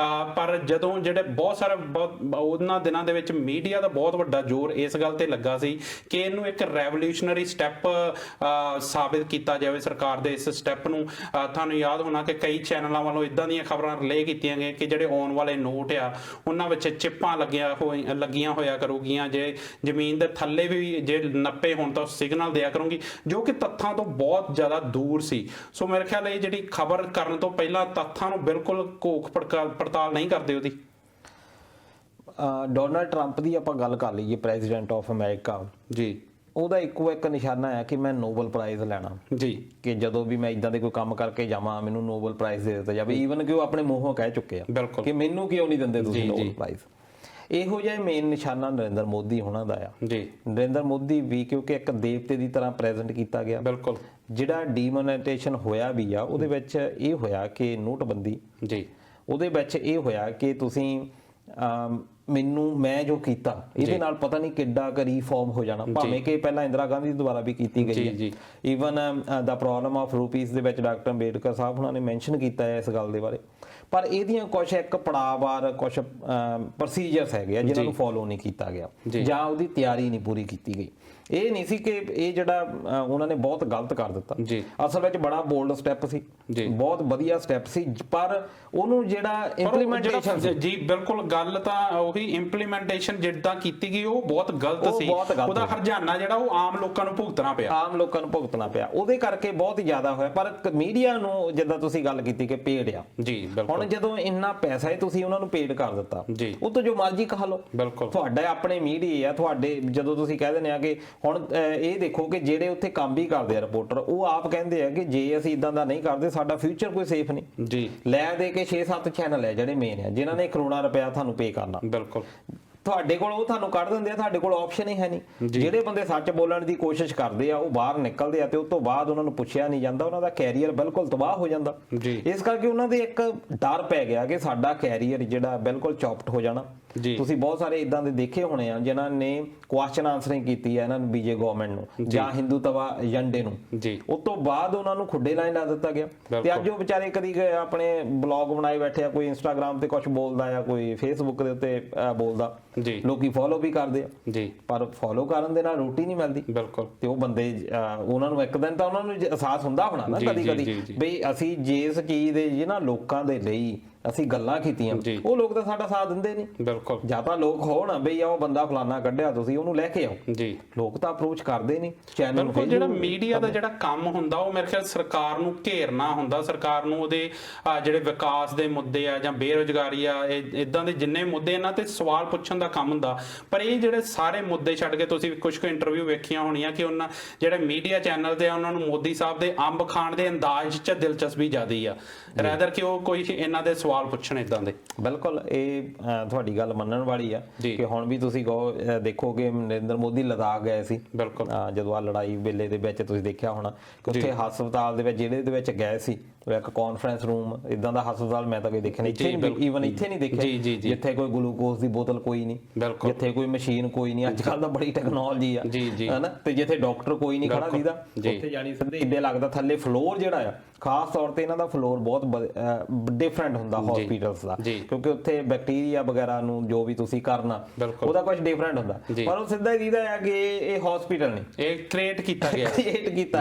ਪਰ ਜਦੋਂ ਜਿਹੜੇ ਬਹੁਤ ਉਹਨਾਂ ਦਿਨਾਂ ਦੇ ਵਿੱਚ ਮੀਡੀਆ ਦਾ ਬਹੁਤ ਵੱਡਾ ਜ਼ੋਰ ਇਸ ਗੱਲ ਤੇ ਲੱਗਾ ਸੀ ਕਿ ਇਹਨੂੰ ਇੱਕ ਰੈਵੋਲੂਸ਼ਨਰੀ ਸਟੈਪ ਸਾਬਿਤ ਕੀਤਾ ਜਾਵੇ ਸਰਕਾਰ ਦੇ ਇਸ ਸਟੈਪ ਨੂੰ। ਤੁਹਾਨੂੰ ਯਾਦ ਹੋਣਾ ਕਿ ਕਈ ਚੈਨਲਾਂ ਵੱਲੋਂ ਇਦਾਂ ਦੀਆਂ ਖਬਰਾਂ ਰਿਲੇ ਕੀਤੀਆਂ ਗਈਆਂ ਕਿ ਜਿਹੜੇ ਆਉਣ ਵਾਲੇ ਨੋਟ ਆ ਉਹਨਾਂ ਵਿੱਚ ਚਿੱਪਾਂ ਲੱਗੀਆਂ ਹੋਇਆ ਕਰੂਗੀਆਂ, ਜੇ ਜ਼ਮੀਨ ਦੇ ਥੱਲੇ ਵੀ ਜੇ ਨੱਪੇ ਹੋਣ ਤਾਂ ਸਿਗਨਲ ਦਿਆ ਕਰੂੰਗੀ, ਜੋ ਕਿ ਤੱਥਾਂ ਤੋਂ ਬਹੁਤ ਜ਼ਿਆਦਾ ਦੂਰ ਸੀ। ਸੋ ਮੇਰੇ ਖਿਆਲ ਇਹ ਜਿਹੜੀ ਖਬਰ ਕਰਨ ਤੋਂ ਪਹਿਲਾਂ ਤੱਥਾਂ ਨੂੰ ਬਿਲਕੁਲ ਘੋਖ ਪੜਤਾਲ ਨਹੀਂ ਕਰਦੇ ਉਹਦੀ। ਡੋਨਾਲਡ ਟਰੰਪ ਦੀ ਆਪਾਂ ਗੱਲ ਕਰ ਲਈਏ, ਪ੍ਰੈਜ਼ੀਡੈਂਟ ਆਫ ਅਮਰੀਕਾ ਜੀ, ਉਹਦਾ ਇੱਕੋ ਇੱਕ ਨਿਸ਼ਾਨਾ ਹੈ ਕਿ ਮੈਂ ਨੋਬਲ ਪ੍ਰਾਈਜ਼ ਲੈਣਾ ਜੀ, ਕਿ ਜਦੋਂ ਵੀ ਮੈਂ ਇਦਾਂ ਦੇ ਕੋਈ ਕੰਮ ਕਰਕੇ ਜਾਵਾਂ ਮੈਨੂੰ ਨੋਬਲ ਪ੍ਰਾਈਜ਼ ਦੇ ਦਿੱਤਾ ਜਾਵੇ। ਈਵਨ ਕਿ ਉਹ ਆਪਣੇ ਮੂੰਹੋਂ ਕਹਿ ਚੁੱਕੇ ਆ ਕਿ ਮੈਨੂੰ ਕਿਉਂ ਨਹੀਂ ਦਿੰਦੇ ਤੁਸੀਂ ਨੋਬਲ ਪ੍ਰਾਈਜ਼। ਇਹੋ ਜਿਹਾ ਮੇਨ ਨਿਸ਼ਾਨਾ ਨਰਿੰਦਰ ਮੋਦੀ ਹੋਣਾ ਦਾ ਆ ਜੀ। ਨਰਿੰਦਰ ਮੋਦੀ ਵੀ ਕਿਉਂਕਿ ਇੱਕ ਦੇਵਤੇ ਦੀ ਤਰ੍ਹਾਂ ਪ੍ਰੈਜ਼ੈਂਟ ਕੀਤਾ ਗਿਆ। ਬਿਲਕੁਲ। ਜਿਹੜਾ ਡੀਮੋਨੇਟੇਸ਼ਨ ਹੋਇਆ ਵੀ ਆ ਉਹਦੇ ਵਿੱਚ ਇਹ ਹੋਇਆ ਕਿ ਨੋਟਬੰਦੀ ਜੀ, ਉਹਦੇ ਵਿੱਚ ਇਹ ਹੋਇਆ ਕਿ ਤੁਸੀਂ ਮੈਂ ਜੋ ਕੀਤਾ ਇਹਦੇ ਨਾਲ ਪਤਾ ਨਹੀਂ ਕਿੱਡਾ ਕੁ ਰੀਫਾਰਮ ਹੋ ਜਾਣਾ, ਭਾਵੇਂ ਕਿ ਪਹਿਲਾਂ ਇੰਦਰਾ ਗਾਂਧੀ ਦੁਆਰਾ ਵੀ ਕੀਤੀ ਗਈ ਹੈ। Even the problem of rupees ਦੇ ਵਿੱਚ ਡਾਕਟਰ ਅੰਬੇਡਕਰ ਸਾਹਿਬ ਉਹਨਾਂ ਨੇ ਮੈਂਸ਼ਨ ਕੀਤਾ ਹੈ ਇਸ ਗੱਲ ਦੇ ਬਾਰੇ। ਪਰ ਇਹਦੀਆਂ ਕੁਝ ਇੱਕ ਪੜਾਅਵਾਰ ਕੁਝ ਪ੍ਰੋਸੀਜਰਸ ਹੈਗੇ ਆ ਜਿਨ੍ਹਾਂ ਨੂੰ ਫੋਲੋ ਨਹੀਂ ਕੀਤਾ ਗਿਆ ਜਾਂ ਉਹਦੀ ਤਿਆਰੀ ਨਹੀਂ ਪੂਰੀ ਕੀਤੀ ਗਈ। ਇਹ ਨਹੀਂ ਸੀ ਕਿ ਇਹ ਜਿਹੜਾ ਉਹਨਾਂ ਨੇ ਬਹੁਤ ਗਲਤ ਕਰ ਦਿੱਤਾ, ਅਸਲ ਵਿੱਚ ਬੜਾ ਬੋਲਡ ਸਟੈਪ ਸੀ, ਬਹੁਤ ਵਧੀਆ ਸਟੈਪ ਸੀ, ਪਰ ਉਹਨੂੰ ਜਿਹੜਾ ਇੰਪਲੀਮੈਂਟੇਸ਼ਨ ਜੀ ਬਿਲਕੁਲ ਗੱਲ ਤਾਂ ਉਹੀ ਇੰਪਲੀਮੈਂਟੇਸ਼ਨ ਜਿੱਦਾਂ ਕੀਤੀ ਗਈ ਉਹ ਬਹੁਤ ਗਲਤ ਸੀ। ਉਹਦਾ ਹਰਜਾਨਾ ਜਿਹੜਾ ਉਹ ਆਮ ਲੋਕਾਂ ਨੂੰ ਭੁਗਤਣਾ ਪਿਆ, ਉਹਦੇ ਕਰਕੇ ਬਹੁਤ ਜ਼ਿਆਦਾ ਹੋਇਆ। ਪਰ ਮੀਡੀਆ ਨੂੰ ਜਿੱਦਾਂ ਤੁਸੀਂ ਗੱਲ ਕੀਤੀ ਕਿ ਪੇਡ ਆ ਜੀ, ਹੁਣ ਜਦੋਂ ਇੰਨਾ ਪੈਸਾ ਹੀ ਤੁਸੀਂ ਉਹਨਾਂ ਨੂੰ ਪੇਡ ਕਰ ਦਿੱਤਾ ਉਹ ਤੋਂ ਜੋ ਮਰਜ਼ੀ ਕਹਾ ਲਓ, ਤੁਹਾਡਾ ਆਪਣੇ ਮੀਡੀਆ ਆ ਤੁਹਾਡੇ। ਜਦੋਂ ਤੁਸੀਂ ਕਹਿ ਦਿੰਦੇ ਆ ਕਿ ਹੁਣ ਇਹ ਦੇਖੋ ਕਿ ਜਿਹੜੇ ਉੱਥੇ ਕੰਮ ਵੀ ਕਰਦੇ ਆ ਰਿਪੋਰਟਰ, ਉਹ ਆਪ ਕਹਿੰਦੇ ਆ ਕਿ ਜੇ ਅਸੀਂ ਇਦਾਂ ਦਾ ਨਹੀਂ ਕਰਦੇ ਸਾਡਾ ਫਿਊਚਰ ਕੋਈ ਸੇਫ ਨਹੀਂ ਜੀ। ਲੈ ਦੇ ਕੇ 6-7 ਚੈਨਲ ਹੈ ਜਿਹੜੇ ਮੇਨ ਆ ਜਿਨ੍ਹਾਂ ਨੇ ਕਰੋੜਾਂ ਰੁਪਇਆ ਤੁਹਾਨੂੰ ਪੇ ਕਰਨਾ, ਬਿਲਕੁਲ ਤੁਹਾਡੇ ਕੋਲ ਉਹ ਤੁਹਾਨੂੰ ਕੱਢ ਦਿੰਦੇ ਆ, ਤੁਹਾਡੇ ਕੋਲ ਆਪਸ਼ਨ ਹੀ ਹੈ ਨਹੀਂ। ਜਿਹੜੇ ਬੰਦੇ ਸੱਚ ਬੋਲਣ ਦੀ ਕੋਸ਼ਿਸ਼ ਕਰਦੇ ਆ ਉਹ ਬਾਹਰ ਨਿਕਲਦੇ ਆ ਤੇ ਉਸ ਤੋਂ ਬਾਅਦ ਉਹਨਾਂ ਨੂੰ ਪੁੱਛਿਆ ਨਹੀਂ ਜਾਂਦਾ, ਉਹਨਾਂ ਦਾ ਕੈਰੀਅਰ ਬਿਲਕੁਲ ਤਬਾਹ ਹੋ ਜਾਂਦਾ। ਇਸ ਕਰਕੇ ਉਹਨਾਂ ਦੇ ਇੱਕ ਡਰ ਪੈ ਗਿਆ ਕਿ ਸਾਡਾ ਕੈਰੀਅਰ ਜਿਹੜਾ ਬਿਲਕੁਲ ਚੌਪਟ ਹੋ ਜਾਣਾ। ਤੁਸੀਂ ਬਹੁਤ ਸਾਰੇ ਇਦਾਂ ਦੇ ਦੇਖੇ ਹੋਣੇ ਆ ਜਿਨ੍ਹਾਂ ਨੇ ਕੁਐਸਚਨ ਆਨਸਰਿੰਗ ਕੀਤੀ ਹੈ ਇਹਨਾਂ ਨੂੰ ਬੀਜੇ ਗਵਰਨਮੈਂਟ ਨੂੰ ਜਾਂ ਹਿੰਦੂਤਵਾ ਏਜੰਡੇ ਨੂੰ, ਉਸ ਤੋਂ ਬਾਅਦ ਉਹਨਾਂ ਨੂੰ ਖੁੱਡੇ ਲਾਈਨ ਲਾ ਦਿੱਤਾ ਗਿਆ ਤੇ ਅੱਜ ਉਹ ਵਿਚਾਰੇ ਕਦੀ ਆਪਣੇ ਬਲੌਗ ਬਣਾਏ ਬੈਠੇ ਆ, ਕੋਈ ਇੰਸਟਾਗ੍ਰਾਮ ਤੇ ਕੁਝ ਬੋਲਦਾ ਆ, ਕੋਈ ਫੇਸਬੁੱਕ ਦੇ ਉੱਤੇ ਬੋਲਦਾ, ਲੋਕੀ ਫੋਲੋ ਵੀ ਕਰਦੇ ਆ ਪਰ ਫੋਲੋ ਕਰਨ ਦੇ ਨਾਲ ਰੋਟੀ ਨਹੀਂ ਮਿਲਦੀ। ਬਿਲਕੁਲ। ਤੇ ਉਹ ਬੰਦੇ ਉਹਨਾਂ ਨੂੰ ਇੱਕ ਦਿਨ ਤਾਂ ਉਹਨਾਂ ਨੂੰ ਅਹਿਸਾਸ ਹੁੰਦਾ ਹੋਣਾ ਨਾ ਕਦੀ ਬਈ ਅਸੀਂ ਜਿਸ ਚੀਜ਼ ਦੇ ਜਿਹਨਾਂ ਲੋਕਾਂ ਦੇ ਲਈ ਅਸੀਂ ਗੱਲਾਂ ਕੀਤੀਆਂ ਉਹ ਲੋਕ ਤਾਂ ਸਾਡਾ ਸਾਥ ਦਿੰਦੇ ਨਹੀਂ। ਬਿਲਕੁਲ। ਜਾਂ ਤਾਂ ਲੋਕ ਹੋਣ ਬਈ ਉਹ ਬੰਦਾ ਫਲਾਨਾ ਕੱਢਿਆ ਤੁਸੀਂ ਉਹਨੂੰ ਲੈ ਕੇ ਆਓ ਜੀ, ਲੋਕ ਤਾਂ ਅਪਰੋਚ ਕਰਦੇ ਨਹੀਂ ਚੈਨਲ। ਬਿਲਕੁਲ। ਜਿਹੜਾ ਮੀਡੀਆ ਦਾ ਜਿਹੜਾ ਕੰਮ ਹੁੰਦਾ ਉਹ ਮੇਰੇ ਖਿਆਲ ਸਰਕਾਰ ਨੂੰ ਘੇਰਨਾ ਹੁੰਦਾ, ਸਰਕਾਰ ਨੂੰ ਉਹਦੇ ਜਿਹੜੇ ਵਿਕਾਸ ਦੇ ਮੁੱਦੇ ਆ ਜਾਂ ਬੇਰੁਜ਼ਗਾਰੀ ਆ ਇਦਾਂ ਦੇ ਜਿੰਨੇ ਮੁੱਦੇ ਇਹਨਾਂ ਤੇ ਸਵਾਲ ਪੁੱਛਣ ਦਾ ਕੰਮ ਹੁੰਦਾ। ਪਰ ਇਹ ਜਿਹੜੇ ਸਾਰੇ ਮੁੱਦੇ ਛੱਡ ਕੇ ਤੁਸੀਂ ਕੁਝ ਕੁ ਇੰਟਰਵਿਊ ਵੇਖੀਆਂ ਹੋਣੀਆਂ ਕਿ ਉਹਨਾਂ ਜਿਹੜੇ ਮੀਡੀਆ ਚੈਨਲ ਤੇ ਉਹਨਾਂ ਨੂੰ ਮੋਦੀ ਸਾਹਿਬ ਦੇ ਅੰਬ ਖਾਣ ਦੇ ਅੰਦਾਜ਼ 'ਚ ਦਿਲਚਸਪੀ ਜ਼ਿਆਦੀ ਆ ਰੈਦਰ ਕਿ ਉਹ ਕੋਈ ਇਹਨਾਂ ਦੇ ਸਵਾਲ ਪੁੱਛਣ ਇਦਾਂ ਦੇ। ਬਿਲਕੁਲ। ਇਹ ਤੁਹਾਡੀ ਗੱਲ ਮੰਨਣ ਵਾਲੀ ਆ ਕਿ ਹੁਣ ਵੀ ਤੁਸੀਂ ਦੇਖੋਗੇ ਨਰਿੰਦਰ ਮੋਦੀ ਲਦਾਖ ਗਏ ਸੀ। ਬਿਲਕੁਲ। ਜਦੋਂ ਆ ਲੜਾਈ ਵੇਲੇ ਦੇ ਵਿੱਚ ਤੁਸੀਂ ਦੇਖਿਆ ਹੋਣਾ ਕਿ ਉੱਥੇ ਹਸਪਤਾਲ ਦੇ ਵਿੱਚ ਜਿਹੜੇ ਦੇ ਵਿੱਚ ਗਏ ਸੀ ਇੱਕ ਕਾਨਫਰੰਸ ਰੂਮ ਇਦਾਂ ਦਾ ਹਸਪਤਾਲ ਮੈਂ ਤਾਂ ਕੋਈ ਦੇਖਿਆ ਨਹੀਂ, ਈਵਨ ਇੱਥੇ ਨਹੀਂ ਦੇਖਿਆ ਜਿੱਥੇ ਕੋਈ ਗਲੂਕੋਜ਼ ਦੀ ਬੋਤਲ ਕੋਈ ਨਹੀਂ, ਜਿੱਥੇ ਕੋਈ ਮਸ਼ੀਨ ਕੋਈ ਨਹੀਂ। ਅੱਜ ਕੱਲ ਤਾਂ ਬੜੀ ਟੈਕਨੋਲੋਜੀ ਆ ਹਨਾ, ਤੇ ਜਿੱਥੇ ਡਾਕਟਰ ਕੋਈ ਨਹੀਂ ਖੜਾ ਦੀਦਾ ਉੱਥੇ ਜਾਣੀ ਸਿੱਧੇ ਇੱਦਾਂ ਲੱਗਦਾ ਥੱਲੇ ਫਲੋਰ ਜਿਹੜਾ ਆ ਖਾਸ ਤੌਰ ਤੇ ਇਹਨਾਂ ਦਾ ਫਲੋਰ ਬਹੁਤ ਡਿਫਰੈਂਟ ਹੁੰਦਾ ਹਸਪੀਟਲਸ ਦਾ, ਕਿਉਂਕਿ ਉੱਥੇ ਬੈਕਟੀਰੀਆ ਵਗੈਰਾ ਨੂੰ ਜੋ ਵੀ ਤੁਸੀਂ ਕਰਨਾ ਉਹਦਾ ਕੁਝ ਡਿਫਰੈਂਟ ਹੁੰਦਾ। ਪਰ ਉਹ ਸਿੱਧਾ ਹੀ ਦੀਦਾ ਆ ਕਿ ਇਹ ਹਸਪੀਟਲ ਨਹੀਂ, ਇਹ ਕ੍ਰੀਏਟ ਕੀਤਾ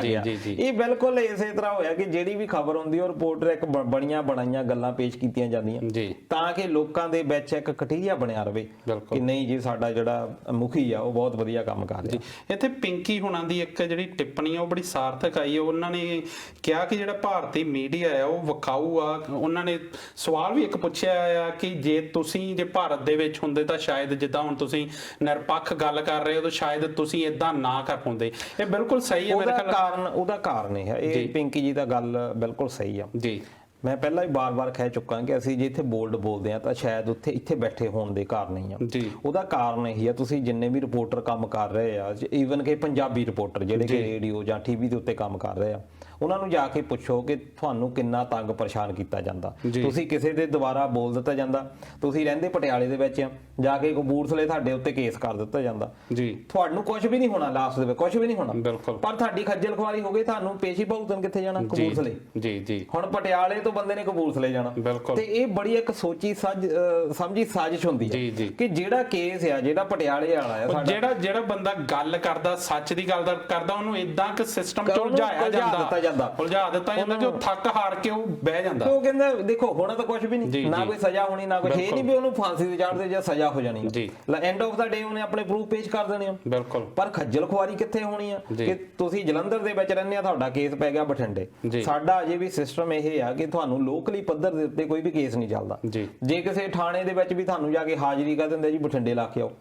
ਗਿਆ। ਇਹ ਬਿਲਕੁਲ ਇਸੇ ਤਰ੍ਹਾਂ ਹੋਇਆ ਕਿ ਜਿਹੜੀ ਵੀ ਖਬਰ ਹੁੰਦੀ ਉਹ ਰਿਪੋਰਟਰ ਇੱਕ ਬਣੀਆਂ ਬਣਾਈਆਂ ਗੱਲਾਂ ਪੇਸ਼ ਕੀਤੀਆਂ ਜਾਂਦੀਆਂ ਤਾਂ ਕਿ ਲੋਕਾਂ ਦੇ ਵਿੱਚ ਇੱਕ ਕਟੀਆ ਬਣਿਆ ਰਵੇ ਕਿ ਨਹੀਂ ਜੀ ਸਾਡਾ ਜਿਹੜਾ ਮੁਖੀ ਆ ਉਹ ਬਹੁਤ ਵਧੀਆ ਕੰਮ ਕਰ ਰਿਹਾ। ਇੱਥੇ ਪਿੰਕੀ ਹੁਣਾਂ ਦੀ ਇੱਕ ਜਿਹੜੀ ਟਿੱਪਣੀ ਆ ਉਹ ਬੜੀ ਸਾਰਥਕ ਆਈ। ਉਹਨਾਂ ਨੇ ਕਿਹਾ ਕਿ ਜਿਹੜਾ ਭਾਰਤੀ ਮੀਡੀਆ ਆ ਉਹ ਵਿਕਾਊ ਆ। ਉਹਨਾਂ ਨੇ ਸਵਾਲ ਵੀ ਇੱਕ ਪੁੱਛਿਆ ਆ ਕਿ ਜੇ ਭਾਰਤ ਦੇ ਵਿੱਚ ਹੁੰਦੇ ਤਾਂ ਸ਼ਾਇਦ ਜਿੱਦਾਂ ਹੁਣ ਤੁਸੀਂ ਨਿਰਪੱਖ ਗੱਲ ਕਰ ਰਹੇ ਹੋ ਤਾਂ ਸ਼ਾਇਦ ਤੁਸੀਂ ਇਦਾਂ ਨਾ ਕਰ ਪਾਉਂਦੇ। ਇਹ ਬਿਲਕੁਲ ਸਹੀ ਹੈ ਮੇਰੇ ਖਿਆਲ ਉਹਦਾ ਕਾਰਨ ਇਹ ਹੈ। ਇਹ ਪਿੰਕੀ ਜੀ ਦਾ ਗੱਲ ਬਿਲਕੁਲ ਸਹੀ ਆ ਜੀ। ਮੈਂ ਪਹਿਲਾਂ ਹੀ ਬਾਰ-ਬਾਰ ਕਹਿ ਚੁੱਕਾ ਕਿ ਅਸੀਂ ਜੇ ਇੱਥੇ ਬੋਲਡ ਬੋਲਦੇ ਆ ਤਾਂ ਸ਼ਾਇਦ ਇੱਥੇ ਬੈਠੇ ਹੋਣ ਦੇ ਕਾਰਨ ਹੀ ਆ। ਜੀ ਉਹਦਾ ਕਾਰਨ ਇਹੀ ਆ, ਤੁਸੀਂ ਜਿੰਨੇ ਵੀ ਰਿਪੋਰਟਰ ਕੰਮ ਕਰ ਰਹੇ ਆ, ਈਵਨ ਕਿ ਪੰਜਾਬੀ ਰਿਪੋਰਟਰ ਜਿਹੜੇ ਕਿ ਰੇਡੀਓ ਜਾਂ ਟੀਵੀ ਦੇ ਉੱਤੇ ਕੰਮ ਕਰ ਰਹੇ ਆ, ਉਹਨਾਂ ਨੂੰ ਜਾ ਕੇ ਪੁੱਛੋ ਕਿ ਤੁਹਾਨੂੰ ਕਿੰਨਾ ਤੰਗ ਪਰੇਸ਼ਾਨ ਕੀਤਾ ਜਾਂਦਾ। ਤੁਸੀਂ ਕਿਸੇ ਦੇ ਦੁਆਰਾ ਬੋਲ ਦਿੱਤਾ ਜਾਂਦਾ, ਤੁਸੀਂ ਰਹਿੰਦੇ ਪਟਿਆਲੇ ਦੇ ਵਿੱਚ ਆ, ਜਾ ਕੇ ਕਪੂਰਥਲੇ ਤੁਹਾਡੇ ਉੱਤੇ ਕੇਸ ਕਰ ਦਿੱਤਾ ਜਾਂਦਾ ਜੀ, ਤੁਹਾਨੂੰ ਕੁਝ ਵੀ ਨਹੀਂ ਹੋਣਾ, ਲਾਸਟ ਦੇ ਵਿੱਚ ਕੁਝ ਵੀ ਨਹੀਂ ਹੋਣਾ, ਬਿਲਕੁਲ। ਪਰ ਤੁਹਾਡੀ ਖੱਜਲ ਖੁਆਰੀ ਹੋ ਗਈ, ਤੁਹਾਨੂੰ ਪੇਸ਼ੀ ਭੁਗਤਣ ਕਿੱਥੇ ਜਾਣਾ? ਕਪੂਰਥਲੇ। ਜੀ ਜੀ, ਹੁਣ ਪਟਿਆਲੇ ਤੋਂ ਬੰਦੇ ਨੇ ਕਪੂਰਥਲੇ ਜਾਣਾ, ਬਿਲਕੁਲ। ਤੇ ਇਹ ਬੜੀ ਇੱਕ ਸੋਚੀ ਸਮਝੀ ਸਾਜ਼ਿਸ਼ ਹੁੰਦੀ ਜੀ, ਜੀ। ਹੈ ਕਿ ਜਿਹੜਾ ਕੇਸ ਆ, ਜਿਹੜਾ ਪਟਿਆਲੇ ਵਾਲਾ ਆ ਸਾਡਾ, ਜਿਹੜਾ ਬੰਦਾ ਗੱਲ ਕਰਦਾ, ਸੱਚ ਦੀ ਗੱਲ ਕਰਦਾ, ਉਹਨੂੰ ਇਦਾਂ ਕਿ ਸਿਸਟਮ ਚ ਉਲਝਾਇਆ ਜਾਂਦਾ, ਉਲਝਾ ਦਿੱਤਾ ਜਾਂਦਾ ਕਿ ਉਹ ਥੱਕ ਹਾਰ ਕੇ ਉਹ ਬਹਿ ਜਾਂਦਾ। ਉਹ ਕਹਿੰਦਾ ਦੇਖੋ ਹੋਣਾ ਤਾਂ ਕੁਝ ਵੀ ਨਹੀਂ, ਨਾ ਕੋਈ ਸਜ਼ਾ ਹੋਣੀ, ਨਾ ਕੁਝ, ਇਹ ਨਹੀਂ ਵੀ ਉਹਨੂੰ ਫਾਂਸੀ ਤੇ ਚਾੜਦੇ ਜਾਂ ਸਜ਼ਾ ਹੋ ਜਾਣੀ ਹੈ। ਐਂਡ ਆਫ ਦਾ ਡੇ ਉਹਨੇ ਆਪਣੇ ਪ੍ਰੂਫ ਪੇਸ਼ ਕਰ ਦੇਣੇ ਆ, ਬਿਲਕੁਲ। ਪਰ ਖੱਜਲ ਖੁਆਰੀ ਕਿੱਥੇ ਹੋਣੀ ਆ ਕਿ ਤੁਸੀਂ ਜਲੰਧਰ ਦੇ ਵਿੱਚ ਰਹਿੰਦੇ ਆ, ਤੁਹਾਡਾ ਕੇਸ ਪੈ ਗਿਆ ਬਠਿੰਡੇ। ਸਾਡਾ ਅਜੇ ਵੀ ਸਿਸਟਮ ਇਹ ਆ ਕਿ ਤੁਹਾਨੂੰ ਲੋਕਲੀ ਪੱਧਰ ਦੇ ਉੱਤੇ ਕੋਈ ਵੀ ਕੇਸ ਨਹੀਂ ਚੱਲਦਾ। ਜੇ ਕਿਸੇ ਥਾਣੇ ਦੇ ਵਿੱਚ ਵੀ ਤੁਹਾਨੂੰ ਜਾ ਕੇ ਹਾਜ਼ਰੀ ਕਰ ਦਿੰਦੇ ਜੀ ਬਠਿੰਡੇ ਲਾ ਕੇ ਆਓ,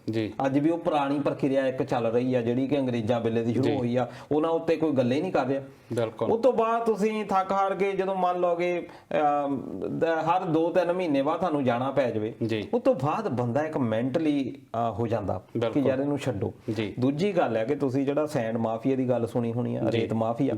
ਅੱਜ ਵੀ ਉਹ ਪੁਰਾਣੀ ਪ੍ਰਕਿਰਿਆ ਇੱਕ ਚੱਲ ਰਹੀ ਆ ਜਿਹੜੀ ਕਿ ਅੰਗਰੇਜ਼ਾਂ ਵੇਲੇ ਦੀ ਸ਼ੁਰੂ ਹੋਈ ਆ, ਉਹਨਾਂ ਉੱਤੇ ਕੋਈ ਗੱਲ ਹੀ ਨਹੀਂ ਕਰ ਰਿਹਾ। ਬਿਲਕੁਲ। ਉਸ ਤੋਂ ਬਾਅਦ ਤੁਸੀਂ ਥੱਕ ਹਾਰ ਕੇ ਜਦੋਂ ਮੰਨ ਲਓਗੇ ਹਰ 2-3 ਮਹੀਨੇ ਬਾਅਦ ਤੁਹਾਨੂੰ ਜਾਣਾ ਪੈ ਜਾਵੇ, ਉਸ ਤੋਂ ਬਾਅਦ ਬੰਦਾ ਇੱਕ ਮੈਂਟਲੀ ਹੋ ਜਾਂਦਾ ਕਿ ਯਾਰ ਇਹਨੂੰ ਛੱਡੋ। ਦੂਜੀ ਗੱਲ ਹੈ ਕਿ ਤੁਸੀਂ ਜਿਹੜਾ ਸੈਂਡ ਮਾਫੀਆ ਦੀ ਗੱਲ ਸੁਣੀ ਹੋਣੀ ਆ, ਰੇਤ ਮਾਫੀਆ,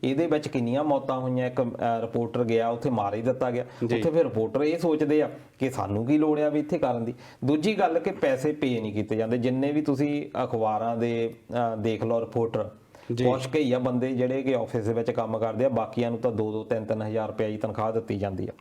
ਇਹਦੇ ਵਿੱਚ ਕਿੰਨੀਆਂ ਮੌਤਾਂ ਹੋਈਆਂ। ਇੱਕ ਰਿਪੋਰਟਰ ਗਿਆ, ਉੱਥੇ ਮਾਰ ਹੀ ਦਿੱਤਾ ਗਿਆ। ਉੱਥੇ ਫਿਰ ਰਿਪੋਰਟਰ ਇਹ ਸੋਚਦੇ ਆ ਕਿ ਸਾਨੂੰ ਕੀ ਲੋੜ ਆ ਵੀ ਇੱਥੇ ਕਰਨ ਦੀ। ਦੂਜੀ ਗੱਲ ਕਿ ਪੈਸੇ ਪੇ ਨਹੀਂ ਕੀਤੇ ਜਾਂਦੇ। ਜਿੰਨੇ ਵੀ ਤੁਸੀਂ ਅਖਬਾਰਾਂ ਦੇ ਦੇਖ ਲਓ ਰਿਪੋਰਟਰ, ਕੁਛ ਕਈ ਆ ਬੰਦੇ ਜਿਹੜੇ ਕਿ ਆਫਿਸ ਦੇ ਵਿੱਚ ਕੰਮ ਕਰਦੇ ਆ, ਬਾਕੀਆਂ ਨੂੰ ਤਾਂ 2-2, 3-3 ਹਜ਼ਾਰ ਰੁਪਏ ਦੀ ਤਨਖਾਹ ਦਿੱਤੀ ਜਾਂਦੀ ਆ।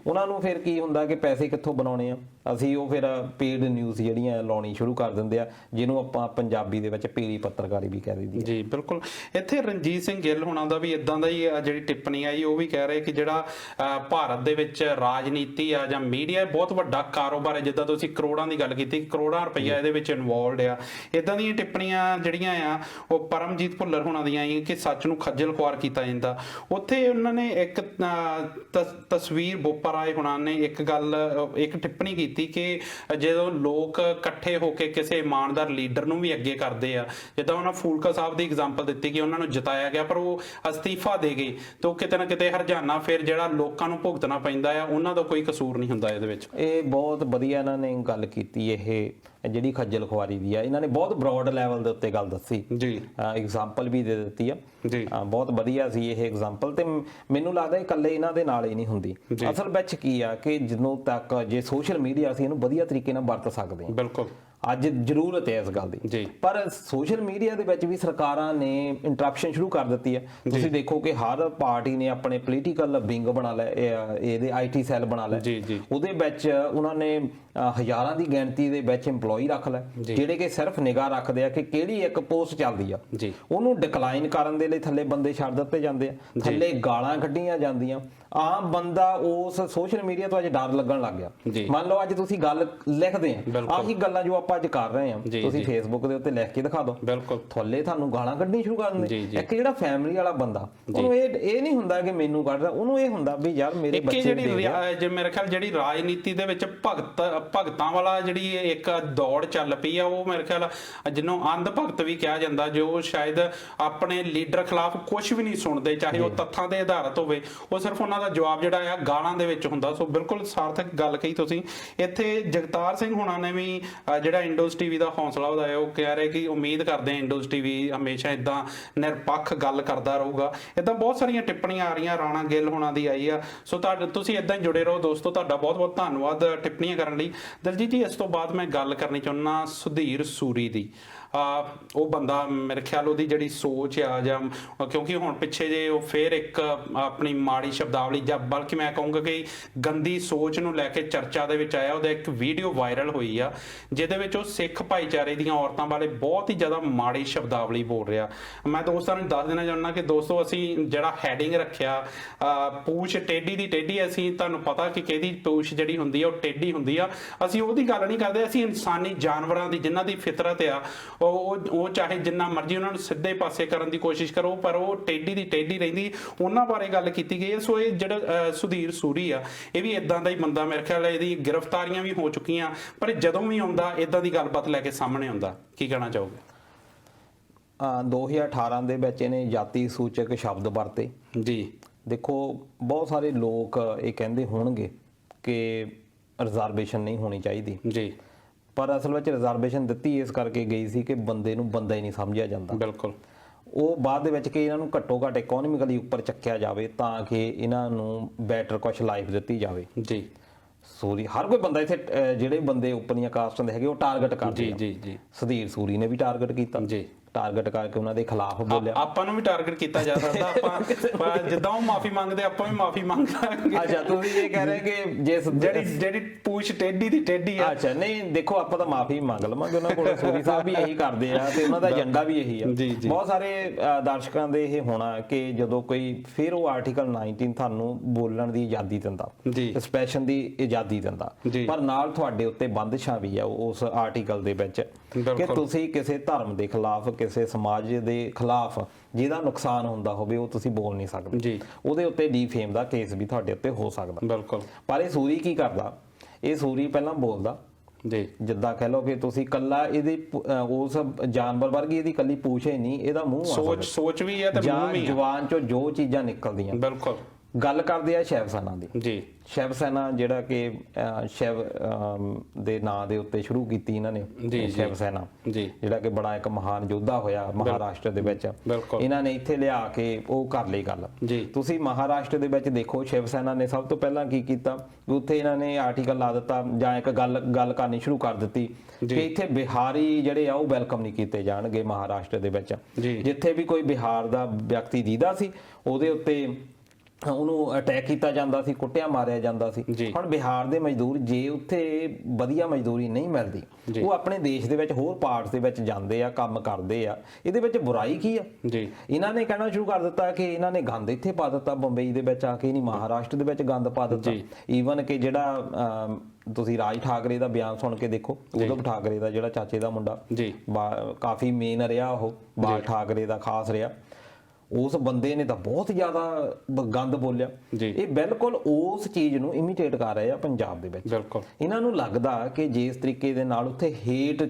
ਉਹਨਾਂ ਨੂੰ ਫਿਰ ਕੀ ਹੁੰਦਾ ਕਿ ਪੈਸੇ ਕਿੱਥੋਂ ਬਣਾਉਣੇ ਆ? ਅਸੀਂ ਉਹ ਫਿਰ ਪੇਡ ਨਿਊਜ਼ ਜਿਹੜੀਆਂ ਲਾਉਣੀ ਸ਼ੁਰੂ ਕਰ ਦਿੰਦੇ ਆ, ਜਿਹਨੂੰ ਆਪਾਂ ਪੰਜਾਬੀ ਦੇ ਵਿੱਚ ਪੀਲੀ ਪੱਤਰਕਾਰੀ ਵੀ ਕਹਿ ਦਿੰਦੀ ਜੀ। ਬਿਲਕੁਲ। ਇੱਥੇ ਰਣਜੀਤ ਸਿੰਘ ਗਿੱਲ ਹੋਣਾ ਦਾ ਵੀ ਇਦਾਂ ਦਾ ਹੀ ਜਿਹੜੀ ਟਿੱਪਣੀ ਆਈ, ਉਹ ਵੀ ਕਹਿ ਰਹੇ ਕਿ ਜਿਹੜਾ ਭਾਰਤ ਦੇ ਵਿੱਚ ਰਾਜਨੀਤੀ ਆ ਜਾਂ ਮੀਡੀਆ ਬਹੁਤ ਵੱਡਾ ਕਾਰੋਬਾਰ ਹੈ। ਜਿੱਦਾਂ ਤੁਸੀਂ ਕਰੋੜਾਂ ਦੀ ਗੱਲ ਕੀਤੀ, ਕਰੋੜਾਂ ਰੁਪਈਆ ਇਹਦੇ ਵਿੱਚ ਇਨਵੋਲਵਡ ਆ। ਇਦਾਂ ਦੀਆਂ ਟਿੱਪਣੀਆਂ ਜਿਹੜੀਆਂ ਆ ਉਹ ਪਰਮਜੀਤ ਭੁੱਲਰ ਹੋਣਾ ਦੀਆਂ ਕਿ ਸੱਚ ਨੂੰ ਖੱਜਲ ਖੁਆਰ ਕੀਤਾ ਜਾਂਦਾ। ਉੱਥੇ ਉਹਨਾਂ ਨੇ ਇੱਕ ਤਸਵੀਰ ਬੋਪਾ ਰਾਏ ਹੋਣਾ ਨੇ ਇੱਕ ਟਿੱਪਣੀ ਕੀਤੀ ਕਿ ਜਦੋਂ ਲੋਕ ਇਕੱਠੇ ਹੋ ਕੇ ਕਿਸੇ ਇਮਾਨਦਾਰ ਲੀਡਰ ਨੂੰ ਵੀ ਅੱਗੇ ਕਰਦੇ ਆ, ਜਿੱਦਾਂ ਉਹਨਾਂ ਫੂਲਕਾ ਸਾਹਿਬ ਦੀ ਐਗਜ਼ਾਮਪਲ ਦਿੱਤੀ ਕਿ ਉਹਨਾਂ ਨੂੰ ਜਿਤਾਇਆ ਗਿਆ ਪਰ ਉਹ ਅਸਤੀਫਾ ਦੇ ਗਏ, ਤਾਂ ਉਹ ਕਿਤੇ ਨਾ ਕਿਤੇ ਹਰਜਾਨਾ ਫਿਰ ਜਿਹੜਾ ਲੋਕਾਂ ਨੂੰ ਭੁਗਤਣਾ ਪੈਂਦਾ ਆ, ਉਹਨਾਂ ਦਾ ਕੋਈ ਕਸੂਰ ਨਹੀਂ ਹੁੰਦਾ ਇਹਦੇ ਵਿੱਚ। ਇਹ ਬਹੁਤ ਵਧੀਆ ਇਹਨਾਂ ਨੇ ਗੱਲ ਕੀਤੀ। ਇਹ ਜਿਹੜੀ ਖੱਜਲ ਖੁਆਰੀ ਦੀ ਆ, ਇਹਨਾਂ ਨੇ ਬਹੁਤ ਬ੍ਰੌਡ ਲੈਵਲ ਦੇ ਉੱਤੇ ਗੱਲ ਦੱਸੀ ਜੀ, ਐਗਜ਼ਾਮਪਲ ਵੀ ਦੇ ਦਿੱਤੀ ਆ ਜੀ। ਬਹੁਤ ਵਧੀਆ ਸੀ ਇਹ ਐਗਜ਼ਾਮਪਲ। ਤੇ ਮੈਨੂੰ ਲੱਗਦਾ ਇਕੱਲੇ ਇਹਨਾਂ ਦੇ ਨਾਲ ਹੀ ਨਹੀਂ ਹੁੰਦੀ। ਅਸਲ ਵਿੱਚ ਕੀ ਆ ਕਿ ਜਦੋਂ ਤੱਕ ਜੇ ਸੋਸ਼ਲ ਮੀਡੀਆ ਅਸੀਂ ਇਹਨੂੰ ਵਧੀਆ ਤਰੀਕੇ ਨਾਲ ਵਰਤ ਸਕਦੇ ਹਾਂ, ਬਿਲਕੁਲ ਅੱਜ ਜ਼ਰੂਰਤ ਹੈ ਇਸ ਗੱਲ ਦੀ। ਪਰ ਸੋਸ਼ਲ ਮੀਡੀਆ ਦੇ ਵਿੱਚ ਵੀ ਸਰਕਾਰਾਂ ਨੇ ਇੰਟਰਪਸ਼ਨ ਸ਼ੁਰੂ ਕਰ ਦਿੱਤੀ ਹੈ। ਤੁਸੀਂ ਦੇਖੋ ਕਿ ਹਰ ਪਾਰਟੀ ਨੇ ਆਪਣੇ ਪੋਲੀਟੀਕਲ ਵਿੰਗ ਬਣਾ ਲਿਆ, ਇਹਦੇ ਆਈਟੀ ਸੈੱਲ ਬਣਾ ਲਿਆ। ਉਹਦੇ ਵਿੱਚ ਉਹਨਾਂ ਨੇ ਹਜ਼ਾਰਾਂ ਦੀ ਗਿਣਤੀ ਦੇ ਵਿੱਚ EMPLOYEE ਰੱਖ ਲੈ, ਜਿਹੜੇ ਕਿ ਸਿਰਫ ਨਿਗਾਹ ਰੱਖਦੇ ਆ ਕਿ ਕਿਹੜੀ ਇੱਕ ਪੋਸਟ ਚੱਲਦੀ ਆ, ਉਹਨੂੰ ਡਿਕਲਾਈਨ ਕਰਨ ਦੇ ਲਈ ਥੱਲੇ ਬੰਦੇ ਛੱਡ ਦਿੱਤੇ ਜਾਂਦੇ ਆ, ਥੱਲੇ ਗਾਲਾਂ ਕੱਢੀਆਂ ਜਾਂਦੀਆਂ। ਆਮ ਬੰਦਾ ਉਸ ਸੋਸ਼ਲ ਮੀਡੀਆ ਤੋਂ ਅੱਜ ਡਰ ਲੱਗਣ ਲੱਗ ਗਿਆ। ਮੰਨ ਲਓ ਅੱਜ ਤੁਸੀਂ ਗੱਲ ਲਿਖਦੇ ਆ, ਆਹੀ ਗੱਲਾਂ ਜੋ ਆਪਾਂ ਅੱਜ ਕਰ ਰਹੇ ਆ, ਤੁਸੀਂ ਫੇਸਬੁੱਕ ਦੇ ਉੱਤੇ ਲਿਖ ਕੇ ਦਿਖਾ ਦਿਓ, ਥੱਲੇ ਤੁਹਾਨੂੰ ਗਾਲਾਂ ਕੱਢਣੀ ਸ਼ੁਰੂ ਕਰ ਦਿੰਦੇ। ਇੱਕ ਜਿਹੜਾ ਫੈਮਿਲੀ ਵਾਲਾ ਬੰਦਾ, ਉਹਨੂੰ ਇਹ ਨਹੀਂ ਹੁੰਦਾ ਕਿ ਮੈਨੂੰ ਕੱਢ ਰਿਹਾ, ਉਹਨੂੰ ਇਹ ਹੁੰਦਾ ਵੀ ਯਾਰ ਮੇਰੇ ਬੱਚੇ ਜੇ ਮੇਰੇ ਖਿਆਲ ਜਿਹੜੀ ਰਾਜਨੀਤੀ ਦੇ ਵਿੱਚ ਭਗਤਾਂ ਵਾਲਾ ਜਿਹੜੀ ਇੱਕ ਦੌੜ ਚੱਲ ਪਈ ਆ, ਉਹ ਮੇਰੇ ਖਿਆਲ ਜਿਹਨੂੰ ਅੰਧ ਭਗਤ ਵੀ ਕਿਹਾ ਜਾਂਦਾ, ਜੋ ਸ਼ਾਇਦ ਆਪਣੇ ਲੀਡਰ ਖਿਲਾਫ ਕੁਝ ਵੀ ਨਹੀਂ ਸੁਣਦੇ, ਚਾਹੇ ਉਹ ਤੱਥਾਂ ਤੇ ਆਧਾਰਿਤ ਹੋਵੇ, ਉਹ ਸਿਰਫ ਉਹਨਾਂ ਦਾ ਜਵਾਬ ਜਿਹੜਾ ਆ ਗਾਲਾਂ ਦੇ ਵਿੱਚ ਹੁੰਦਾ। ਸੋ ਬਿਲਕੁਲ ਸਾਰਥਕ ਗੱਲ ਕਹੀ ਤੁਸੀਂ। ਇੱਥੇ ਜਗਤਾਰ ਸਿੰਘ ਹੋਣਾ ਨੇ ਵੀ ਜਿਹੜਾ ਇੰਡੋਜ਼ ਟੀਵੀ ਦਾ ਹੌਸਲਾ ਵਧਾਇਆ, ਉਹ ਕਹਿ ਰਹੇ ਕਿ ਉਮੀਦ ਕਰਦੇ ਆ ਇੰਡੋਜ਼ ਟੀਵੀ ਹਮੇਸ਼ਾ ਇਦਾਂ ਨਿਰਪੱਖ ਗੱਲ ਕਰਦਾ ਰਹੂਗਾ। ਇਦਾਂ ਬਹੁਤ ਸਾਰੀਆਂ ਟਿੱਪਣੀਆਂ ਆ ਰਹੀਆਂ, ਰਾਣਾ ਗਿੱਲ ਹੋਣਾ ਦੀ ਆਈ ਆ। ਸੋ ਤੁਸੀਂ ਇਦਾਂ ਹੀ ਜੁੜੇ ਰਹੋ ਦੋਸਤੋ। ਤੁਹਾਡਾ ਬਹੁਤ ਬਹੁਤ ਧੰਨਵਾਦ ਟਿੱਪਣੀਆਂ ਕਰਨ ਲਈ। ਦਲਜੀਤ ਜੀ, ਇਸ ਤੋਂ ਬਾਅਦ ਮੈਂ ਗੱਲ ਕਰਨੀ ਚਾਹੁੰਦਾ ਸੁਧੀਰ ਸੂਰੀ ਦੀ। ਉਹ ਬੰਦਾ ਮੇਰੇ ਖਿਆਲ ਉਹਦੀ ਜਿਹੜੀ ਸੋਚ ਆ, ਜਾਂ ਕਿਉਂਕਿ ਹੁਣ ਪਿੱਛੇ ਜੇ ਉਹ ਫੇਰ ਇੱਕ ਆਪਣੀ ਮਾੜੀ ਸ਼ਬਦਾਵਲੀ ਜਾਂ ਬਲਕਿ ਮੈਂ ਕਹੂੰਗਾ ਕਿ ਗੰਦੀ ਸੋਚ ਨੂੰ ਲੈ ਕੇ ਚਰਚਾ ਦੇ ਵਿੱਚ ਆਇਆ। ਉਹਦਾ ਇੱਕ ਵੀਡੀਓ ਵਾਇਰਲ ਹੋਈ ਆ ਜਿਹਦੇ ਵਿੱਚ ਉਹ ਸਿੱਖ ਭਾਈਚਾਰੇ ਦੀਆਂ ਔਰਤਾਂ ਬਾਰੇ ਬਹੁਤ ਹੀ ਜ਼ਿਆਦਾ ਮਾੜੀ ਸ਼ਬਦਾਵਲੀ ਬੋਲ ਰਿਹਾ। ਮੈਂ ਦੋਸਤਾਂ ਨੂੰ ਦੱਸ ਦੇਣਾ ਚਾਹੁੰਦਾ ਕਿ ਦੋਸਤੋ, ਅਸੀਂ ਜਿਹੜਾ ਹੈਡਿੰਗ ਰੱਖਿਆ ਪੂਛ ਟੇਢੀ ਦੀ ਟੇਢੀ, ਅਸੀਂ ਤੁਹਾਨੂੰ ਪਤਾ ਕਿ ਕਿਹਦੀ ਪੂਛ ਜਿਹੜੀ ਹੁੰਦੀ ਆ ਉਹ ਟੇਢੀ ਹੁੰਦੀ ਆ। ਅਸੀਂ ਉਹਦੀ ਗੱਲ ਨਹੀਂ ਕਰਦੇ, ਅਸੀਂ ਇਨਸਾਨੀ ਜਾਨਵਰਾਂ ਦੀ ਜਿਨ੍ਹਾਂ ਦੀ ਫਿਤਰਤ ਆ, ਉਹ ਚਾਹੇ ਜਿੰਨਾ ਮਰਜ਼ੀ ਉਹਨਾਂ ਨੂੰ ਸਿੱਧੇ ਪਾਸੇ ਕਰਨ ਦੀ ਕੋਸ਼ਿਸ਼ ਕਰੋ, ਪਰ ਉਹ ਟੇਢੀ ਦੀ ਟੇਢੀ ਰਹਿੰਦੀ, ਉਹਨਾਂ ਬਾਰੇ ਗੱਲ ਕੀਤੀ ਗਈ ਹੈ। ਸੋ ਇਹ ਜਿਹੜਾ ਸੁਧੀਰ ਸੂਰੀ ਆ, ਇਹ ਵੀ ਇਦਾਂ ਦਾ ਹੀ ਬੰਦਾ। ਮੇਰੇ ਖਿਆਲ ਇਹਦੀ ਗ੍ਰਿਫਤਾਰੀਆਂ ਵੀ ਹੋ ਚੁੱਕੀਆਂ, ਪਰ ਜਦੋਂ ਵੀ ਆਉਂਦਾ ਇਦਾਂ ਦੀ ਗੱਲਬਾਤ ਲੈ ਕੇ ਸਾਹਮਣੇ ਆਉਂਦਾ। ਕੀ ਕਹਿਣਾ ਚਾਹੋਗੇ? 2018 ਦੇ ਵਿੱਚ ਇਹਨੇ ਜਾਤੀ ਸੂਚਕ ਸ਼ਬਦ ਵਰਤੇ ਜੀ, ਦੇਖੋ ਬਹੁਤ ਸਾਰੇ ਲੋਕ ਇਹ ਕਹਿੰਦੇ ਹੋਣਗੇ ਕਿ ਰਿਜ਼ਰਵੇਸ਼ਨ ਨਹੀਂ ਹੋਣੀ ਚਾਹੀਦੀ ਜੀ, ਪਰ ਅਸਲ ਵਿੱਚ ਰਿਜ਼ਰਵੇਸ਼ਨ ਦਿੱਤੀ ਇਸ ਕਰਕੇ ਗਈ ਸੀ ਕਿ ਬੰਦੇ ਨੂੰ ਬੰਦਾ ਹੀ ਨਹੀਂ ਸਮਝਿਆ ਜਾਂਦਾ। ਬਿਲਕੁਲ। ਉਹ ਬਾਅਦ ਦੇ ਵਿੱਚ ਕਿ ਇਹਨਾਂ ਨੂੰ ਘੱਟੋ ਘੱਟ ਇਕਨੋਮਿਕਲੀ ਉੱਪਰ ਚੱਕਿਆ ਜਾਵੇ ਤਾਂ ਕਿ ਇਹਨਾਂ ਨੂੰ ਬੈਟਰ ਕੁਛ ਲਾਈਫ ਦਿੱਤੀ ਜਾਵੇ। ਜੀ, ਸੂਰੀ ਹਰ ਕੋਈ ਬੰਦਾ ਇੱਥੇ ਜਿਹੜੇ ਬੰਦੇ ਉੱਪਰਲੀਆਂ ਕਾਸਟਾਂ ਦੇ ਹੈਗੇ ਉਹ ਟਾਰਗੇਟ ਕਰਦੇ ਜੀ ਆ। ਜੀ ਜੀ ਸੁਧੀਰ ਸੂਰੀ ਨੇ ਵੀ ਟਾਰਗੇਟ ਕੀਤਾ, ਜੀ, ਟਾਰਗੇਟ ਕਰਕੇ ਉਹਨਾਂ ਦੇ ਖਿਲਾਫ ਬੋਲਿਆ। ਆਪਾਂ ਨੂੰ ਵੀ ਟਾਰਗੇਟ ਕੀਤਾ ਜਾ ਸਕਦਾ, ਆਪਾਂ ਜਿੱਦਾਂ ਉਹ ਮਾਫੀ ਮੰਗਦੇ ਆਪਾਂ ਵੀ ਮਾਫੀ ਮੰਗਾਂਗੇ। ਅੱਛਾ, ਤੁਸੀਂ ਇਹ ਕਹਿ ਰਹੇ ਕਿ ਜੇ ਜਿਹੜੀ ਪੂਛ ਟੇਢੀ ਦੀ ਟੇਢੀ ਆ। ਅੱਛਾ, ਨਹੀਂ ਦੇਖੋ ਆਪਾਂ ਤਾਂ ਮਾਫੀ ਮੰਗ ਲਵਾਂਗੇ ਉਹਨਾਂ ਕੋਲ, ਸੂਰੀ ਸਾਹਿਬ ਵੀ ਇਹੀ ਕਰਦੇ ਆ ਤੇ ਉਹਨਾਂ ਦਾ ਏਜੰਡਾ ਵੀ ਇਹੀ ਆ। ਬਹੁਤ ਸਾਰੇ ਦਰਸ਼ਕਾਂ ਦੇ ਇਹ ਹੋਣਾ ਕਿ ਜਦੋਂ ਕੋਈ ਫਿਰ ਉਹ ਆਰਟੀਕਲ 19 ਤੁਹਾਨੂੰ ਬੋਲਣ ਦੀ ਆਜ਼ਾਦੀ ਦਿੰਦਾ, ਐਕਸਪ੍ਰੈਸ਼ਨ ਦੀ ਆਜ਼ਾਦੀ ਦਿੰਦਾ, ਪਰ ਨਾਲ ਤੁਹਾਡੇ ਉੱਤੇ ਬੰਦਿਸ਼ਾਂ ਵੀ ਆ ਉਸ ਆਰਟੀਕਲ ਦੇ ਵਿੱਚ ਕਿ ਤੁਸੀਂ ਕਿਸੇ ਧਰਮ ਦੇ ਖਿਲਾਫ, ਕਿਸੇ ਸਮਾਜ ਦੇ ਖਿਲਾਫ ਜਿਹਦਾ ਨੁਕਸਾਨ ਹੁੰਦਾ ਹੋਵੇ ਉਹ ਤੁਸੀਂ ਬੋਲ ਨਹੀਂ ਸਕਦੇ। ਉਹਦੇ ਉੱਤੇ ਡੀਫੇਮ ਦਾ ਕੇਸ ਵੀ ਤੁਹਾਡੇ ਉੱਤੇ ਹੋ ਸਕਦਾ। ਬਿਲਕੁਲ। ਪਰ ਇਹ ਸੂਰੀ ਕੀ ਕਰਦਾ, ਇਹ ਸੂਰੀ ਪਹਿਲਾਂ ਬੋਲਦਾ ਜੀ, ਜਿੱਦਾਂ ਕਹਿ ਲਓ ਕਿ ਤੁਸੀਂ ਕੱਲਾ ਇਹਦੀ ਉਸ ਜਾਨਵਰ ਵਰਗੀ ਇਹਦੀ ਕੱਲੀ ਪੂਛ ਹੀ ਨਹੀਂ, ਇਹਦਾ ਮੂੰਹ ਆ, ਸੋਚ ਵੀ ਹੈ ਤੇ ਮੂੰਹ ਵੀ ਆ, ਜ਼ੁਬਾਨ ਚੋਂ ਜੋ ਚੀਜ਼ਾਂ ਨਿਕਲਦੀਆਂ। ਬਿਲਕੁਲ। ਗੱਲ ਕਰਦੇ ਆ ਸ਼ਿਵ ਸੈਨਾ ਦੀ। ਜੀ, ਸ਼ਿਵ ਸੈਨਾ ਜਿਹੜਾ ਕਿ ਸ਼ਿਵ ਦੇ ਨਾਂ ਦੇ ਉੱਤੇ ਸ਼ੁਰੂ ਕੀਤੀ ਇਹਨਾਂ ਨੇ, ਸ਼ਿਵ ਸੈਨਾ ਜਿਹੜਾ ਕਿ ਬੜਾ ਇੱਕ ਮਹਾਨ ਯੋਧਾ ਹੋਇਆ ਮਹਾਰਾਸ਼ਟਰ ਦੇ ਵਿੱਚ। ਇਹਨਾਂ ਨੇ ਇੱਥੇ ਲਿਆ ਕੇ ਉਹ ਕਰ ਲਈ ਗੱਲ। ਤੁਸੀਂ ਮਹਾਰਾਸ਼ਟਰ ਦੇ ਵਿੱਚ ਦੇਖੋ ਸ਼ਿਵ ਸੈਨਾ ਨੇ ਸਭ ਤੋਂ ਪਹਿਲਾਂ ਕੀ ਕੀਤਾ, ਉੱਥੇ ਇਹਨਾਂ ਨੇ ਆਰਟੀਕਲ ਲਾ ਦਿੱਤਾ ਜਾਂ ਇੱਕ ਗੱਲ ਕਰਨੀ ਸ਼ੁਰੂ ਕਰ ਦਿੱਤੀ ਕਿ ਇੱਥੇ ਬਿਹਾਰੀ ਜਿਹੜੇ ਆ ਉਹ ਵੈਲਕਮ ਨਹੀਂ ਕੀਤੇ ਜਾਣਗੇ ਮਹਾਰਾਸ਼ਟਰ ਦੇ ਵਿੱਚ। ਜਿੱਥੇ ਵੀ ਕੋਈ ਬਿਹਾਰ ਦਾ ਵਿਅਕਤੀ ਦੀਦਾ ਸੀ ਉਹਦੇ ਉੱਤੇ ਉਹਨੂੰ ਅਟੈਕ ਕੀਤਾ ਜਾਂਦਾ ਸੀ, ਕੁੱਟਿਆ ਮਾਰਿਆ ਜਾਂਦਾ ਸੀ। ਹੁਣ ਬਿਹਾਰ ਦੇ ਮਜ਼ਦੂਰ ਜੇ ਉੱਥੇ ਵਧੀਆ ਮਜ਼ਦੂਰੀ ਨਹੀਂ ਮਿਲਦੀ, ਉਹ ਆਪਣੇ ਦੇਸ਼ ਦੇ ਵਿੱਚ ਹੋਰ ਪਾਰਟਸ ਦੇ ਵਿੱਚ ਜਾਂਦੇ ਆ, ਕੰਮ ਕਰਦੇ ਆ। ਇਹਦੇ ਵਿੱਚ ਬੁਰਾਈ ਕੀ ਆ? ਇਹਨਾਂ ਨੇ ਕਹਿਣਾ ਸ਼ੁਰੂ ਕਰ ਦਿੱਤਾ ਕਿ ਇਹਨਾਂ ਨੇ ਗੰਦ ਇੱਥੇ ਪਾ ਦਿੱਤਾ, ਬੰਬਈ ਦੇ ਵਿੱਚ ਆ ਕੇ ਨਹੀਂ ਮਹਾਰਾਸ਼ਟਰ ਦੇ ਵਿੱਚ ਗੰਦ ਪਾ ਦਿੱਤਾ। ਈਵਨ ਕਿ ਜਿਹੜਾ ਤੁਸੀਂ ਰਾਜ ਠਾਕਰੇ ਦਾ ਬਿਆਨ ਸੁਣ ਕੇ ਦੇਖੋ, ਉਧਵ ਠਾਕਰੇ ਦਾ ਜਿਹੜਾ ਚਾਚੇ ਦਾ ਮੁੰਡਾ ਕਾਫੀ ਮੇਨ ਰਿਹਾ, ਉਹ ਬਾਲ ਠਾਕਰੇ ਦਾ ਖਾਸ ਰਿਹਾ, ਉਸ ਬੰਦੇ ਨੇ ਤਾਂ ਬਹੁਤ ਜ਼ਿਆਦਾ ਗੰਦ ਬੋਲਿਆ। ਇਹ ਬਿਲਕੁਲ ਉਸ ਚੀਜ਼ ਨੂੰ ਇਮੀਟੇਟ ਕਰ ਰਹੇ ਆ ਪੰਜਾਬ ਦੇ ਵਿੱਚ। ਇਹਨਾਂ ਨੂੰ ਲੱਗਦਾ ਕਿ ਜਿਸ ਤਰੀਕੇ ਦੇ ਨਾਲ ਉੱਥੇ ਹੇਟ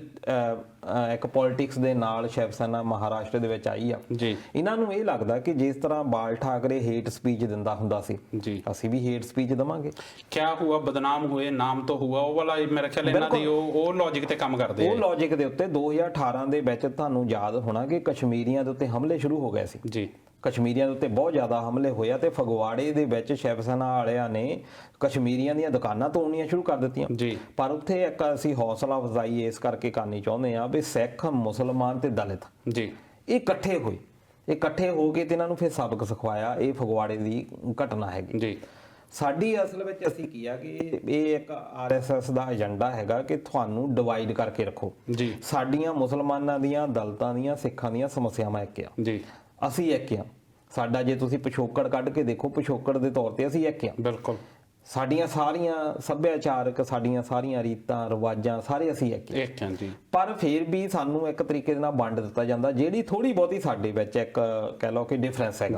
ਇੱਕ ਪੋਲਿਟਿਕਸ ਦੇ ਨਾਲ ਸ਼ਿਵ ਸੈਨਾ ਮਹਾਰਾਸ਼ਟਰ ਦੇ ਵਿੱਚ ਆਈ ਆ, ਇਹਨਾਂ ਨੂੰ ਇਹ ਲੱਗਦਾ ਕਿ ਜਿਸ ਤਰ੍ਹਾਂ ਬਾਲ ਠਾਕਰੇ ਹੇਟ ਸਪੀਚ ਦਿੰਦਾ ਹੁੰਦਾ ਸੀ, ਅਸੀਂ ਵੀ ਹੇਟ ਸਪੀਚ ਦਵਾਂਗੇ। ਕਿਆ ਹੁਆ ਬਦਨਾਮ ਹੋਏ ਨਾਮ ਤੋਂ ਹੁਆ, ਉਹ ਵਾਲਾ ਮੇਰੇ ਖਿਆਲ ਇਹਨਾਂ ਦੀ ਉਹ ਲੌਜਿਕ ਤੇ ਕੰਮ ਕਰਦੇ ਆ। ਉਹ ਲੌਜਿਕ ਦੇ ਉੱਤੇ 2018 ਦੇ ਵਿੱਚ ਤੁਹਾਨੂੰ ਯਾਦ ਹੋਣਾ ਕਿ ਕਸ਼ਮੀਰੀਆਂ ਦੇ ਉੱਤੇ ਹਮਲੇ ਸ਼ੁਰੂ ਹੋ ਗਏ ਸੀ। ਕਸ਼ਮੀਰੀਆਂ ਦੇ ਉੱਤੇ ਬਹੁਤ ਜ਼ਿਆਦਾ ਹਮਲੇ ਹੋਇਆ ਤੇ ਫਗਵਾੜੇ ਦੇ ਵਿੱਚ ਸ਼ਿਵ ਸੈਨਾ ਵਾਲਿਆਂ ਨੇ ਕਸ਼ਮੀਰੀਆਂ ਦੀਆਂ ਦੁਕਾਨਾਂ ਤੋੜਨੀਆਂ ਸ਼ੁਰੂ ਕਰ ਦਿੱਤੀਆਂ। ਪਰ ਉੱਥੇ ਇੱਕ ਅਸੀਂ ਹੌਸਲਾ ਅਫਜ਼ਾਈ ਇਸ ਕਰਕੇ ਕਰਨੀ ਚਾਹੁੰਦੇ ਆ ਵੀ ਸਿੱਖ, ਮੁਸਲਮਾਨ ਤੇ ਦਲਿਤ ਇਹ ਇਕੱਠੇ ਹੋਏ, ਇਕੱਠੇ ਹੋ ਕੇ ਤੇ ਇਹਨਾਂ ਨੂੰ ਫਿਰ ਸਬਕ ਸਿਖਾਇਆ। ਇਹ ਫਗਵਾੜੇ ਦੀ ਘਟਨਾ ਹੈਗੀ। ਸਾਡੀ ਅਸਲ ਵਿੱਚ ਅਸੀਂ ਕੀ ਆ ਕਿ ਇਹ ਇੱਕ RSS ਦਾ ਏਜੰਡਾ ਹੈਗਾ ਕਿ ਤੁਹਾਨੂੰ ਡਿਵਾਈਡ ਕਰਕੇ ਰੱਖੋ। ਸਾਡੀਆਂ ਮੁਸਲਮਾਨਾਂ ਦੀਆਂ, ਦਲਿਤਾਂ ਦੀਆਂ, ਸਿੱਖਾਂ ਦੀਆਂ ਸਮੱਸਿਆਵਾਂ ਇੱਕ ਆ, ਅਸੀਂ ਇੱਕ ਆ। ਸਾਡਾ ਜੇ ਤੁਸੀਂ ਪਿਛੋਕੜ ਕੱਢ ਕੇ ਦੇਖੋ, ਪਿਛੋਕੜ ਦੇ ਤੌਰ ਤੇ ਅਸੀਂ ਇੱਕ ਆ। ਬਿਲਕੁਲ। ਸਾਡੀਆਂ ਸਾਰੀਆਂ ਸੱਭਿਆਚਾਰਕ, ਸਾਡੀਆਂ ਸਾਰੀਆਂ ਰੀਤਾਂ ਰਿਵਾਜਾਂ ਸਾਰੇ ਅਸੀਂ ਇੱਕ ਆ ਜੀ। ਪਰ ਫਿਰ ਵੀ ਸਾਨੂੰ ਇੱਕ ਤਰੀਕੇ ਦੇ ਨਾਲ ਵੰਡ ਦਿੱਤਾ ਜਾਂਦਾ, ਜਿਹੜੀ ਥੋੜੀ ਬਹੁਤੀ ਸਾਡੇ ਵਿੱਚ ਇੱਕ ਕਹਿ ਲਓ ਕਿ ਡਿਫਰੈਂਸ ਹੈਗਾ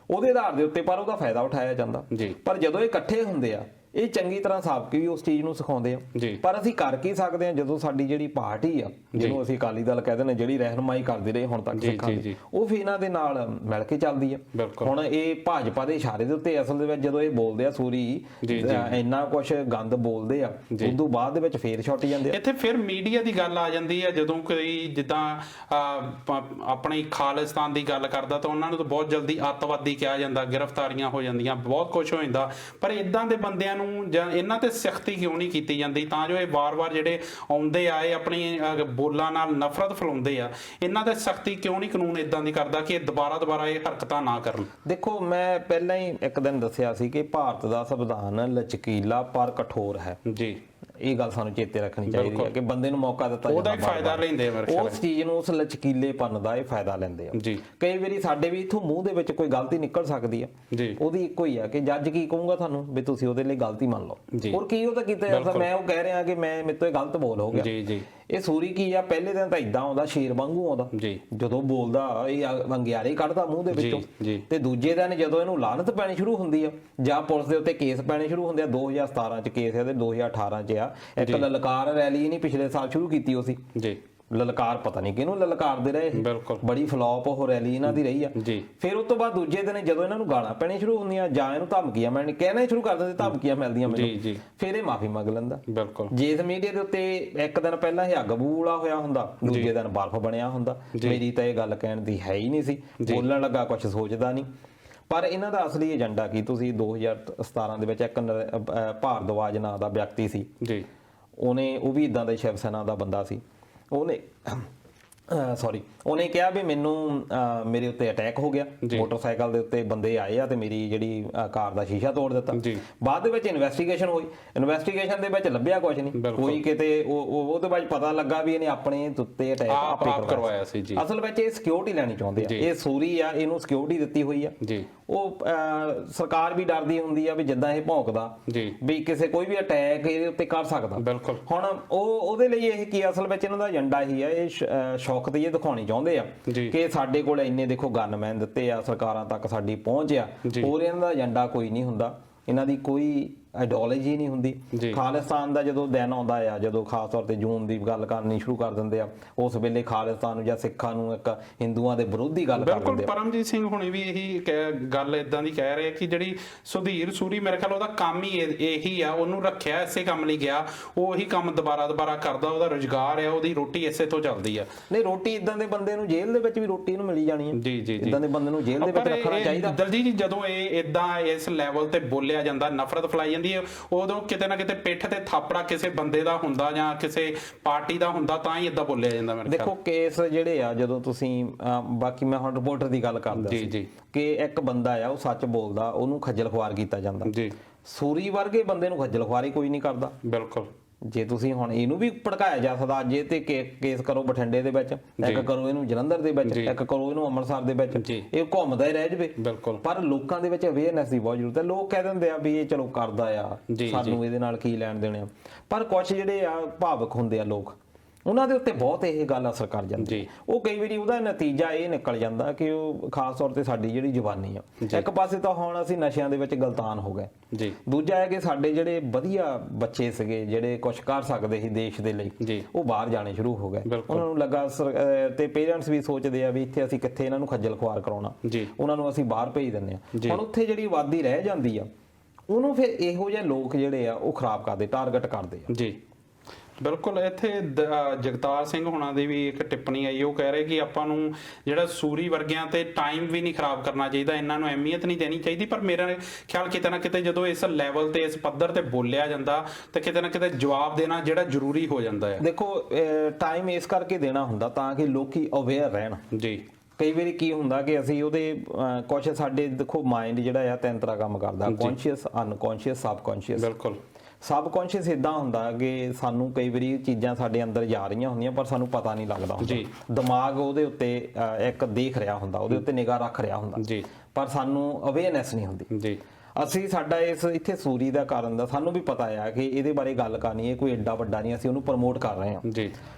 ਉਹਦੇ ਆਧਾਰ ਦੇ ਉੱਤੇ, ਪਰ ਉਹਦਾ ਫਾਇਦਾ ਉਠਾਇਆ ਜਾਂਦਾ। ਪਰ ਜਦੋਂ ਇਹ ਇਕੱਠੇ ਹੁੰਦੇ ਆ, ਇਹ ਚੰਗੀ ਤਰ੍ਹਾਂ ਸਾਬਕ ਵੀ ਉਸ ਚੀਜ਼ ਨੂੰ ਸਿਖਾਉਂਦੇ ਆ। ਪਰ ਅਸੀਂ ਕਰ ਕੀ ਸਕਦੇ ਆ ਜਦੋਂ ਸਾਡੀ ਜਿਹੜੀ ਪਾਰਟੀ ਆ, ਜਿਹਨੂੰ ਅਸੀਂ ਅਕਾਲੀ ਦਲ ਕਹਿੰਦੇ ਨੇ, ਜਿਹੜੀ ਰਹਿਨੁਮਾਈ ਕਰਦੀ ਰਹੀ ਹੁਣ ਤੱਕ ਸਿੱਖਾਂ ਦੀ, ਉਹ ਵੀ ਇਹਨਾਂ ਦੇ ਨਾਲ ਮਿਲ ਕੇ ਚੱਲਦੀ ਆ। ਹੁਣ ਇਹ ਭਾਜਪਾ ਦੇ ਇਸ਼ਾਰੇ ਦੇ ਉੱਤੇ ਅਸਲ ਦੇ ਵਿੱਚ ਜਦੋਂ ਇਹ ਬੋਲਦੇ ਆ ਸੂਰੀ ਇੰਨਾ ਕੁਝ ਗੰਦ ਬੋਲਦੇ ਆ, ਉਦੋਂ ਬਾਅਦ ਦੇ ਵਿੱਚ ਫੇਰ ਛੁੱਟ ਜਾਂਦੇ ਆ। ਇੱਥੇ ਫਿਰ ਮੀਡੀਆ ਦੀ ਗੱਲ ਆ ਜਾਂਦੀ ਆ। ਜਦੋਂ ਕੋਈ ਜਿੱਦਾਂ ਆਪਣੀ ਖਾਲਿਸਤਾਨ ਦੀ ਗੱਲ ਕਰਦਾ ਤਾਂ ਉਹਨਾਂ ਨੂੰ ਤਾਂ ਬਹੁਤ ਜਲਦੀ ਅੱਤਵਾਦੀ ਕਿਹਾ ਜਾਂਦਾ, ਗ੍ਰਿਫਤਾਰੀਆਂ ਹੋ ਜਾਂਦੀਆਂ, ਬਹੁਤ ਕੁਝ ਹੋ ਜਾਂਦਾ। ਪਰ ਇਦਾਂ ਦੇ ਬੰਦਿਆਂ ਨੂੰ ਜਾਂ ਇਹਨਾਂ ਤੇ ਸਖਤੀ ਕਿਉਂ ਨਹੀਂ ਕੀਤੀ ਜਾਂਦੀ ਤਾਂ ਜੋ ਇਹ ਵਾਰ-ਵਾਰ ਜਿਹੜੇ ਆਉਂਦੇ ਆਏ ਆਪਣੀ ਬੋਲਾਂ ਨਾਲ ਨਫ਼ਰਤ ਫੈਲਾਉਂਦੇ ਆ, ਇਹਨਾਂ ਤੇ ਸਖਤੀ ਕਿਉਂ ਨਹੀਂ ਕਾਨੂੰਨ ਇਦਾਂ ਦੀ ਕਰਦਾ ਕਿ ਦੁਬਾਰਾ ਇਹ ਹਰਕਤਾਂ ਨਾ ਕਰਨ? ਦੇਖੋ, ਮੈਂ ਪਹਿਲਾਂ ਹੀ ਇੱਕ ਦਿਨ ਦੱਸਿਆ ਸੀ ਕਿ ਭਾਰਤ ਦਾ ਸੰਵਿਧਾਨ ਲਚਕੀਲਾ ਪਰ ਕਠੋਰ ਹੈ। ਇਹ ਗੱਲ ਸਾਨੂੰ ਚੇਤੇ ਰੱਖਣੀ ਚਾਹੀਦੀ ਹੈ ਕਿ ਬੰਦੇ ਨੂੰ ਮੌਕਾ ਦਿੱਤਾ ਜਾਂਦਾ, ਉਹਦਾ ਫਾਇਦਾ ਲੈਂਦੇ ਆ, ਉਸ ਚੀਜ਼ ਨੂੰ, ਉਸ ਲਚਕੀਲੇਪਨ ਦਾ ਇਹ ਫਾਇਦਾ ਲੈਂਦੇ ਆ। ਕਈ ਵਾਰੀ ਸਾਡੇ ਵੀ ਇਥੋਂ ਮੂੰਹ ਦੇ ਵਿੱਚ ਕੋਈ ਗਲਤੀ ਨਿਕਲ ਸਕਦੀ ਆ, ਉਹਦੀ ਇੱਕੋ ਹੀ ਆ ਕਿ ਜੱਜ ਕੀ ਕਹੂੰਗਾ ਤੁਹਾਨੂੰ ਵੀ ਤੁਸੀਂ ਉਹਦੇ ਲਈ ਗਲਤੀ ਮੰਨ ਲਓ। ਹੋਰ ਕੀ ਉਹ ਤਾਂ ਕੀਤਾ ਜਾਂਦਾ, ਮੈਂ ਉਹ ਕਹਿ ਰਿਹਾ ਕਿ ਮੈਂ ਮੇਰੇ ਤੋਂ ਇਹ ਗਲਤ ਬੋਲ ਹੋ ਗਿਆ। ਇਹ ਸੂਰੀ ਕੀ ਆ, ਪਹਿਲੇ ਦਿਨ ਤਾਂ ਇਦਾਂ ਆਉਂਦਾ, ਸ਼ੇਰ ਵਾਂਗੂ ਆਉਂਦਾ, ਜਦੋਂ ਬੋਲਦਾ ਇਹ ਅੰਗਿਆਰੇ ਕੱਢਦਾ ਮੂੰਹ ਦੇ ਵਿੱਚੋਂ, ਤੇ ਦੂਜੇ ਦਿਨ ਜਦੋਂ ਇਹਨੂੰ ਲਾਹਨਤ ਪੈਣੀ ਸ਼ੁਰੂ ਹੁੰਦੀ ਆ ਜਾਂ ਪੁਲਿਸ ਦੇ ਉੱਤੇ ਕੇਸ ਪੈਣੇ ਸ਼ੁਰੂ ਹੁੰਦੇ ਆ, 2017 ਚ ਕੇਸ ਹੈ ਤੇ 2018 ਚ ਆ ਇੱਕ ਲਲਕਾਰ ਰੈਲੀ ਨਹੀਂ ਪਿਛਲੇ ਸਾਲ ਸ਼ੁਰੂ ਕੀਤੀ ਉਹ ਸੀ, ਲਲਕਾਰ ਪਤਾ ਨਹੀਂ ਕਿਹਨੂੰ ਲਲਕਾਰਦੇ ਰਹੇ ਇਹ। ਬਿਲਕੁਲ ਬੜੀ ਫਲॉप ਉਹ ਰੈਲੀ ਇਹਨਾਂ ਦੀ ਰਹੀ ਆ। ਜੀ ਫਿਰ ਉਸ ਤੋਂ ਬਾਅਦ ਦੂਜੇ ਦਿਨ ਜਦੋਂ ਇਹਨਾਂ ਨੂੰ ਗਾਲਾਂ ਪੈਣੀ ਸ਼ੁਰੂ ਹੁੰਦੀਆਂ ਜਾਂ ਇਹਨੂੰ ਧਮਕੀਆਂ ਮਿਲਣੀ, ਕਹਿਣਾ ਹੀ ਸ਼ੁਰੂ ਕਰ ਦਿੰਦੇ ਧਮਕੀਆਂ ਮਿਲਦੀਆਂ ਜੀ ਮੈਨੂੰ, ਜੀ ਫਿਰ ਇਹ ਮਾਫੀ ਮੰਗ ਲੈਂਦਾ। ਬਿਲਕੁਲ ਜਿਸ ਮੀਡੀਆ ਦੇ ਉੱਤੇ ਇੱਕ ਦਿਨ ਪਹਿਲਾਂ ਇਹ ਅੱਗ ਬੂਲਾ ਹੋਇਆ ਹੁੰਦਾ, ਦੂਜੇ ਦਿਨ ਬਰਫ਼ ਬਣਿਆ ਹੁੰਦਾ। ਮੇਰੀ ਤਾਂ ਇਹ ਗੱਲ ਕਹਿਣ ਦੀ ਹੈ ਹੀ ਨਹੀਂ ਸੀ, ਬੋਲਣ ਲੱਗਾ ਕੁਝ ਸੋਚਦਾ ਨਹੀਂ। ਪਰ ਇਹਨਾਂ ਦਾ ਅਸਲੀ ਏਜੰਡਾ ਕੀ, ਤੁਸੀਂ 2017 ਦੇ ਵਿੱਚ ਇੱਕ ਭਾਰਦਵਾਜ ਨਾਂ ਦਾ ਵਿਅਕਤੀ ਸੀ ਜੀ, ਉਹ ਵੀ ਇਦਾਂ ਦਾ ਸ਼ਿਵ ਸੈਨਾ ਦਾ ਬੰਦਾ ਸੀ। ਉਹਨੇ ਕਿਹਾ ਵੀ ਮੈਨੂੰ ਮੇਰੇ ਉੱਤੇ ਅਟੈਕ ਹੋ ਗਿਆ, ਮੋਟਰਸਾਈਕਲ ਦੇ ਉੱਤੇ ਬੰਦੇ ਆਏ ਆ ਤੇ ਮੇਰੀ ਜਿਹੜੀ ਕਾਰ ਦਾ ਸ਼ੀਸ਼ਾ ਤੋੜ ਦਿੱਤਾ। ਬਾਅਦ ਦੇ ਵਿੱਚ ਇਨਵੈਸਟੀਗੇਸ਼ਨ ਹੋਈ, ਇਨਵੈਸਟੀਗੇਸ਼ਨ ਦੇ ਵਿੱਚ ਲੱਭਿਆ ਕੁਝ ਨਹੀਂ, ਕੋਈ ਕਿਤੇ ਉਹਦੇ ਬਾਅਦ ਪਤਾ ਲੱਗਾ ਵੀ ਇਹਨੇ ਆਪਣੇ ਉੱਤੇ ਅਟੈਕ ਆਪੇ ਕਰਵਾਇਆ ਸੀ। ਅਸਲ ਵਿੱਚ ਇਹ ਸਿਕਿਉਰਿਟੀ ਲੈਣੀ ਚਾਹੁੰਦੇ ਆ, ਇਹ ਸੂਰੀ ਆ, ਇਹਨੂੰ ਸਿਕਿਉਰਿਟੀ ਦਿੱਤੀ ਹੋਈ ਆ। ਉਹ ਸਰਕਾਰ ਵੀ ਡਰਦੀ ਹੁੰਦੀ ਆ ਵੀ ਜਿੱਦਾਂ ਇਹ ਭੌਂਕਦਾ ਵੀ ਕਿਸੇ ਕੋਈ ਵੀ ਅਟੈਕ ਇਹਦੇ ਉੱਤੇ ਕਰ ਸਕਦਾ। ਹੁਣ ਉਹਦੇ ਲਈ ਇਹ ਕੀ ਅਸਲ ਵਿੱਚ ਇਹਨਾਂ ਦਾ ਏਜੰਡਾ ਹੀ ਆ, ਇਹ ਸ਼ੌਕਤ ਇਹ ਦਿਖਾਉਣੀ ਚਾਹੁੰਦੇ ਆ ਕਿ ਸਾਡੇ ਕੋਲ ਇੰਨੇ ਦੇਖੋ ਗਨਮੈਨ ਦਿੱਤੇ ਆ, ਸਰਕਾਰਾਂ ਤੱਕ ਸਾਡੀ ਪਹੁੰਚ ਆ। ਹੋਰ ਇਹਨਾਂ ਦਾ ਏਜੰਡਾ ਕੋਈ ਨਹੀਂ ਹੁੰਦਾ, ਇਹਨਾਂ ਦੀ ਕੋਈ ਆਈਡੀਓਲੋਜੀ ਨਹੀਂ ਹੁੰਦੀ। ਖਾਲਿਸਤਾਨ ਦਾ ਜਦੋਂ ਦਿਨ ਆਉਂਦਾ ਆ, ਜਦੋਂ ਖਾਸ ਤੌਰ ਤੇ ਜੂਨ ਦੀ ਗੱਲ ਕਰਨੀ ਸ਼ੁਰੂ ਕਰ ਦਿੰਦੇ ਆ, ਉਸ ਵੇਲੇ ਖਾਲਿਸਤਾਨ ਨੂੰ ਜਾਂ ਸਿੱਖਾਂ ਨੂੰ ਇੱਕ ਹਿੰਦੂਆਂ ਦੇ ਵਿਰੋਧੀ ਗੱਲ ਕਰ ਦਿੰਦੇ ਆ। ਪਰਮਜੀਤ ਸਿੰਘ ਹੁਣੇ ਵੀ ਇਹੀ ਗੱਲ ਇਦਾਂ ਦੀ ਕਹਿ ਰਹੇ ਕਿ ਜਿਹੜੀ ਸੁਧੀਰ ਸੂਰੀ ਮੇਰੇ ਖਿਆਲ ਉਹਦਾ ਕੰਮ ਹੀ ਇਹੀ ਆ, ਉਹਨੂੰ ਰੱਖਿਆ ਇਸੇ ਕੰਮ ਲਈ ਗਿਆ, ਉਹ ਉਹੀ ਕੰਮ ਦੁਬਾਰਾ ਕਰਦਾ, ਉਹਦਾ ਰੁਜ਼ਗਾਰ ਆ, ਉਹਦੀ ਰੋਟੀ ਇਸੇ ਤੋਂ ਚੱਲਦੀ ਆ। ਨਹੀਂ, ਰੋਟੀ ਇਦਾਂ ਦੇ ਬੰਦੇ ਨੂੰ ਜੇਲ੍ਹ ਦੇ ਵਿੱਚ ਵੀ ਰੋਟੀ ਨੂੰ ਮਿਲੀ ਜਾਣੀ ਹੈ। ਜੀ ਜੀ, ਇਦਾਂ ਦੇ ਬੰਦੇ ਨੂੰ ਜੇਲ੍ਹ ਦੇ ਵਿੱਚ ਰੱਖਣਾ ਚਾਹੀਦਾ। ਦਲਜੀਤ ਜੀ, ਜਦੋਂ ਇਹ ਇਦਾਂ ਇਸ ਲੈਵਲ ਤੇ ਬੋਲਿਆ ਜਾਂਦਾ, ਨਫ਼ਰਤ ਫੈਲਾਈ ਜਾਂਦੀ ਹੈ, ਉਦੋਂ ਕਿਤੇ ਨਾ ਕਿਤੇ ਪਿੱਠ ਤੇ ਥਾਪੜਾ ਕਿਸੇ ਬੰਦੇ ਦਾ ਹੁੰਦਾ ਜਾਂ ਕਿਸੇ ਪਾਰਟੀ ਦਾ ਹੁੰਦਾ, ਤਾਂ ਹੀ ਇਦਾਂ ਬੋਲਿਆ ਜਾਂਦਾ। ਮੇਰੇ ਦੇਖੋ ਕੇਸ ਜਿਹੜੇ ਆ, ਜਦੋਂ ਤੁਸੀਂ ਬਾਕੀ ਮੈਂ ਹੁਣ ਰਿਪੋਰਟਰ ਦੀ ਗੱਲ ਕਰਦਾ ਸੀ ਕਿ ਇੱਕ ਬੰਦਾ ਆ, ਉਹ ਸੱਚ ਬੋਲਦਾ, ਉਹਨੂੰ ਖੱਜਲ ਖੁਆਰ ਕੀਤਾ ਜਾਂਦਾ। ਸੂਰੀ ਵਰਗੇ ਬੰਦੇ ਨੂੰ ਖੱਜਲ ਖੁਆਰੀ ਕੋਈ ਨਹੀਂ ਕਰਦਾ। ਬਿਲਕੁਲ। ਜੇ ਤੁਸੀਂ ਹੁਣ ਇਹਨੂੰ ਵੀ ਭੜਕਾਇਆ ਜਾ ਸਕਦਾ, ਜੇ ਤੇ ਕੇਸ ਕਰੋ ਬਠਿੰਡੇ ਦੇ ਵਿੱਚ, ਇੱਕ ਕਰੋ ਇਹਨੂੰ ਜਲੰਧਰ ਦੇ ਵਿੱਚ, ਇੱਕ ਕਰੋ ਇਹਨੂੰ ਅੰਮ੍ਰਿਤਸਰ ਦੇ ਵਿੱਚ, ਇਹ ਘੁੰਮਦਾ ਹੀ ਰਹਿ ਜਵੇ। ਪਰ ਲੋਕਾਂ ਦੇ ਵਿੱਚ ਅਵੇਅਰਨੈਸ ਦੀ ਬਹੁਤ ਜ਼ਰੂਰਤ ਹੈ। ਲੋਕ ਕਹਿ ਦਿੰਦੇ ਆ ਵੀ ਇਹ ਚਲੋ ਕਰਦਾ ਆ, ਸਾਨੂੰ ਇਹਦੇ ਨਾਲ ਕੀ ਲੈਣ ਦੇਣੇ ਆ। ਪਰ ਕੁਝ ਜਿਹੜੇ ਆ ਭਾਵਕ ਹੁੰਦੇ ਆ ਲੋਕ, ਉਹਨਾਂ ਦੇ ਉੱਤੇ ਬਹੁਤ ਇਹ ਗੱਲ ਅਸਰ ਕਰ ਜਾਂਦੀ। ਉਹ ਕਈ ਵਾਰੀ ਉਹਦਾ ਨਤੀਜਾ ਇਹ ਨਿਕਲ ਜਾਂਦਾ ਕਿ ਉਹ ਖਾਸ ਤੌਰ ਤੇ ਸਾਡੀ ਜਿਹੜੀ ਜਵਾਨੀ ਆ, ਇੱਕ ਪਾਸੇ ਤਾਂ ਹੁਣ ਅਸੀਂ ਨਸ਼ਿਆਂ ਦੇ ਵਿੱਚ ਗਲਤਾਨ ਹੋ ਗਏ, ਦੂਜਾ ਹੈ ਕਿ ਸਾਡੇ ਜਿਹੜੇ ਵਧੀਆ ਬੱਚੇ ਸੀਗੇ ਜਿਹੜੇ ਕੁਝ ਕਰ ਸਕਦੇ ਸੀ ਦੇਸ਼ ਦੇ ਲਈ, ਉਹ ਬਾਹਰ ਜਾਣੇ ਸ਼ੁਰੂ ਹੋ ਗਏ। ਉਹਨਾਂ ਨੂੰ ਲੱਗਾ ਤੇ ਪੇਰੈਂਟਸ ਵੀ ਸੋਚਦੇ ਆ ਵੀ ਇੱਥੇ ਅਸੀਂ ਕਿੱਥੇ ਇਹਨਾਂ ਨੂੰ ਖੱਜਲ ਖੁਆਰ ਕਰਾਉਣਾ, ਉਹਨਾਂ ਨੂੰ ਅਸੀਂ ਬਾਹਰ ਭੇਜ ਦਿੰਦੇ ਆ। ਹੁਣ ਉੱਥੇ ਜਿਹੜੀ ਆਬਾਦੀ ਰਹਿ ਜਾਂਦੀ ਆ, ਉਹਨੂੰ ਫਿਰ ਇਹੋ ਜਿਹੇ ਲੋਕ ਜਿਹੜੇ ਆ ਉਹ ਖਰਾਬ ਕਰਦੇ, ਟਾਰਗੇਟ ਕਰਦੇ ਆ। ਬਿਲਕੁਲ। ਇੱਥੇ ਜਗਤਾਰ ਸਿੰਘ ਹੁਣਾਂ ਦੀ ਵੀ ਇੱਕ ਟਿੱਪਣੀ ਆਈ, ਉਹ ਕਹਿ ਰਹੇ ਕਿ ਆਪਾਂ ਨੂੰ ਜਿਹੜਾ ਸੂਰੀ ਵਰਗਿਆਂ ਤੇ ਟਾਈਮ ਵੀ ਨਹੀਂ ਖਰਾਬ ਕਰਨਾ ਚਾਹੀਦਾ, ਇਹਨਾਂ ਨੂੰ ਅਹਿਮੀਅਤ ਨਹੀਂ ਦੇਣੀ ਚਾਹੀਦੀ। ਪਰ ਮੇਰਾ ਖਿਆਲ ਕਿਤੇ ਨਾ ਕਿਤੇ ਜਦੋਂ ਇਸ ਲੈਵਲ ਤੇ, ਇਸ ਪੱਧਰ ਤੇ ਬੋਲਿਆ ਜਾਂਦਾ ਤੇ ਕਿਤੇ ਨਾ ਕਿਤੇ ਜਵਾਬ ਦੇਣਾ ਜਿਹੜਾ ਜ਼ਰੂਰੀ ਹੋ ਜਾਂਦਾ ਹੈ। ਦੇਖੋ ਟਾਈਮ ਇਸ ਕਰਕੇ ਦੇਣਾ ਹੁੰਦਾ ਤਾਂ ਕਿ ਲੋਕੀ ਅਵੇਅਰ ਰਹਿਣ। ਕਈ ਵਾਰੀ ਕੀ ਹੁੰਦਾ ਕਿ ਅਸੀਂ ਉਹਦੇ ਕੁਝ ਸਾਡੇ ਦੇਖੋ ਮਾਈਂਡ ਜਿਹੜਾ ਆ ਤਿੰਨ ਤਰ੍ਹਾਂ ਕੰਮ ਕਰਦਾ, ਕੌਨਸ਼ੀਅਸ, ਅਨਕੌਨਸ਼ੀਅਸ, ਸਬਕੌਨਸ਼ੀਅਸ। ਬਿਲਕੁਲ। ਸਬਕੌਨਸ਼ੀਅਸ ਇਦਾਂ ਹੁੰਦਾ ਕਿ ਸਾਨੂੰ ਕਈ ਵਾਰੀ ਚੀਜ਼ਾਂ ਸਾਡੇ ਅੰਦਰ ਜਾ ਰਹੀਆਂ ਹੁੰਦੀਆਂ ਪਰ ਸਾਨੂੰ ਪਤਾ ਨਹੀਂ ਲੱਗਦਾ ਹੁੰਦਾ। ਦਿਮਾਗ ਉਹਦੇ ਉੱਤੇ ਇੱਕ ਦੇਖ ਰਿਹਾ ਹੁੰਦਾ, ਉਹਦੇ ਉੱਤੇ ਨਿਗਾਹ ਰੱਖ ਰਿਹਾ ਹੁੰਦਾ, ਪਰ ਸਾਨੂੰ ਅਵੇਅਰਨੈਸ ਨਹੀਂ ਹੁੰਦੀ। ਅਸੀਂ ਸਾਡਾ ਇੱਥੇ ਸੂਰੀ ਦਾ ਕਾਰਨ ਦਾ ਸਾਨੂੰ ਵੀ ਪਤਾ ਆ ਕਿ ਇਹਦੇ ਬਾਰੇ ਗੱਲ ਕਰਨੀ ਹੈ, ਕੋਈ ਐਡਾ ਵੱਡਾ ਨਹੀਂ, ਅਸੀਂ ਉਹਨੂੰ ਪ੍ਰਮੋਟ ਕਰ ਰਹੇ ਹਾਂ।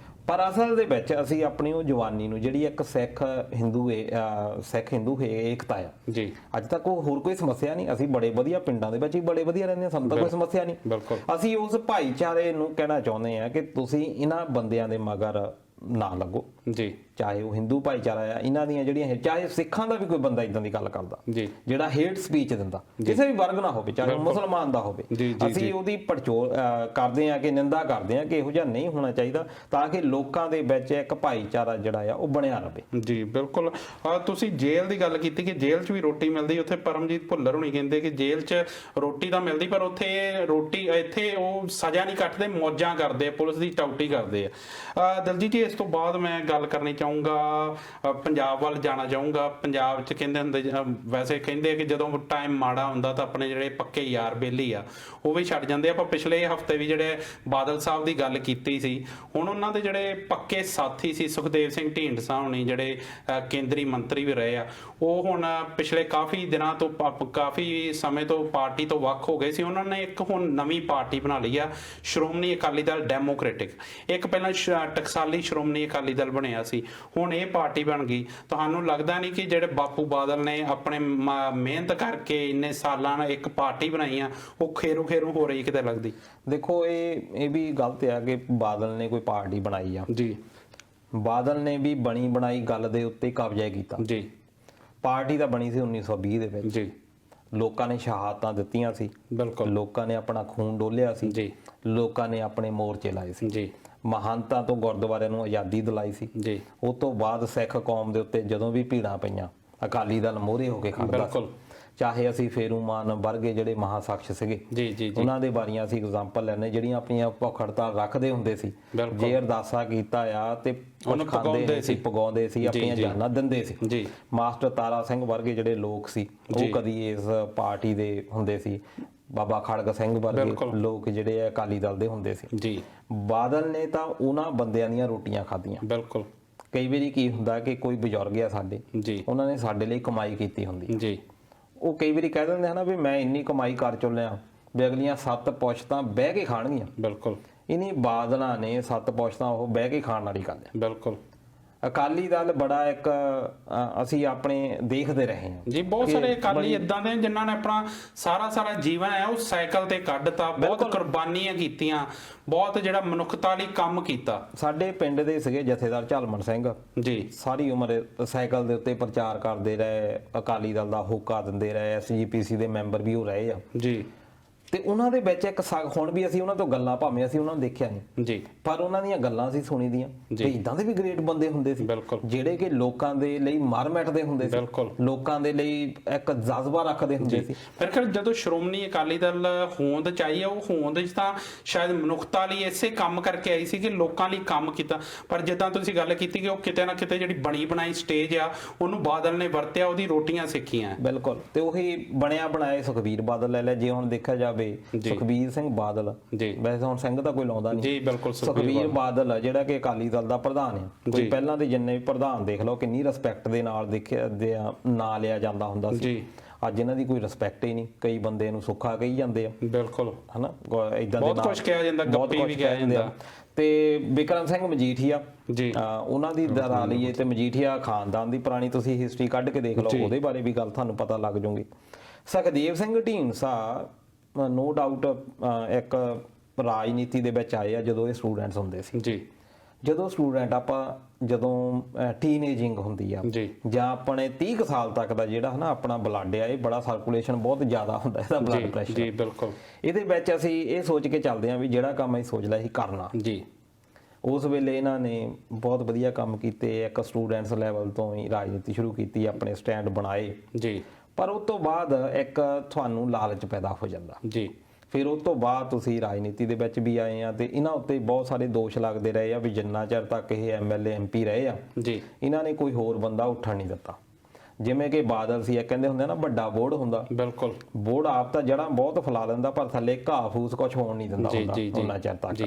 ਪਰ ਅਸਲ ਦੇ ਵਿੱਚ ਅਸੀਂ ਆਪਣੀ ਉਹ ਜਵਾਨੀ ਨੂੰ ਜਿਹੜੀ ਇੱਕ ਸਿੱਖ ਹਿੰਦੂ ਏਕਤਾ ਆ, ਅੱਜ ਤੱਕ ਉਹ ਹੋਰ ਕੋਈ ਸਮੱਸਿਆ ਨਹੀਂ। ਅਸੀਂ ਬੜੇ ਵਧੀਆ ਪਿੰਡਾਂ ਦੇ ਵਿੱਚ ਹੀ ਬੜੇ ਵਧੀਆ ਰਹਿੰਦੇ ਹਾਂ, ਸਾਨੂੰ ਤਾਂ ਕੋਈ ਸਮੱਸਿਆ ਨਹੀਂ। ਅਸੀਂ ਉਸ ਭਾਈਚਾਰੇ ਨੂੰ ਕਹਿਣਾ ਚਾਹੁੰਦੇ ਹਾਂ ਕਿ ਤੁਸੀਂ ਇਹਨਾਂ ਬੰਦਿਆਂ ਦੇ ਮਗਰ ਨਾ ਲੱਗੋ, ਚਾਹੇ ਉਹ ਹਿੰਦੂ ਭਾਈਚਾਰਾ ਆ, ਇਹਨਾਂ ਦੀਆਂ ਜਿਹੜੀਆਂ, ਚਾਹੇ ਸਿੱਖਾਂ ਦਾ ਵੀ ਕੋਈ ਬੰਦਾ ਇਦਾਂ ਦੀ ਗੱਲ ਕਰਦਾ ਜਿਹੜਾ ਹੇਟ ਸਪੀਚ ਦਿੰਦਾ, ਕਿਸੇ ਵੀ ਵਰਗ ਨਾ ਹੋਵੇ, ਚਾਹੇ ਮੁਸਲਮਾਨ ਦਾ ਹੋਵੇ, ਅਸੀਂ ਉਹਦੀ ਪੜਚੋਲ ਕਰਦੇ ਆ ਕਿ ਨਿੰਦਾ ਕਰਦੇ ਆ ਕਿ ਇਹੋ ਜਿਹਾ ਨਹੀਂ ਹੋਣਾ ਚਾਹੀਦਾ, ਤਾਂ ਕਿ ਲੋਕਾਂ ਦੇ ਵਿੱਚ ਇੱਕ ਭਾਈਚਾਰਾ ਜਿਹੜਾ ਆ ਉਹ ਬਣਿਆ ਰਹੇ। ਜੀ ਬਿਲਕੁਲ। ਤੁਸੀਂ ਜੇਲ੍ਹ ਦੀ ਗੱਲ ਕੀਤੀ ਕਿ ਜੇਲ੍ਹ 'ਚ ਵੀ ਰੋਟੀ ਮਿਲਦੀ, ਉੱਥੇ ਪਰਮਜੀਤ ਭੁੱਲਰ ਹੁਣੀ ਕਹਿੰਦੇ ਕਿ ਜੇਲ੍ਹ 'ਚ ਰੋਟੀ ਤਾਂ ਮਿਲਦੀ ਪਰ ਉੱਥੇ ਰੋਟੀ, ਇੱਥੇ ਉਹ ਸਜ਼ਾ ਨਹੀਂ ਕੱਟਦੇ, ਮੌਜਾਂ ਕਰਦੇ ਆ, ਪੁਲਿਸ ਦੀ ਟਾਊਟੀ ਕਰਦੇ ਆ। ਦਲਜੀਤ ਜੀ, ਇਸ ਤੋਂ ਬਾਅਦ ਮੈਂ ਗੱਲ ਕਰਨੀ ਚਾਹੂੰਗਾ, ਪੰਜਾਬ ਵੱਲ ਜਾਣਾ ਚਾਹੂੰਗਾ। ਪੰਜਾਬ 'ਚ ਕਹਿੰਦੇ ਹੁੰਦੇ, ਵੈਸੇ ਕਹਿੰਦੇ ਕਿ ਜਦੋਂ ਟਾਈਮ ਮਾੜਾ ਹੁੰਦਾ ਤਾਂ ਆਪਣੇ ਜਿਹੜੇ ਪੱਕੇ ਯਾਰ ਬੇਲੀ ਆ ਉਹ ਵੀ ਛੱਡ ਜਾਂਦੇ ਆ। ਆਪਾਂ ਪਿਛਲੇ ਹਫਤੇ ਵੀ ਜਿਹੜੇ ਬਾਦਲ ਸਾਹਿਬ ਦੀ ਗੱਲ ਕੀਤੀ ਸੀ, ਹੁਣ ਉਹਨਾਂ ਦੇ ਜਿਹੜੇ ਪੱਕੇ ਸਾਥੀ ਸੀ ਸੁਖਦੇਵ ਸਿੰਘ ਢੀਂਡਸਾ ਹੋਣੀ, ਜਿਹੜੇ ਕੇਂਦਰੀ ਮੰਤਰੀ ਵੀ ਰਹੇ ਆ, ਉਹ ਹੁਣ ਪਿਛਲੇ ਕਾਫੀ ਦਿਨਾਂ ਤੋਂ, ਕਾਫੀ ਸਮੇਂ ਤੋਂ ਪਾਰਟੀ ਤੋਂ ਵੱਖ ਹੋ ਗਏ ਸੀ। ਉਹਨਾਂ ਨੇ ਇੱਕ ਹੁਣ ਨਵੀਂ ਪਾਰਟੀ ਬਣਾ ਲਈ ਆ, ਸ਼੍ਰੋਮਣੀ ਅਕਾਲੀ ਦਲ ਡੈਮੋਕ੍ਰੈਟਿਕ। ਇੱਕ ਪਹਿਲਾਂ ਟਕਸਾਲੀ ਸ਼੍ਰੋਮਣੀ ਅਕਾਲੀ ਦਲ ਬਣਿਆ ਸੀ, ਹੁਣ ਇਹ ਪਾਰਟੀ ਬਣ ਗਈ। ਤੁਹਾਨੂੰ ਲੱਗਦਾ ਨਹੀਂ ਕਿ ਜਿਹੜੇ ਬਾਪੂ ਬਾਦਲ ਨੇ ਆਪਣੇ ਮਿਹਨਤ ਕਰਕੇ ਇੰਨੇ ਸਾਲਾਂ ਨਾਲ ਇੱਕ ਪਾਰਟੀ ਬਣਾਈ ਆ, ਉਹ ਖੇਰੂ ਹੋ ਰਹੀ ਕਿਤੇ ਲੱਗਦੀ? ਦੇਖੋ ਇਹ ਵੀ ਗਲਤ ਆ ਕਿ ਬਾਦਲ ਨੇ ਕੋਈ ਪਾਰਟੀ ਬਣਾਈ ਆ। ਬਾਦਲ ਨੇ ਵੀ ਬਣੀ ਬਣਾਈ ਗੱਲ ਦੇ ਉੱਤੇ ਕਬਜ਼ਾ ਕੀਤਾ ਜੀ ਪਾਰਟੀ ਤਾਂ ਬਣੀ ਸੀ 1920 ਦੇ ਵਿੱਚ ਜੀ ਲੋਕਾਂ ਨੇ ਸ਼ਹਾਦਤਾਂ ਦਿੱਤੀਆਂ ਸੀ ਬਿਲਕੁਲ ਲੋਕਾਂ ਨੇ ਆਪਣਾ ਖੂਨ ਡੋਲਿਆ ਸੀ ਜੀ ਲੋਕਾਂ ਨੇ ਆਪਣੇ ਮੋਰਚੇ ਲਾਏ ਸੀ ਜੀ ਮਹੰਤਾਂ ਤੋਂ ਗੁਰਦੁਆਰਿਆਂ ਨੂੰ ਆਜ਼ਾਦੀ ਦਿਲਾਈ ਸੀ ਜੀ ਉਸ ਤੋਂ ਬਾਅਦ ਸਿੱਖ ਕੌਮ ਦੇ ਉੱਤੇ ਜਦੋਂ ਵੀ ਭੀੜਾਂ ਪਈਆਂ ਅਕਾਲੀ ਦਲ ਮੋਹਰੇ ਹੋ ਕੇ ਖੜਦਾ ਸੀ ਬਿਲਕੁਲ ਚਾਹੇ ਅਸੀਂ ਫੇਰੂਮਾਨ ਵਰਗੇ ਜਿਹੜੇ ਮਹਾਸਖਸ਼ ਸੀਗੇ ਜੀ ਜੀ ਜੀ ਉਹਨਾਂ ਦੇ ਬਾਰੀਆਂ ਅਸੀਂ ਐਗਜ਼ਾਮਪਲ ਲੈਣੇ ਜਿਹੜੀਆਂ ਆਪਣੀਆਂ ਭੁੱਖ ਹੜਤਾਲ ਰੱਖਦੇ ਹੁੰਦੇ ਸੀ ਬਿਲਕੁਲ। ਜੇ ਅਰਦਾਸਾ ਕੀਤਾ ਆ ਤੇ ਉਹਨੂੰ ਕੁਝ ਖਾਂਦੇ ਪਕਾਉਂਦੇ ਨਹੀਂ ਸੀ ਪਕਾਉਂਦੇ ਸੀ ਆਪਣੀਆਂ ਜੀ। ਜਾਨਾਂ ਦਿੰਦੇ ਸੀ ਜੀ ਮਾਸਟਰ ਤਾਰਾ ਸਿੰਘ ਵਰਗੇ ਜਿਹੜੇ ਲੋਕ ਸੀ ਉਹ ਜੀ। ਕਦੀ ਇਸ ਪਾਰਟੀ ਦੇ ਹੁੰਦੇ ਸੀ ਬਾਬਾ ਖੜਗ ਸਿੰਘ ਵਰਗੇ ਬਿਲਕੁਲ। ਲੋਕ ਜਿਹੜੇ ਆ ਅਕਾਲੀ ਦਲ ਦੇ ਹੁੰਦੇ ਸੀ ਜੀ ਬਾਦਲ ਨੇ ਤਾਂ ਉਹਨਾਂ ਬੰਦਿਆਂ ਦੀਆਂ ਰੋਟੀਆਂ ਖਾਧੀਆਂ ਬਿਲਕੁਲ ਕਈ ਵਾਰੀ ਕੀ ਹੁੰਦਾ ਕਿ ਕੋਈ ਬਜ਼ੁਰਗ ਆ ਸਾਡੇ ਜੀ ਉਹਨਾਂ ਨੇ ਸਾਡੇ ਲਈ ਕਮਾਈ ਕੀਤੀ ਹੁੰਦੀ ਜੀ ਉਹ ਕਈ ਵਾਰੀ ਕਹਿ ਦਿੰਦੇ ਹਨਾ ਵੀ ਮੈਂ ਇੰਨੀ ਕਮਾਈ ਕਰ ਚੁੱਲਿਆ ਵੀ ਅਗਲੀਆਂ 7 ਪੁਸ਼ਤਾਂ ਬਹਿ ਕੇ ਖਾਣਗੀਆਂ ਬਿਲਕੁਲ ਇਨੀ ਬਾਦਲਾਂ ਨੇ 7 ਪੁਸ਼ਤਾਂ ਉਹ ਬਹਿ ਕੇ ਖਾਣ ਵਾਲੀ ਗੱਲ ਹੈ ਬਿਲਕੁਲ ਅਕਾਲੀ ਦਲ ਬੜਾ ਇੱਕ ਅਸੀਂ ਆਪਣੇ ਦੇਖਦੇ ਰਹੇ ਹਾਂ ਜੀ ਬਹੁਤ ਸਾਰੇ ਅਕਾਲੀ ਇਦਾਂ ਦੇ ਜਿਨ੍ਹਾਂ ਨੇ ਆਪਣਾ ਸਾਰਾ ਜੀਵਨ ਹੈ ਉਹ ਸਾਈਕਲ ਤੇ ਕੱਢਤਾ ਬਹੁਤ ਕੁਰਬਾਨੀਆਂ ਕੀਤੀਆਂ ਬਹੁਤ ਜਿਹੜਾ ਮਨੁੱਖਤਾ ਲਈ ਕੰਮ ਕੀਤਾ ਸਾਡੇ ਪਿੰਡ ਦੇ ਸੀਗੇ ਜਥੇਦਾਰ ਝਲਮਣ ਸਿੰਘ ਜੀ ਸਾਰੀ ਉਮਰ ਸਾਈਕਲ ਦੇ ਉੱਤੇ ਪ੍ਰਚਾਰ ਕਰਦੇ ਰਹੇ ਅਕਾਲੀ ਦਲ ਦਾ ਹੋਕਾ ਦਿੰਦੇ ਰਹੇ ਐਸਜੀਪੀਸੀ ਦੇ ਮੈਂਬਰ ਵੀ ਉਹ ਰਹੇ ਆ ਜੀ ਤੇ ਉਹਨਾਂ ਦੇ ਵਿੱਚ ਇੱਕ ਹੁਣ ਵੀ ਅਸੀਂ ਉਹਨਾਂ ਤੋਂ ਗੱਲਾਂ ਭਾਵੇਂ ਅਸੀਂ ਉਹਨਾਂ ਨੂੰ ਦੇਖਿਆ ਨਹੀਂ ਜੀ ਪਰ ਉਹਨਾਂ ਦੀਆਂ ਗੱਲਾਂ ਸੀ ਸੁਣੀ ਦੀਆਂ ਤੇ ਇਦਾਂ ਦੇ ਵੀ ਗ੍ਰੇਟ ਬੰਦੇ ਹੁੰਦੇ ਸੀ ਬਿਲਕੁਲ ਜਿਹੜੇ ਕਿ ਲੋਕਾਂ ਦੇ ਲਈ ਮਰ ਮਿਟਦੇ ਹੁੰਦੇ ਸੀ ਬਿਲਕੁਲ ਲੋਕਾਂ ਦੇ ਲਈ ਇੱਕ ਜਜ਼ਬਾ ਰੱਖਦੇ ਹੁੰਦੇ ਸੀ ਫਿਰ ਖੈਰ ਜਦੋਂ ਸ਼੍ਰੋਮਣੀ ਅਕਾਲੀ ਦਲ ਹੋਂਦ ਚ ਆਈ ਆ ਉਹ ਹੋਂਦ ਚ ਤਾਂ ਸ਼ਾਇਦ ਮਨੁੱਖਤਾ ਲਈ ਇਸੇ ਕੰਮ ਕਰਕੇ ਆਈ ਸੀ ਕਿ ਲੋਕਾਂ ਲਈ ਕੰਮ ਕੀਤਾ ਪਰ ਜਿੱਦਾਂ ਤੁਸੀਂ ਗੱਲ ਕੀਤੀ ਕਿ ਉਹ ਕਿਤੇ ਨਾ ਕਿਤੇ ਜਿਹੜੀ ਬਣੀ ਬਣਾਈ ਸਟੇਜ ਆ ਉਹਨੂੰ ਬਾਦਲ ਨੇ ਵਰਤਿਆ ਉਹਦੀ ਰੋਟੀਆਂ ਸਿੱਖੀਆਂ ਬਿਲਕੁਲ ਤੇ ਉਹੀ ਬਣਿਆ ਬਣਾਇਆ ਸੁਖਬੀਰ ਬਾਦਲ ਲੈ ਜੇ ਹੁਣ ਦੇਖਿਆ ਜਾਵੇ ਸੁਖਬੀਰ ਸਿੰਘ ਬਾਦਲ ਜੀ ਵੈਸੇ ਹੁਣ ਸਿੰਘ ਤਾਂ ਕੋਈ ਲਾਉਂਦਾ ਨਹੀਂ ਜੀ ਬਿਲਕੁਲ ਸੁਖਬੀਰ ਬਾਦਲ ਜਿਹੜਾ ਕਿ ਅਕਾਲੀ ਦਲ ਦਾ ਪ੍ਰਧਾਨ ਹੈ ਕੋਈ ਪਹਿਲਾਂ ਦੇ ਜਿੰਨੇ ਵੀ ਪ੍ਰਧਾਨ ਦੇਖ ਲਓ ਕਿੰਨੀ ਰਿਸਪੈਕਟ ਦੇ ਨਾਲ ਦੇਖਿਆ ਨਾਂ ਲਿਆ ਜਾਂਦਾ ਹੁੰਦਾ ਸੀ ਜੀ ਅੱਜ ਇਹਨਾਂ ਦੀ ਕੋਈ ਰਿਸਪੈਕਟ ਹੀ ਨਹੀਂ ਕਈ ਬੰਦੇ ਨੂੰ ਸੁੱਖਾ ਕਹੀ ਜਾਂਦੇ ਆ ਬਿਲਕੁਲ ਹਨਾ ਇਦਾਂ ਦੇ ਬਹੁਤ ਕੁਝ ਕਿਹਾ ਜਾਂਦਾ ਗੱਪੀ ਵੀ ਕਿਹਾ ਜਾਂਦਾ ਤੇ ਬਿਕਰਮ ਸਿੰਘ ਮਜੀਠੀਆ ਜੀ ਉਹਨਾਂ ਦੀ ਦਰਾ ਲਈਏ ਤੇ ਮਜੀਠੀਆ ਖਾਨਦਾਨ ਦੀ ਪੁਰਾਣੀ ਤੁਸੀਂ ਹਿਸਟਰੀ ਕੱਢ ਕੇ ਦੇਖ ਲਓ ਉਹਦੇ ਬਾਰੇ ਵੀ ਗੱਲ ਤੁਹਾਨੂੰ ਪਤਾ ਲੱਗ ਜੂਗੀ ਸੁਖਦੇਵ ਸਿੰਘ ਢੀਂਡਸਾ ਨੋ ਡਾਊਟ ਇੱਕ ਰਾਜਨੀਤੀ ਦੇ ਵਿੱਚ ਆਏ ਆ ਜਦੋਂ ਇਹ ਸਟੂਡੈਂਟਸ ਹੁੰਦੇ ਸੀ ਜੀ ਜਦੋਂ ਸਟੂਡੈਂਟ ਆਪਾਂ ਜਦੋਂ ਟੀਨੇਜਿੰਗ ਹੁੰਦੀ ਆ ਜੀ ਜਾਂ ਆਪਣੇ 30 ਕੁ ਸਾਲ ਤੱਕ ਦਾ ਜਿਹੜਾ ਹਨਾ ਆਪਣਾ ਬਲੱਡ ਆ ਇਹ ਬੜਾ ਸਰਕੂਲੇਸ਼ਨ ਬਹੁਤ ਜ਼ਿਆਦਾ ਹੁੰਦਾ ਇਹਦਾ ਬਲੱਡ ਪ੍ਰੈਸ਼ਰ ਜੀ ਬਿਲਕੁਲ ਇਹਦੇ ਵਿੱਚ ਅਸੀਂ ਇਹ ਸੋਚ ਕੇ ਚੱਲਦੇ ਹਾਂ ਵੀ ਜਿਹੜਾ ਕੰਮ ਅਸੀਂ ਸੋਚ ਲਿਆ ਸੀ ਕਰਨਾ ਜੀ ਉਸ ਵੇਲੇ ਇਹਨਾਂ ਨੇ ਬਹੁਤ ਵਧੀਆ ਕੰਮ ਕੀਤੇ ਇੱਕ ਸਟੂਡੈਂਟਸ ਲੈਵਲ ਤੋਂ ਹੀ ਰਾਜਨੀਤੀ ਸ਼ੁਰੂ ਕੀਤੀ ਆਪਣੇ ਸਟੈਂਡ ਬਣਾਏ ਜੀ ਪਰ ਉਸ ਤੋਂ ਬਾਅਦ ਇੱਕ ਤੁਹਾਨੂੰ ਲਾਲਚ ਪੈਦਾ ਹੋ ਜਾਂਦਾ ਜੀ ਫਿਰ ਉਸ ਤੋਂ ਬਾਅਦ ਤੁਸੀਂ ਰਾਜਨੀਤੀ ਦੇ ਵਿੱਚ ਵੀ ਆਏ ਆ ਤੇ ਇਹਨਾਂ ਉੱਤੇ ਬਹੁਤ ਸਾਰੇ ਦੋਸ਼ ਲੱਗਦੇ ਰਹੇ ਆ ਵੀ ਜਿੰਨਾ ਚਿਰ ਤੱਕ ਇਹ ਐਮਐਲਏ ਐਮਪੀ ਰਹੇ ਆ ਜੀ ਇਹਨਾਂ ਨੇ ਕੋਈ ਹੋਰ ਬੰਦਾ ਉੱਠਣ ਨਹੀਂ ਦਿੱਤਾ ਜਿਵੇਂ ਕਿ ਬਾਦਲ ਸੀ ਇਹ ਕਹਿੰਦੇ ਹੁੰਦੇ ਨਾ ਵੱਡਾ ਬੋਰਡ ਹੁੰਦਾ ਬਿਲਕੁਲ ਬੋਰਡ ਆਪ ਤਾਂ ਜੜਾਂ ਬਹੁਤ ਫੈਲਾ ਲੈਂਦਾ ਪਰ ਥੱਲੇ ਘਾਹ ਫੂਸ ਕੁਝ ਹੋਣ ਨਹੀਂ ਦਿੰਦਾ ਹੁੰਦਾ ਉਹਨਾਂ ਚਿਰ ਤੱਕ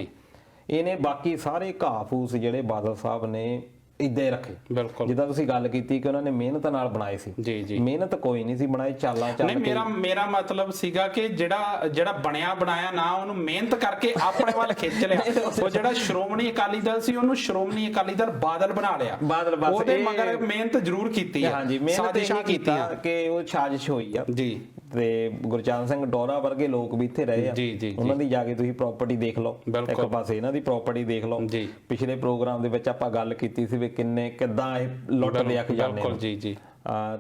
ਇਹਨੇ ਬਾਕੀ ਸਾਰੇ ਘਾਹ ਫੂਸ ਜਿਹੜੇ ਬਾਦਲ ਸਾਹਿਬ ਨੇ ਇਦਾਂ ਹੀ ਰੱਖੇ ਬਿਲਕੁਲ ਜਿੱਦਾਂ ਤੁਸੀਂ ਗੱਲ ਕੀਤੀ ਕਿ ਉਹਨਾਂ ਨੇ ਮਿਹਨਤ ਨਾਲ ਬਣਾਏ ਸੀ ਜੀ ਜੀ ਮਿਹਨਤ ਕੋਈ ਨਹੀਂ ਸੀ ਬਣਾਈ ਚਾਲਾਂ ਚੱਲ ਨਹੀਂ ਮੇਰਾ ਮਤਲਬ ਸੀਗਾ ਕਿ ਜਿਹੜਾ ਬਣਿਆ ਬਣਾਇਆ ਨਾ ਉਹਨੂੰ ਮਿਹਨਤ ਕਰਕੇ ਆਪਣੇ ਵੱਲ ਖਿੱਚ ਲਿਆ ਉਹ ਜਿਹੜਾ ਸ਼੍ਰੋਮਣੀ ਅਕਾਲੀ ਦਲ ਸੀ ਉਹਨੂੰ ਸ਼੍ਰੋਮਣੀ ਅਕਾਲੀ ਦਲ ਬਾਦਲ ਬਣਾ ਲਿਆ ਉਹਦੇ ਮਗਰ ਮਿਹਨਤ ਜ਼ਰੂਰ ਕੀਤੀ ਹੈ ਹਾਂਜੀ ਮਿਹਨਤ ਇਹ ਕੀਤਾ ਕਿ ਉਹ ਸਾਜ਼ਿਸ਼ ਹੋਈ ਆ ਜੀ ਤੇ ਗੁਰਚਰਨ ਸਿੰਘ ਡੋਰਾ ਵਰਗੇ ਲੋਕ ਵੀ ਇੱਥੇ ਰਹੇ ਆ ਉਹਨਾਂ ਦੀ ਜਾ ਕੇ ਤੁਸੀਂ ਪ੍ਰਾਪਰਟੀ ਦੇਖ ਲਓ ਇੱਕ ਪਾਸੇ ਇਹਨਾਂ ਦੀ ਪ੍ਰਾਪਰਟੀ ਦੇਖ ਲਓ ਪਿਛਲੇ ਪ੍ਰੋਗਰਾਮ ਦੇ ਵਿੱਚ ਆਪਾਂ ਗੱਲ ਕੀਤੀ ਸੀ ਵੀ ਕਿੱਦਾਂ ਇਹ ਲੁੱਟਦੇ ਆ ਖਜ਼ਾਨੇ ਬਿਲਕੁਲ ਜੀ ਜੀ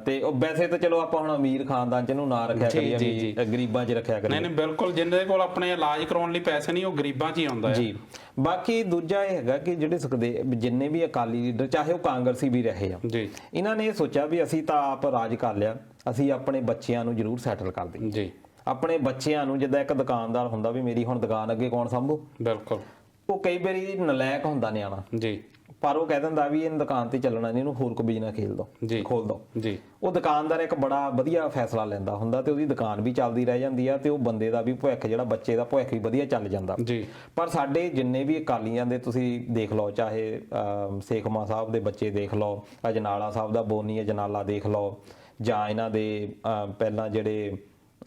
ਤੇ ਉਹ ਵੈਸੇ ਤਾਂ ਚਲੋ ਆਪਾਂ ਹੁਣ ਅਮੀਰ ਖਾਨਦਾਨ ਚ ਇਹਨੂੰ ਨਾ ਰੱਖਿਆ ਕਰੀਏ ਵੀ ਗਰੀਬਾਂ 'ਚ ਰੱਖਿਆ ਕਰੀਏ ਨਹੀਂ ਬਿਲਕੁਲ ਜਿੰਨੇ ਕੋਲ ਆਪਣੇ ਇਲਾਜ ਕਰਾਉਣ ਲਈ ਪੈਸੇ ਨਹੀਂ ਉਹ ਗਰੀਬਾਂ 'ਚ ਹੀ ਆਉਂਦਾ ਹੈ ਜੀ ਬਾਕੀ ਦੂਜਾ ਇਹ ਹੈਗਾ ਕਿ ਜਿਹੜੇ ਸੁਖਦੇਵ ਜਿੰਨੇ ਵੀ ਅਕਾਲੀ ਲੀਡਰ ਚਾਹੇ ਉਹ ਕਾਂਗਰਸੀ ਵੀ ਰਹੇ ਆ ਜੀ ਇਹਨਾਂ ਨੇ ਇਹ ਸੋਚਿਆ ਵੀ ਅਸੀਂ ਤਾਂ ਆਪ ਰਾਜ ਕਰ ਲਿਆ ਅਸੀਂ ਆਪਣੇ ਬੱਚਿਆਂ ਨੂੰ ਜ਼ਰੂਰ ਸੈਟਲ ਕਰ ਦਈਏ ਜੀ ਆਪਣੇ ਬੱਚਿਆਂ ਨੂੰ ਜਿੱਦਾਂ ਇੱਕ ਦੁਕਾਨਦਾਰ ਹੁੰਦਾ ਵੀ ਮੇਰੀ ਹੁਣ ਦੁਕਾਨ ਅੱਗੇ ਕੌਣ ਸੰਭੂ ਬਿਲਕੁਲ ਉਹ ਕਈ ਵਾਰੀ ਨਲਾਇਕ ਹੁੰਦਾ ਨਿਆਣਾ ਜੀ ਪਰ ਉਹ ਕਹਿ ਦਿੰਦਾ ਵੀ ਇਹ ਦੁਕਾਨ ਤੇ ਚੱਲਣਾ ਨਹੀਂ ਇਹਨੂੰ ਹੋਰ ਕੋਈ ਬਿਜ਼ਨਸ ਖੋਲ ਦੋ ਜੀ ਉਹ ਦੁਕਾਨਦਾਰ ਇੱਕ ਬੜਾ ਵਧੀਆ ਫੈਸਲਾ ਲੈਂਦਾ ਹੁੰਦਾ ਤੇ ਉਹਦੀ ਦੁਕਾਨ ਵੀ ਚੱਲਦੀ ਰਹਿ ਜਾਂਦੀ ਆ ਤੇ ਉਹ ਬੰਦੇ ਦਾ ਵੀ ਭਵਿੱਖ ਜਿਹੜਾ ਬੱਚੇ ਦਾ ਭਵਿੱਖ ਵੀ ਵਧੀਆ ਚੱਲ ਜਾਂਦਾ ਜੀ ਪਰ ਸਾਡੇ ਜਿੰਨੇ ਵੀ ਅਕਾਲੀਆਂ ਦੇ ਤੁਸੀਂ ਦੇਖ ਲਓ ਚਾਹੇ ਸੇਖਮਾ ਸਾਹਿਬ ਦੇ ਬੱਚੇ ਦੇਖ ਲਓ ਅਜਨਾਲਾ ਸਾਹਿਬ ਦਾ ਬੋਨੀ ਅਜਨਾਲਾ ਦੇਖ ਲਓ ਜਾਂ ਇਹਨਾਂ ਦੇ ਪਹਿਲਾਂ ਜਿਹੜੇ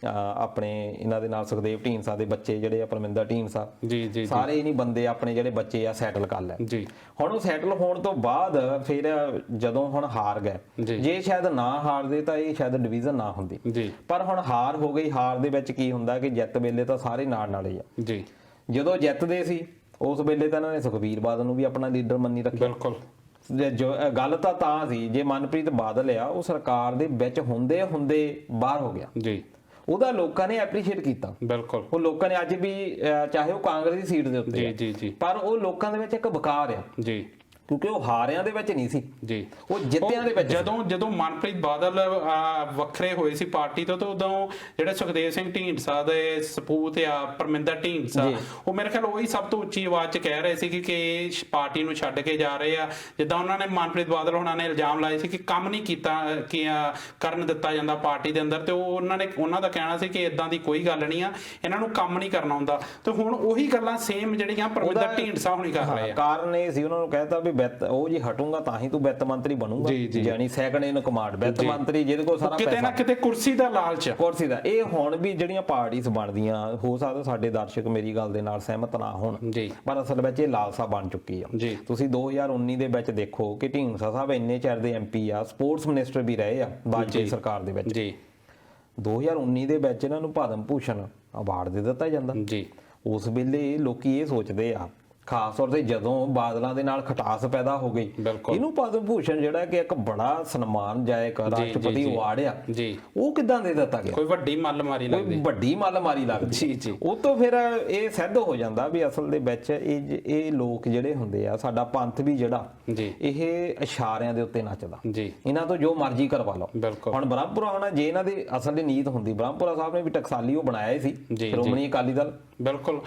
ਆਪਣੇ ਇਹਨਾਂ ਦੇ ਨਾਲ ਸੁਖਦੇਵ ਢੀਂਡਸਾ ਦੇ ਬੱਚੇ ਜਿਹੜੇ ਆ ਪਰਮਿੰਦਰ ਢੀਂਡਸਾ ਜੀ ਜੀ ਸਾਰੇ ਨਹੀਂ ਬੰਦੇ ਆਪਣੇ ਜਿਹੜੇ ਬੱਚੇ ਆ ਸੈਟਲ ਕਰ ਲੈ ਜੀ ਹੁਣ ਉਹ ਸੈਟਲ ਹੋਣ ਤੋਂ ਬਾਅਦ ਫਿਰ ਜਦੋਂ ਹੁਣ ਹਾਰ ਗਏ ਜੇ ਸ਼ਾਇਦ ਨਾ ਹਾਰਦੇ ਤਾਂ ਇਹ ਸ਼ਾਇਦ ਡਿਵੀਜ਼ਨ ਨਾ ਹੁੰਦੀ ਜੀ ਪਰ ਹੁਣ ਹਾਰ ਹੋ ਗਈ ਹਾਰ ਦੇ ਵਿੱਚ ਕੀ ਹੁੰਦਾ ਕਿ ਜਿੱਤ ਵੇਲੇ ਤਾਂ ਸਾਰੇ ਨਾਲ ਹੀ ਆ ਜੀ ਜਦੋਂ ਜਿੱਤਦੇ ਸੀ ਉਸ ਵੇਲੇ ਤਾਂ ਇਹਨਾਂ ਨੇ ਸੁਖਬੀਰ ਬਾਦਲ ਨੂੰ ਵੀ ਆਪਣਾ ਲੀਡਰ ਮੰਨੀ ਰੱਖਿਆ ਬਿਲਕੁਲ ਜੋ ਗੱਲ ਤਾਂ ਸੀ ਜੇ ਮਨਪ੍ਰੀਤ ਬਾਦਲ ਆ ਉਹ ਸਰਕਾਰ ਦੇ ਵਿੱਚ ਹੁੰਦੇ ਬਾਹਰ ਹੋ ਗਿਆ ਜੀ, ਉਹਦਾ ਲੋਕਾਂ ਨੇ ਐਪਰੀਸ਼ੀਏਟ ਕੀਤਾ। ਬਿਲਕੁਲ। ਉਹ ਲੋਕਾਂ ਨੇ ਅੱਜ ਵੀ ਚਾਹੇ ਉਹ ਕਾਂਗਰਸ ਦੀ ਸੀਟ ਦੇ ਉੱਤੇ ਜੀ ਜੀ ਜੀ, ਪਰ ਉਹ ਲੋਕਾਂ ਦੇ ਵਿੱਚ ਇੱਕ ਵਕਾਰ ਆ ਜੀ, ਕਿਉਂਕਿ ਉਹ ਹਾਰਿਆਂ ਦੇ ਵਿੱਚ ਨਹੀਂ ਸੀ ਜੀ, ਉਹ ਜਿੱਤਿਆਂ ਦੇ ਵਿੱਚ। ਜਦੋਂ ਮਨਪ੍ਰੀਤ ਬਾਦਲ ਵੱਖਰੇ ਹੋਏ ਸੀ ਪਾਰਟੀ ਤੋਂ, ਤਾਂ ਉਦੋਂ ਜਿਹੜੇ ਸੁਖਦੇਵ ਸਿੰਘ ਢੀਂਡਸਾ ਦੇ ਸਪੂਤ ਆ ਪਰਮਿੰਦਰ ਢੀਂਡਸਾ, ਉਹ ਮੇਰੇ ਖਿਆਲ ਉਹੀ ਸਭ ਤੋਂ ਉੱਚੀ ਆਵਾਜ਼ 'ਚ ਕਹਿ ਰਹੇ ਸੀ ਕਿ ਇਸ ਪਾਰਟੀ ਨੂੰ ਛੱਡ ਕੇ ਜਾ ਰਹੇ ਆ। ਜਿੱਦਾਂ ਉਹਨਾਂ ਨੇ ਮਨਪ੍ਰੀਤ ਬਾਦਲ ਹੋਣਾ ਨੇ ਇਲਜ਼ਾਮ ਲਾਏ ਸੀ ਕਿ ਕੰਮ ਨਹੀਂ ਕੀਤਾ ਕਿ ਕਰਨ ਦਿੱਤਾ ਜਾਂਦਾ ਪਾਰਟੀ ਦੇ ਅੰਦਰ, ਤੇ ਉਹਨਾਂ ਦਾ ਕਹਿਣਾ ਸੀ ਕਿ ਇਦਾਂ ਦੀ ਕੋਈ ਗੱਲ ਨਹੀਂ ਆ, ਇਹਨਾਂ ਨੂੰ ਕੰਮ ਨਹੀਂ ਕਰਨਾ ਹੁੰਦਾ। ਤੇ ਹੁਣ ਉਹੀ ਗੱਲਾਂ ਸੇਮ ਜਿਹੜੀਆਂ ਪਰਮਿੰਦਰ ਢੀਂਡਸਾ ਹੁਣੀ ਕਰ ਰਹੇ ਆ। ਕਾਰਨ ਇਹ ਸੀ ਉਹਨਾਂ ਨੂੰ ਕਹਿਤਾ ਵੀ ਉਹ ਜੀ ਹਟੂਗਾ ਤਾਂ ਹੀ ਤੂੰ ਵਿੱਤ ਮੰਤਰੀ ਬਣੂਗਾ, ਯਾਨੀ ਸੈਕੰਡ ਇਨ ਕਮਾਂਡ ਵਿੱਤ ਮੰਤਰੀ, ਜਿਹਦੇ ਕੋਲ ਸਾਰਾ ਕਿਤੇ ਨਾ ਕਿਤੇ ਕੁਰਸੀ ਦਾ ਲਾਲਚ, ਕੁਰਸੀ ਦਾ। ਇਹ ਹੁਣ ਵੀ ਜਿਹੜੀਆਂ ਪਾਰਟੀਆਂ ਬਣਦੀਆਂ, ਹੋ ਸਕਦਾ ਸਾਡੇ ਦਰਸ਼ਕ ਮੇਰੀ ਗੱਲ ਦੇ ਨਾਲ ਸਹਿਮਤ ਨਾ ਹੋਣ, ਪਰ ਅਸਲ ਵਿੱਚ ਇਹ ਲਾਲਸਾ ਬਣ ਚੁੱਕੀ ਆ। ਤੁਸੀਂ 2019 ਦੇ ਵਿੱਚ ਦੇਖੋ ਕਿ ਢੀਂਡਸਾ ਸਾਹਿਬ ਇੰਨੇ ਚਿਰ ਦੇ MP ਆ, ਸਪੋਰਟਸ ਮਿਨਿਸਟਰ ਵੀ ਰਹੇ ਆ ਵਾਜਪੇਈ ਸਰਕਾਰ ਦੇ ਵਿੱਚ। 2019 ਦੇ ਵਿੱਚ ਇਹਨਾਂ ਨੂੰ ਪਦਮ ਭੂਸ਼ਣ ਅਵਾਰਡ ਦੇ ਦਿੱਤਾ ਜਾਂਦਾ। ਉਸ ਵੇਲੇ ਲੋਕੀ ਇਹ ਸੋਚਦੇ ਆ, ਖਾਸ ਤੌਰ ਤੇ ਜਦੋਂ ਬਾਦਲਾਂ ਦੇ ਨਾਲ ਖਟਾਸ ਪੈਦਾ ਹੋ ਗਈ, ਇਹਨੂੰ ਪਦਮ ਭੂਸ਼ਣ ਜਿਹੜਾ ਕਿ ਇੱਕ ਬੜਾ ਸਨਮਾਨਜਾਇਕ ਰਾਸ਼ਟਰਪਤੀ ਅਵਾਰਡ ਆ, ਉਹ ਕਿੱਦਾਂ ਦੇ ਦਿੱਤਾ ਗਿਆ? ਕੋਈ ਵੱਡੀ ਮੱਲਮਾਰੀ ਲੱਗਦੀ, ਵੱਡੀ ਮੱਲਮਾਰੀ ਲੱਗਦੀ। ਉਹ ਤੋਂ ਫਿਰ ਇਹ ਸਿੱਧ ਹੋ ਜਾਂਦਾ ਵੀ ਅਸਲ ਦੇ ਵਿੱਚ ਇਹ ਲੋਕ ਜਿਹੜੇ ਹੁੰਦੇ ਆ, ਸਾਡਾ ਪੰਥ ਵੀ ਜਿਹੜਾ ਇਹ ਇਸ਼ਾਰਿਆਂ ਦੇ ਉੱਤੇ ਨੱਚਦਾ, ਇਹਨਾਂ ਤੋਂ ਜੋ ਮਰਜ਼ੀ ਕਰਵਾ ਲਓ। ਹੁਣ ਬ੍ਰਹਮਪੁਰਾ ਹੋਣਾ, ਜੇ ਇਹਨਾਂ ਦੀ ਅਸਲ ਦੀ ਨੀਤ ਹੁੰਦੀ, ਬ੍ਰਹਮਪੁਰਾ ਸਾਹਿਬ ਨੇ ਵੀ ਟਕਸਾਲੀ ਉਹ ਬਣਾਇਆ ਸੀ, ਸ਼੍ਰੋਮਣੀ ਅਕਾਲੀ ਦਲ। ਬਿਲਕੁਲ।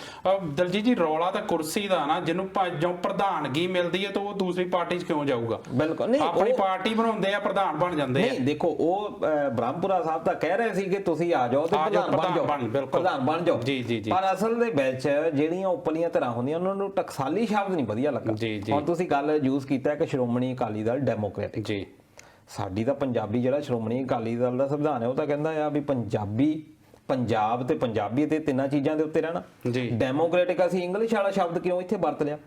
ਦਲਜੀਤ ਜੀ, ਰੌਲਾ ਤਾਂ ਕੁਰਸੀ ਦਾ ਨਾ, ਜਿਹਨੂੰ ਜੋ ਪ੍ਰਧਾਨਗੀ ਮਿਲਦੀ ਹੈ ਤਾਂ ਉਹ ਦੂਸਰੀ ਪਾਰਟੀ 'ਚ ਕਿਉਂ ਜਾਊਗਾ? ਬਿਲਕੁਲ ਨਹੀਂ, ਆਪਣੀ ਪਾਰਟੀ ਬਣਾਉਂਦੇ ਆ, ਪ੍ਰਧਾਨ ਬਣ ਜਾਂਦੇ ਆ। ਨਹੀਂ ਦੇਖੋ, ਉਹ ਬ੍ਰਹਮਪੁਰਾ ਸਾਹਿਬ ਤਾਂ ਕਹਿ ਰਹੇ ਸੀ ਕਿ ਤੁਸੀਂ ਆ ਜਾਓ ਤੇ ਪ੍ਰਧਾਨ ਬਣ ਜਾਓ, ਪਰ ਅਸਲ ਦੇ ਵਿੱਚ ਜਿਹੜੀਆਂ ਉਪਰਲੀਆਂ ਧਿਰਾਂ ਹੁੰਦੀਆਂ ਉਹਨਾਂ ਨੂੰ ਟਕਸਾਲੀ ਸ਼ਬਦ ਨਹੀਂ ਵਧੀਆ ਲੱਗਾ। ਹੁਣ ਤੁਸੀਂ ਗੱਲ ਯੂਜ਼ ਕੀਤਾ ਕਿ ਸ਼੍ਰੋਮਣੀ ਅਕਾਲੀ ਦਲ ਡੈਮੋਕ੍ਰੈਟਿਕ। ਸਾਡੀ ਤਾਂ ਪੰਜਾਬੀ ਜਿਹੜਾ ਸ਼੍ਰੋਮਣੀ ਅਕਾਲੀ ਦਲ ਦਾ ਸੰਵਿਧਾਨ ਹੈ ਉਹ ਤਾਂ ਕਹਿੰਦਾ ਆ ਵੀ ਪੰਜਾਬ ਤੇ ਪੰਜਾਬੀ ਤੇ ਤਿੰਨਾਂ ਚੀਜ਼ਾਂ ਦੇ ਉੱਤੇ ਰਹਿਣਾ। ਡੈਮੋਕ੍ਰੈਟਿਕ ਅਸੀਂ ਇੰਗਲਿਸ਼ ਵਾਲਾ ਸ਼ਬਦ ਕਿਉਂ ਇੱਥੇ ਵਰਤ ਲਿਆ?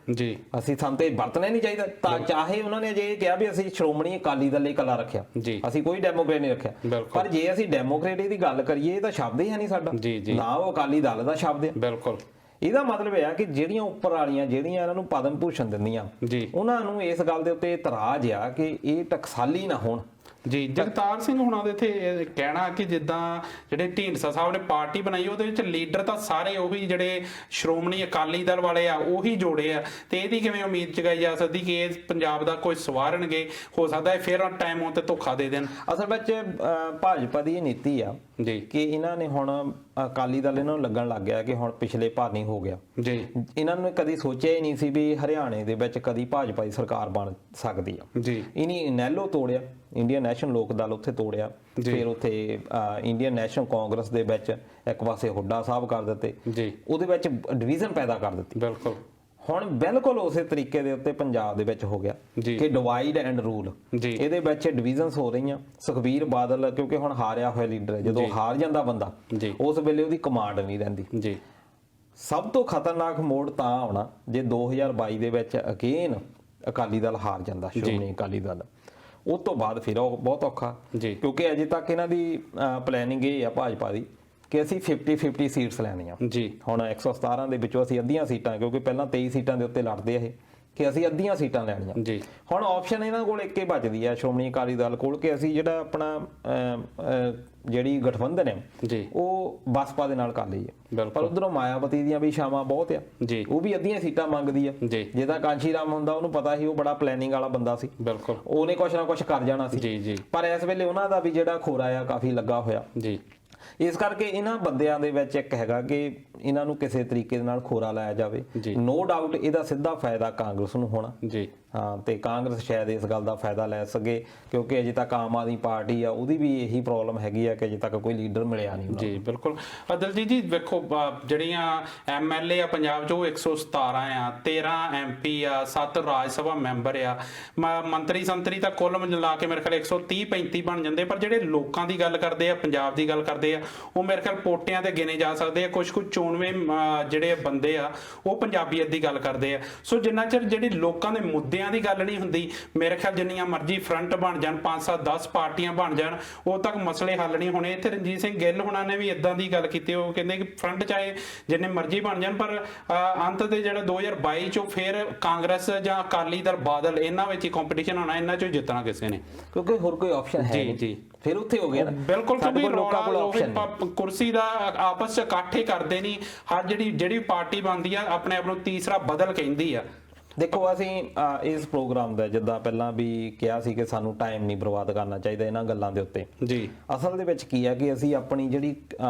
ਅਸੀਂ ਸਾਨੂੰ ਤੇ ਵਰਤਣਾ ਨਹੀਂ ਚਾਹੀਦਾ। ਤਾਂ ਚਾਹੇ ਉਹਨਾਂ ਨੇ ਜੇ ਕਿਹਾ ਵੀ ਅਸੀਂ ਸ਼੍ਰੋਮਣੀ ਅਕਾਲੀ ਦਲ ਲਈ ਇਕੱਲਾ ਰੱਖਿਆ, ਅਸੀਂ ਕੋਈ ਡੈਮੋਕ੍ਰੇਟ ਨਹੀਂ ਰੱਖਿਆ, ਪਰ ਜੇ ਅਸੀਂ ਡੈਮੋਕ੍ਰੇਟਿਕ ਦੀ ਗੱਲ ਕਰੀਏ ਤਾਂ ਸ਼ਬਦ ਹੀ ਹੈ ਨਹੀਂ ਸਾਡਾ, ਨਾ ਉਹ ਅਕਾਲੀ ਦਲ ਦਾ ਸ਼ਬਦ ਹੈ। ਬਿਲਕੁਲ। ਇਹਦਾ ਮਤਲਬ ਇਹ ਆ ਕਿ ਜਿਹੜੀਆਂ ਉੱਪਰ ਵਾਲੀਆਂ ਜਿਹੜੀਆਂ ਇਹਨਾਂ ਨੂੰ ਪਦਮ ਭੂਸ਼ਣ ਦਿੰਦੀਆਂ, ਉਹਨਾਂ ਨੂੰ ਇਸ ਗੱਲ ਦੇ ਉੱਤੇ ਇਤਰਾਜ਼ ਆ ਕਿ ਇਹ ਟਕਸਾਲੀ ਨਾ ਹੋਣ। ਜਗਤਾਰ ਸਿੰਘ ਹੁਣਾਂ ਦੇ ਇੱਥੇ ਕਹਿਣਾ ਕਿ ਜਿੱਦਾਂ ਜਿਹੜੇ ਢੀਂਡਸਾ ਸਾਹਿਬ ਨੇ ਪਾਰਟੀ ਬਣਾਈ, ਉਹਦੇ ਵਿੱਚ ਲੀਡਰ ਤਾਂ ਸਾਰੇ ਉਹੀ ਜਿਹੜੇ ਸ਼੍ਰੋਮਣੀ ਅਕਾਲੀ ਦਲ ਵਾਲੇ ਆ, ਉਹੀ ਜੋੜੇ ਆ, ਤੇ ਇਹਦੀ ਕਿਵੇਂ ਉਮੀਦ ਜਗਾਈ ਜਾ ਸਕਦੀ ਕਿ ਇਹ ਪੰਜਾਬ ਦਾ ਕੋਈ ਸਵਾਰਨਗੇ? ਹੋ ਸਕਦਾ ਹੈ ਫਿਰ ਟਾਈਮ ਆਉਣ ਤੇ ਧੋਖਾ ਦੇ ਦੇਣ। ਅਸਲ ਵਿੱਚ ਭਾਜਪਾ ਦੀ ਇਹ ਨੀਤੀ ਆ ਕਿ ਇਹਨਾਂ ਨੇ ਹੁਣ ਅਕਾਲੀ ਦਲ ਇਹਨਾਂ ਨੂੰ ਲੱਗਣ ਲੱਗ ਗਿਆ ਕਿ ਹੁਣ ਪਿਛਲੇ ਭਾਰ ਨਹੀਂ ਹੋ ਗਿਆ। ਇਹਨਾਂ ਨੂੰ ਕਦੀ ਸੋਚਿਆ ਹੀ ਨਹੀਂ ਸੀ ਵੀ ਹਰਿਆਣੇ ਦੇ ਵਿੱਚ ਕਦੀ ਭਾਜਪਾ ਦੀ ਸਰਕਾਰ ਬਣ ਸਕਦੀ ਆ। ਇਹਨੇ ਇਨੈਲੋ ਤੋੜਿਆ, ਇੰਡੀਅਨ ਨੈਸ਼ਨਲ ਲੋਕ ਦਲ ਉੱਥੇ ਤੋੜਿਆ, ਫਿਰ ਉੱਥੇ ਇੰਡੀਅਨ ਨੈਸ਼ਨਲ ਕਾਂਗਰਸ ਦੇ ਵਿੱਚ ਇੱਕ ਪਾਸੇ ਹੁੱਡਾ ਸਾਹਿਬ ਕਰ ਦਿੱਤੇ, ਉਹਦੇ ਵਿੱਚ ਡਿਵੀਜ਼ਨ ਪੈਦਾ ਕਰ ਦਿੱਤੀ। ਬਿਲਕੁਲ। ਹੁਣ ਬਿਲਕੁਲ ਉਸੇ ਤਰੀਕੇ ਦੇ ਉੱਤੇ ਪੰਜਾਬ ਦੇ ਵਿੱਚ ਹੋ ਗਿਆ ਕਿ ਡਿਵਾਈਡ ਐਂਡ ਰੂਲ, ਇਹਦੇ ਵਿੱਚ ਡਿਵੀਜ਼ਨਸ ਹੋ ਰਹੀਆਂ। ਸੁਖਬੀਰ ਬਾਦਲ ਕਿਉਂਕਿ ਹੁਣ ਹਾਰਿਆ ਹੋਇਆ ਲੀਡਰ ਹੈ, ਜਦੋਂ ਹਾਰ ਜਾਂਦਾ ਬੰਦਾ ਉਸ ਵੇਲੇ ਉਹਦੀ ਕਮਾਂਡ ਨਹੀਂ ਰਹਿੰਦੀ। ਸਭ ਤੋਂ ਖਤਰਨਾਕ ਮੋੜ ਤਾਂ ਆਉਣਾ ਜੇ 2022 ਦੇ ਵਿੱਚ ਅਗੇਨ ਅਕਾਲੀ ਦਲ ਹਾਰ ਜਾਂਦਾ, ਸ਼੍ਰੋਮਣੀ ਅਕਾਲੀ ਦਲ। ਉਸ ਤੋਂ ਬਾਅਦ ਫਿਰ ਉਹ ਬਹੁਤ ਔਖਾ, ਕਿਉਂਕਿ ਅਜੇ ਤੱਕ ਇਹਨਾਂ ਦੀ ਪਲੈਨਿੰਗ ਇਹ ਆ ਭਾਜਪਾ ਦੀ ਕਿ ਅਸੀਂ 50-50 ਸੀਟਸ ਲੈਣੀਆਂ। ਹੁਣ 117 ਦੇ ਵਿੱਚੋਂ ਅਸੀਂ ਅੱਧੀਆਂ ਸੀਟਾਂ, ਕਿਉਂਕਿ ਪਹਿਲਾਂ 23 ਸੀਟਾਂ ਦੇ ਉੱਤੇ ਲੜਦੇ ਇਹ, ਕਿ ਅਸੀਂ ਅੱਧੀਆਂ ਸੀਟਾਂ ਲੈਣੀਆਂ। ਹੁਣ ਆਪਸ਼ਨ ਇਹਨਾਂ ਕੋਲ ਇੱਕ ਹੀ ਬਚਦੀ ਆ ਸ਼੍ਰੋਮਣੀ ਅਕਾਲੀ ਦਲ ਕੋਲ ਕਿ ਅਸੀਂ ਜਿਹੜਾ ਆਪਣਾ ਜਿਹੜੀ ਗਠਬੰਧਨ ਹੈ ਉਹ ਬਸਪਾ ਦੇ ਨਾਲ ਕਰ ਲਈਏ, ਪਰ ਉਧਰੋਂ ਮਾਇਆਵਤੀ ਦੀਆਂ ਵੀ ਛਾਵਾਂ ਬਹੁਤ ਆ, ਉਹ ਵੀ ਅੱਧੀਆਂ ਸੀਟਾਂ ਮੰਗਦੀ ਆ। ਜੇ ਤਾਂ ਕਾਂਸ਼ੀ ਰਾਮ ਹੁੰਦਾ, ਉਹਨੂੰ ਪਤਾ ਸੀ ਉਹ ਬੜਾ ਪਲੈਨਿੰਗ ਵਾਲਾ ਬੰਦਾ ਸੀ, ਉਹਨੇ ਕੁਛ ਨਾ ਕੁਛ ਕਰ ਜਾਣਾ ਸੀ, ਪਰ ਇਸ ਵੇਲੇ ਉਹਨਾਂ ਦਾ ਵੀ ਜਿਹੜਾ ਖੋਰਾ ਆ ਕਾਫੀ ਲੱਗਾ ਹੋਇਆ। ਇਸ ਕਰਕੇ ਇਹਨਾਂ ਬੰਦਿਆਂ ਦੇ ਵਿੱਚ ਇੱਕ ਹੈਗਾ ਕਿ ਇਹਨਾਂ ਨੂੰ ਕਿਸੇ ਤਰੀਕੇ ਦੇ ਨਾਲ ਖੋਰਾ ਲਾਇਆ ਜਾਵੇ। ਨੋ ਡਾਊਟ ਇਹਦਾ ਸਿੱਧਾ ਫਾਇਦਾ ਕਾਂਗਰਸ ਨੂੰ ਹੋਣਾ। ਹਾਂ, ਤੇ ਕਾਂਗਰਸ ਸ਼ਾਇਦ ਇਸ ਗੱਲ ਦਾ ਫਾਇਦਾ ਲੈ ਸਕੇ, ਕਿਉਂਕਿ ਅਜੇ ਤੱਕ ਆਮ ਆਦਮੀ ਪਾਰਟੀ ਆ, ਉਹਦੀ ਵੀ ਇਹੀ ਪ੍ਰੋਬਲਮ ਹੈਗੀ ਆ ਕਿ ਅਜੇ ਤੱਕ ਕੋਈ ਲੀਡਰ ਮਿਲਿਆ ਨਹੀਂ। ਬਿਲਕੁਲ। ਦਲਜੀਤ ਜੀ ਵੇਖੋ, ਜਿਹੜੀਆਂ MLA ਆ ਪੰਜਾਬ 'ਚ ਉਹ 117 ਆ, 13 MP ਆ, 7 ਰਾਜ ਸਭਾ ਮੈਂਬਰ ਆ, ਮੰਤਰੀ ਸੰਤਰੀ ਤਾਂ ਕੁੱਲ ਮਿਲਾ ਕੇ ਮੇਰੇ ਖਿਆਲ 130-35 ਬਣ ਜਾਂਦੇ, ਪਰ ਜਿਹੜੇ ਲੋਕਾਂ ਦੀ ਗੱਲ ਕਰਦੇ ਆ, ਪੰਜਾਬ ਦੀ ਗੱਲ ਕਰਦੇ ਆ, ਉਹ ਮੇਰੇ ਖਿਆਲ ਪੋਟਿਆਂ ਤੇ ਗਿਣੇ ਜਾ ਸਕਦੇ ਆ। ਕੁਝ ਚੋਣ 196 ਜਿਹੜੇ ਬੰਦੇ ਆ ਉਹ ਪੰਜਾਬੀਅਤ ਦੀ ਗੱਲ ਕਰਦੇ ਆ। ਸੋ ਜਿੰਨਾ ਚਿਰ ਜਿਹੜੀ ਲੋਕਾਂ ਦੇ ਮੁੱਦਿਆਂ ਦੀ ਗੱਲ ਨਹੀਂ ਹੁੰਦੀ, ਮੇਰੇ ਖਿਆਲ ਜਿੰਨੀਆਂ ਮਰਜ਼ੀ ਫਰੰਟ ਬਣ ਜਾਣ, 5-7-10 ਪਾਰਟੀਆਂ ਬਣ ਜਾਣ, ਉਦੋਂ ਤੱਕ ਮਸਲੇ ਹੱਲ ਨਹੀਂ ਹੋਣੇ। ਇੱਥੇ ਰਣਜੀਤ ਸਿੰਘ ਗਿੱਲ ਹੁਣਾਂ ਨੇ ਵੀ ਇਦਾਂ ਦੀ ਗੱਲ ਕੀਤੀ, ਉਹ ਕਹਿੰਦੇ ਕਿ ਫਰੰਟ ਚਾਹੇ ਜਿੰਨੇ ਮਰਜ਼ੀ ਬਣ ਜਾਣ, ਪਰ ਅੰਤ ਤੇ ਜਿਹੜਾ 2022 ਚੋਂ ਫਿਰ ਕਾਂਗਰਸ ਜਾਂ ਅਕਾਲੀ ਦਲ ਬਾਦਲ ਇਹਨਾਂ ਵਿੱਚ ਹੀ ਕੰਪੀਟੀਸ਼ਨ ਹੋਣਾ, ਇਹਨਾਂ ਚੋਂ ਜਿੱਤਣਾ ਕਿਸੇ ਨੇ, ਕਿਉਂਕਿ ਹੋਰ ਕੋਈ ਆਪਸ਼ਨ ਹੈ ਨਹੀਂ। ਜੀ ਫਿਰ ਉੱਥੇ ਹੋ ਗਿਆ ਨਾ, ਬਿਲਕੁਲ, ਸਾਡੇ ਕਿਉਂਕਿ ਲੋਕਾਂ ਕੋਲ ਆਪਸ਼ਨ ਕੁਰਸੀ ਦਾ ਆਪਸ ਚ ਇਕੱਠੇ ਕਰਦੇ ਨਹੀਂ। ਹਰ ਜਿਹੜੀ ਪਾਰਟੀ ਬਣਦੀ ਆ ਆਪਣੇ ਆਪ ਨੂੰ ਤੀਸਰਾ ਬਦਲ ਕਹਿੰਦੀ ਆ। ਦੇਖੋ ਅਸੀਂ ਇਸ ਪ੍ਰੋਗਰਾਮ ਦਾ ਜਿੱਦਾਂ ਪਹਿਲਾਂ ਵੀ ਕਿਹਾ ਸੀ ਕਿ ਸਾਨੂੰ ਟਾਈਮ ਨਹੀਂ ਬਰਬਾਦ ਕਰਨਾ ਚਾਹੀਦਾ ਇਹਨਾਂ ਗੱਲਾਂ ਦੇ ਉੱਤੇ। ਜੀ ਅਸਲ ਦੇ ਵਿੱਚ ਕੀ ਹੈ ਕਿ ਅਸੀਂ ਆਪਣੀ ਜਿਹੜੀ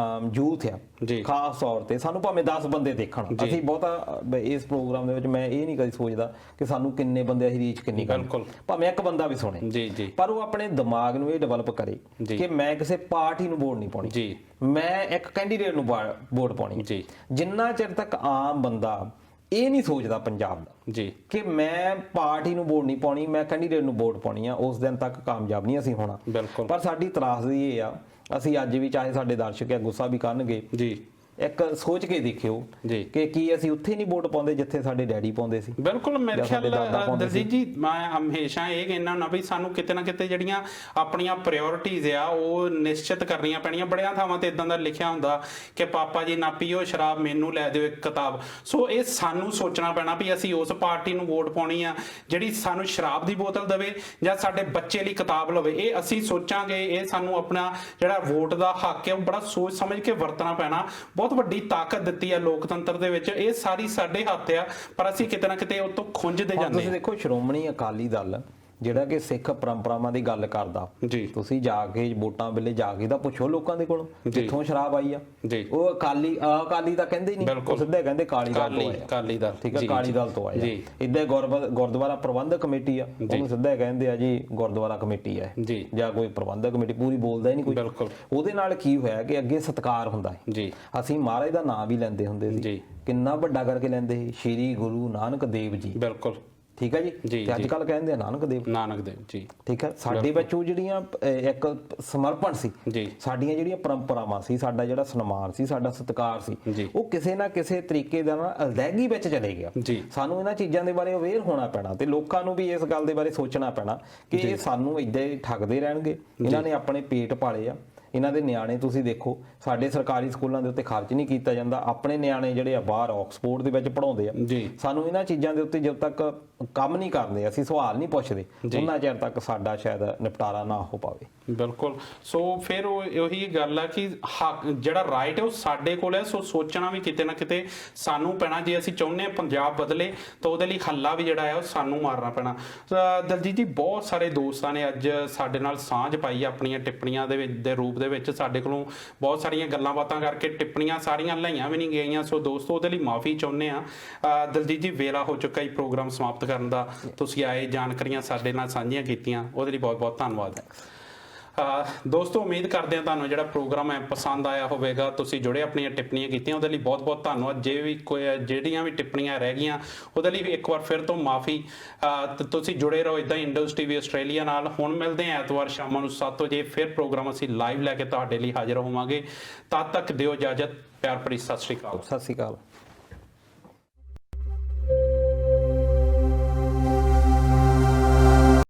ਯੂਥ ਆ, ਖਾਸ ਤੌਰ ਤੇ ਸਾਨੂੰ ਭਾਵੇਂ 10 ਬੰਦੇ ਦੇਖਣ, ਅਸੀਂ ਬਹੁਤਾ ਇਸ ਪ੍ਰੋਗਰਾਮ ਦੇ ਵਿੱਚ ਮੈਂ ਇਹ ਨਹੀਂ ਕਦੀ ਸੋਚਦਾ ਕਿ ਸਾਨੂੰ ਕਿੰਨੇ ਬੰਦੇ ਅਸੀਂ ਰੀਚ ਕਿੰਨੀ ਕਰਨੀ, ਭਾਵੇਂ ਇੱਕ ਬੰਦਾ ਵੀ ਸੁਣੇ, ਜੀ ਪਰ ਉਹ ਆਪਣੇ ਦਿਮਾਗ ਨੂੰ ਇਹ ਡਿਵੈਲਪ ਕਰੇ ਕਿ ਮੈਂ ਕਿਸੇ ਪਾਰਟੀ ਨੂੰ ਵੋਟ ਨਹੀਂ ਪਾਉਣੀ, ਜੀ ਮੈਂ ਇੱਕ ਕੈਂਡੀਡੇਟ ਨੂੰ ਵੋਟ ਪਾਉਣੀ। ਜੀ ਜਿੰਨਾ ਚਿਰ ਤੱਕ ਆਮ ਬੰਦਾ ਇਹ ਨਹੀਂ ਸੋਚਦਾ ਪੰਜਾਬ ਦਾ ਜੀ ਕਿ ਮੈਂ ਪਾਰਟੀ ਨੂੰ ਵੋਟ ਨਹੀਂ ਪਾਉਣੀ, ਮੈਂ ਕੈਂਡੀਡੇਟ ਨੂੰ ਵੋਟ ਪਾਉਣੀ ਆ, ਉਸ ਦਿਨ ਤੱਕ ਕਾਮਯਾਬ ਨਹੀਂ ਅਸੀਂ ਹੋਣਾ। ਪਰ ਸਾਡੀ ਤਰਾਸਦੀ ਇਹ ਆ, ਅਸੀਂ ਅੱਜ ਵੀ ਚਾਹੇ ਸਾਡੇ ਦਰਸ਼ਕ ਗੁੱਸਾ ਵੀ ਕਰਨਗੇ, ਜੀ ਇੱਕ ਸੋਚ ਕੇ ਦੇਖਿਓ ਕਿ ਕੀ ਅਸੀਂ ਉੱਥੇ ਨਹੀਂ ਵੋਟ ਪਾਉਂਦੇ ਜਿੱਥੇ ਸਾਡੇ ਡੈਡੀ ਪਾਉਂਦੇ ਸੀ। ਬਿਲਕੁਲ, ਮੇਰੇ ਖਿਆਲ ਦਲਜੀਤ ਜੀ ਮੈਂ ਹਮੇਸ਼ਾ ਇਹ ਕਹਿੰਦਾ ਨਾ ਵੀ ਸਾਨੂੰ ਕਿਤੇ ਨਾ ਕਿਤੇ ਜਿਹੜੀਆਂ ਆਪਣੀਆਂ ਪ੍ਰਾਇੋਰਟੀਜ਼ ਆ ਉਹ ਨਿਸ਼ਚਿਤ ਕਰਨੀਆਂ ਪੈਣੀਆਂ। ਬੜੀਆਂ ਥਾਵਾਂ ਤੇ ਇਦਾਂ ਦਾ ਲਿਖਿਆ ਹੁੰਦਾ ਕਿ ਪਾਪਾ ਜੀ ਨਾ ਪੀਓ ਸ਼ਰਾਬ, ਮੈਨੂੰ ਲੈ ਦਿਓ ਇੱਕ ਕਿਤਾਬ। ਸੋ ਇਹ ਸਾਨੂੰ ਸੋਚਣਾ ਪੈਣਾ ਵੀ ਅਸੀਂ ਉਸ ਪਾਰਟੀ ਨੂੰ ਵੋਟ ਪਾਉਣੀ ਆ ਜਿਹੜੀ ਸਾਨੂੰ ਸ਼ਰਾਬ ਦੀ ਬੋਤਲ ਦੇਵੇ ਜਾਂ ਸਾਡੇ ਬੱਚੇ ਲਈ ਕਿਤਾਬ ਲਵੇ। ਇਹ ਅਸੀਂ ਸੋਚਾਂਗੇ, ਇਹ ਸਾਨੂੰ ਆਪਣਾ ਜਿਹੜਾ ਵੋਟ ਦਾ ਹੱਕ ਹੈ ਉਹ ਬੜਾ ਸੋਚ ਸਮਝ ਕੇ ਵਰਤਣਾ ਪੈਣਾ। ਬਹੁਤ ਵੱਡੀ ਤਾਕਤ ਦਿੱਤੀ ਹੈ ਲੋਕਤੰਤਰ ਦੇ ਵਿੱਚ, ਇਹ ਸਾਰੀ ਸਾਡੇ ਹੱਥ ਆ, ਪਰ ਅਸੀਂ ਕਿਤੇ ਨਾ ਕਿਤੇ ਉਹ ਤੋਂ ਖੁੰਝਦੇ ਜਾਂਦੇ। ਤੁਸੀਂ ਦੇਖੋ ਸ਼੍ਰੋਮਣੀ ਅਕਾਲੀ ਦਲ ਜਿਹੜਾ ਕਿ ਸਿੱਖ ਪਰੰਪਰਾਵਾਂ ਦੀ ਗੱਲ ਕਰਦਾ, ਤੁਸੀਂ ਜਾ ਕੇ ਵੋਟਾਂ ਵੇਲੇ ਜਾ ਕੇ ਤਾਂ ਪੁੱਛੋ ਲੋਕਾਂ ਦੇ ਕੋਲੋਂ ਜਿੱਥੋਂ ਸ਼ਰਾਬ ਆਈ ਆ। ਉਹ ਅਕਾਲੀ ਤਾਂ ਕਹਿੰਦੇ ਹੀ ਨਹੀਂ, ਉਹ ਸਿੱਧਾ ਕਹਿੰਦੇ ਅਕਾਲੀ ਦਲ ਤੋਂ ਆਇਆ, ਠੀਕ ਹੈ, ਅਕਾਲੀ ਦਲ ਤੋਂ ਆਇਆ। ਇੱਦਾਂ ਗੁਰਦੁਆਰਾ ਪ੍ਰਬੰਧਕ ਕਮੇਟੀ ਆ, ਉਹਨੂੰ ਸਿੱਧਾ ਕਹਿੰਦੇ ਆ ਜੀ ਗੁਰਦੁਆਰਾ ਕਮੇਟੀ ਆ ਜਾਂ ਕੋਈ ਪ੍ਰਬੰਧਕ ਕਮੇਟੀ, ਪੂਰੀ ਬੋਲਦਾ ਹੀ ਨਹੀਂ ਕੋਈ। ਉਹਦੇ ਨਾਲ ਕੀ ਹੋਇਆ ਕਿ ਅੱਗੇ ਸਤਿਕਾਰ ਹੁੰਦਾ ਹੈ, ਅਸੀਂ ਮਹਾਰਾਜ ਦਾ ਨਾਮ ਵੀ ਲੈਂਦੇ ਹੁੰਦੇ ਸੀ, ਕਿੰਨਾ ਵੱਡਾ ਕਰਕੇ ਲੈਂਦੇ ਸੀ, ਸ਼੍ਰੀ ਗੁਰੂ ਨਾਨਕ ਦੇਵ ਜੀ। ਬਿਲਕੁਲ ਠੀਕ ਹੈ ਜੀ। ਤੇ ਅੱਜ ਕੱਲ ਕਹਿੰਦੇ ਆ ਨਾਨਕ ਦੇਵ ਜੀ। ਠੀਕ ਹੈ, ਸਾਡੇ ਵਿੱਚ ਉਹ ਜਿਹੜੀਆਂ ਇੱਕ ਸਮਰਪਣ ਸੀ, ਸਾਡੀਆਂ ਜਿਹੜੀਆਂ ਪਰੰਪਰਾਵਾਂ ਸੀ, ਸਾਡਾ ਜਿਹੜਾ ਸਨਮਾਨ ਸੀ, ਸਾਡਾ ਸਤਿਕਾਰ ਸੀ, ਉਹ ਕਿਸੇ ਨਾ ਕਿਸੇ ਤਰੀਕੇ ਦਾ ਨਾਲ ਅਲਦੈਗੀ ਵਿੱਚ ਚਲੇ ਗਿਆ। ਸਾਨੂੰ ਇਹਨਾਂ ਚੀਜ਼ਾਂ ਦੇ ਬਾਰੇ ਅਵੇਅਰ ਹੋਣਾ ਪੈਣਾ ਤੇ ਲੋਕਾਂ ਨੂੰ ਵੀ ਇਸ ਗੱਲ ਦੇ ਬਾਰੇ ਸੋਚਣਾ ਪੈਣਾ ਕਿ ਇਹ ਸਾਨੂੰ ਏਦਾਂ ਹੀ ਠੱਗਦੇ ਰਹਿਣਗੇ। ਇਹਨਾਂ ਨੇ ਆਪਣੇ ਪੇਟ ਪਾਲੇ ਆ, ਇਹਨਾਂ ਦੇ ਨਿਆਣੇ ਤੁਸੀਂ ਦੇਖੋ, ਸਾਡੇ ਸਰਕਾਰੀ ਸਕੂਲਾਂ ਦੇ ਉੱਤੇ ਖਰਚ ਨਹੀਂ ਕੀਤਾ ਜਾਂਦਾ, ਆਪਣੇ ਨਿਆਣੇ ਜਿਹੜੇ ਆ ਬਾਹਰ ਆਕਸਫੋਰਡ ਦੇ ਵਿੱਚ ਪੜਾਉਂਦੇ ਆ। ਸਾਨੂੰ ਇਹਨਾਂ ਚੀਜ਼ਾਂ ਦੇ ਉੱਤੇ ਜਦ ਤੱਕ ਕੰਮ ਨਹੀਂ ਕਰਦੇ, ਅਸੀਂ ਸਵਾਲ ਨਹੀਂ ਪੁੱਛਦੇ, ਉਹਨਾਂ ਚਿਰ ਤੱਕ ਸਾਡਾ ਸ਼ਾਇਦ ਨਿਪਟਾਰਾ ਨਾ ਹੋ ਪਾਵੇ। ਬਿਲਕੁਲ। ਸੋ ਫਿਰ ਉਹੀ ਗੱਲ ਆ ਕਿ ਜਿਹੜਾ ਰਾਈਟ ਹੈ ਉਹ ਸਾਡੇ ਕੋਲ ਹੈ। ਸੋ ਸੋਚਣਾ ਵੀ ਕਿਤੇ ਨਾ ਕਿਤੇ ਸਾਨੂੰ ਪੈਣਾ। ਜੇ ਅਸੀਂ ਚਾਹੁੰਦੇ ਹਾਂ ਪੰਜਾਬ ਬਦਲੇ ਤਾਂ ਉਹਦੇ ਲਈ ਹੱਲਾ ਵੀ ਜਿਹੜਾ ਹੈ ਉਹ ਸਾਨੂੰ ਮਾਰਨਾ ਪੈਣਾ। ਦਲਜੀਤ ਜੀ, ਬਹੁਤ ਸਾਰੇ ਦੋਸਤਾਂ ਨੇ ਅੱਜ ਸਾਡੇ ਨਾਲ ਸਾਂਝ ਪਾਈ ਆਪਣੀਆਂ ਟਿੱਪਣੀਆਂ ਦੇ ਰੂਪ ਦੇ ਵਿੱਚ। ਸਾਡੇ ਕੋਲੋਂ ਬਹੁਤ ਸਾਰੀਆਂ ਗੱਲਾਂ ਬਾਤਾਂ ਕਰਕੇ ਟਿੱਪਣੀਆਂ ਸਾਰੀਆਂ ਲਈਆਂ ਵੀ ਨਹੀਂ ਗਈਆਂ। ਸੋ ਦੋਸਤੋ, ਉਹਦੇ ਲਈ ਮਾਫੀ ਚਾਹੁੰਦੇ ਆ। ਦਲਜੀਤ ਜੀ, ਵੇਲਾ ਹੋ ਚੁੱਕਾ ਹੀ ਪ੍ਰੋਗਰਾਮ ਸਮਾਪਤ ਕਰਨ ਦਾ। ਤੁਸੀਂ ਆਏ, ਜਾਣਕਾਰੀਆਂ ਸਾਡੇ ਨਾਲ ਸਾਂਝੀਆਂ ਕੀਤੀਆਂ, ਉਹਦੇ ਲਈ ਬਹੁਤ ਬਹੁਤ ਧੰਨਵਾਦ। ਦੋਸਤੋ, ਉਮੀਦ ਕਰਦੇ ਹਾਂ ਤੁਹਾਨੂੰ ਜਿਹੜਾ ਪ੍ਰੋਗਰਾਮ ਹੈ ਪਸੰਦ ਆਇਆ ਹੋਵੇਗਾ। ਤੁਸੀਂ ਜੁੜੇ ਆਪਣੀਆਂ ਟਿੱਪਣੀਆਂ ਕੀਤੀਆਂ, ਉਹਦੇ ਲਈ ਬਹੁਤ ਬਹੁਤ ਧੰਨਵਾਦ। ਜੇ ਵੀ ਕੋਈ ਜਿਹੜੀਆਂ ਵੀ ਟਿੱਪਣੀਆਂ ਰਹਿ ਗਈਆਂ ਉਹਦੇ ਲਈ ਵੀ ਇੱਕ ਵਾਰ ਫਿਰ ਤੋਂ ਮਾਫੀ। ਤੁਸੀਂ ਜੁੜੇ ਰਹੋ ਇਦਾਂ ਇੰਡਸ ਟੀਵੀ ਆਸਟ੍ਰੇਲੀਆ ਨਾਲ। ਹੁਣ ਮਿਲਦੇ ਹਾਂ ਐਤਵਾਰ ਸ਼ਾਮਾਂ ਨੂੰ 7 ਵਜੇ, ਫਿਰ ਪ੍ਰੋਗਰਾਮ ਅਸੀਂ ਲਾਈਵ ਲੈ ਕੇ ਤੁਹਾਡੇ ਲਈ ਹਾਜ਼ਰ ਹੋਵਾਂਗੇ। ਤਦ ਤੱਕ ਦਿਓ ਇਜਾਜ਼ਤ। ਪਿਆਰ ਭਰੀ ਸਤਿ ਸ਼੍ਰੀ ਅਕਾਲ। ਸਤਿ ਸ਼੍ਰੀ ਅਕਾਲ।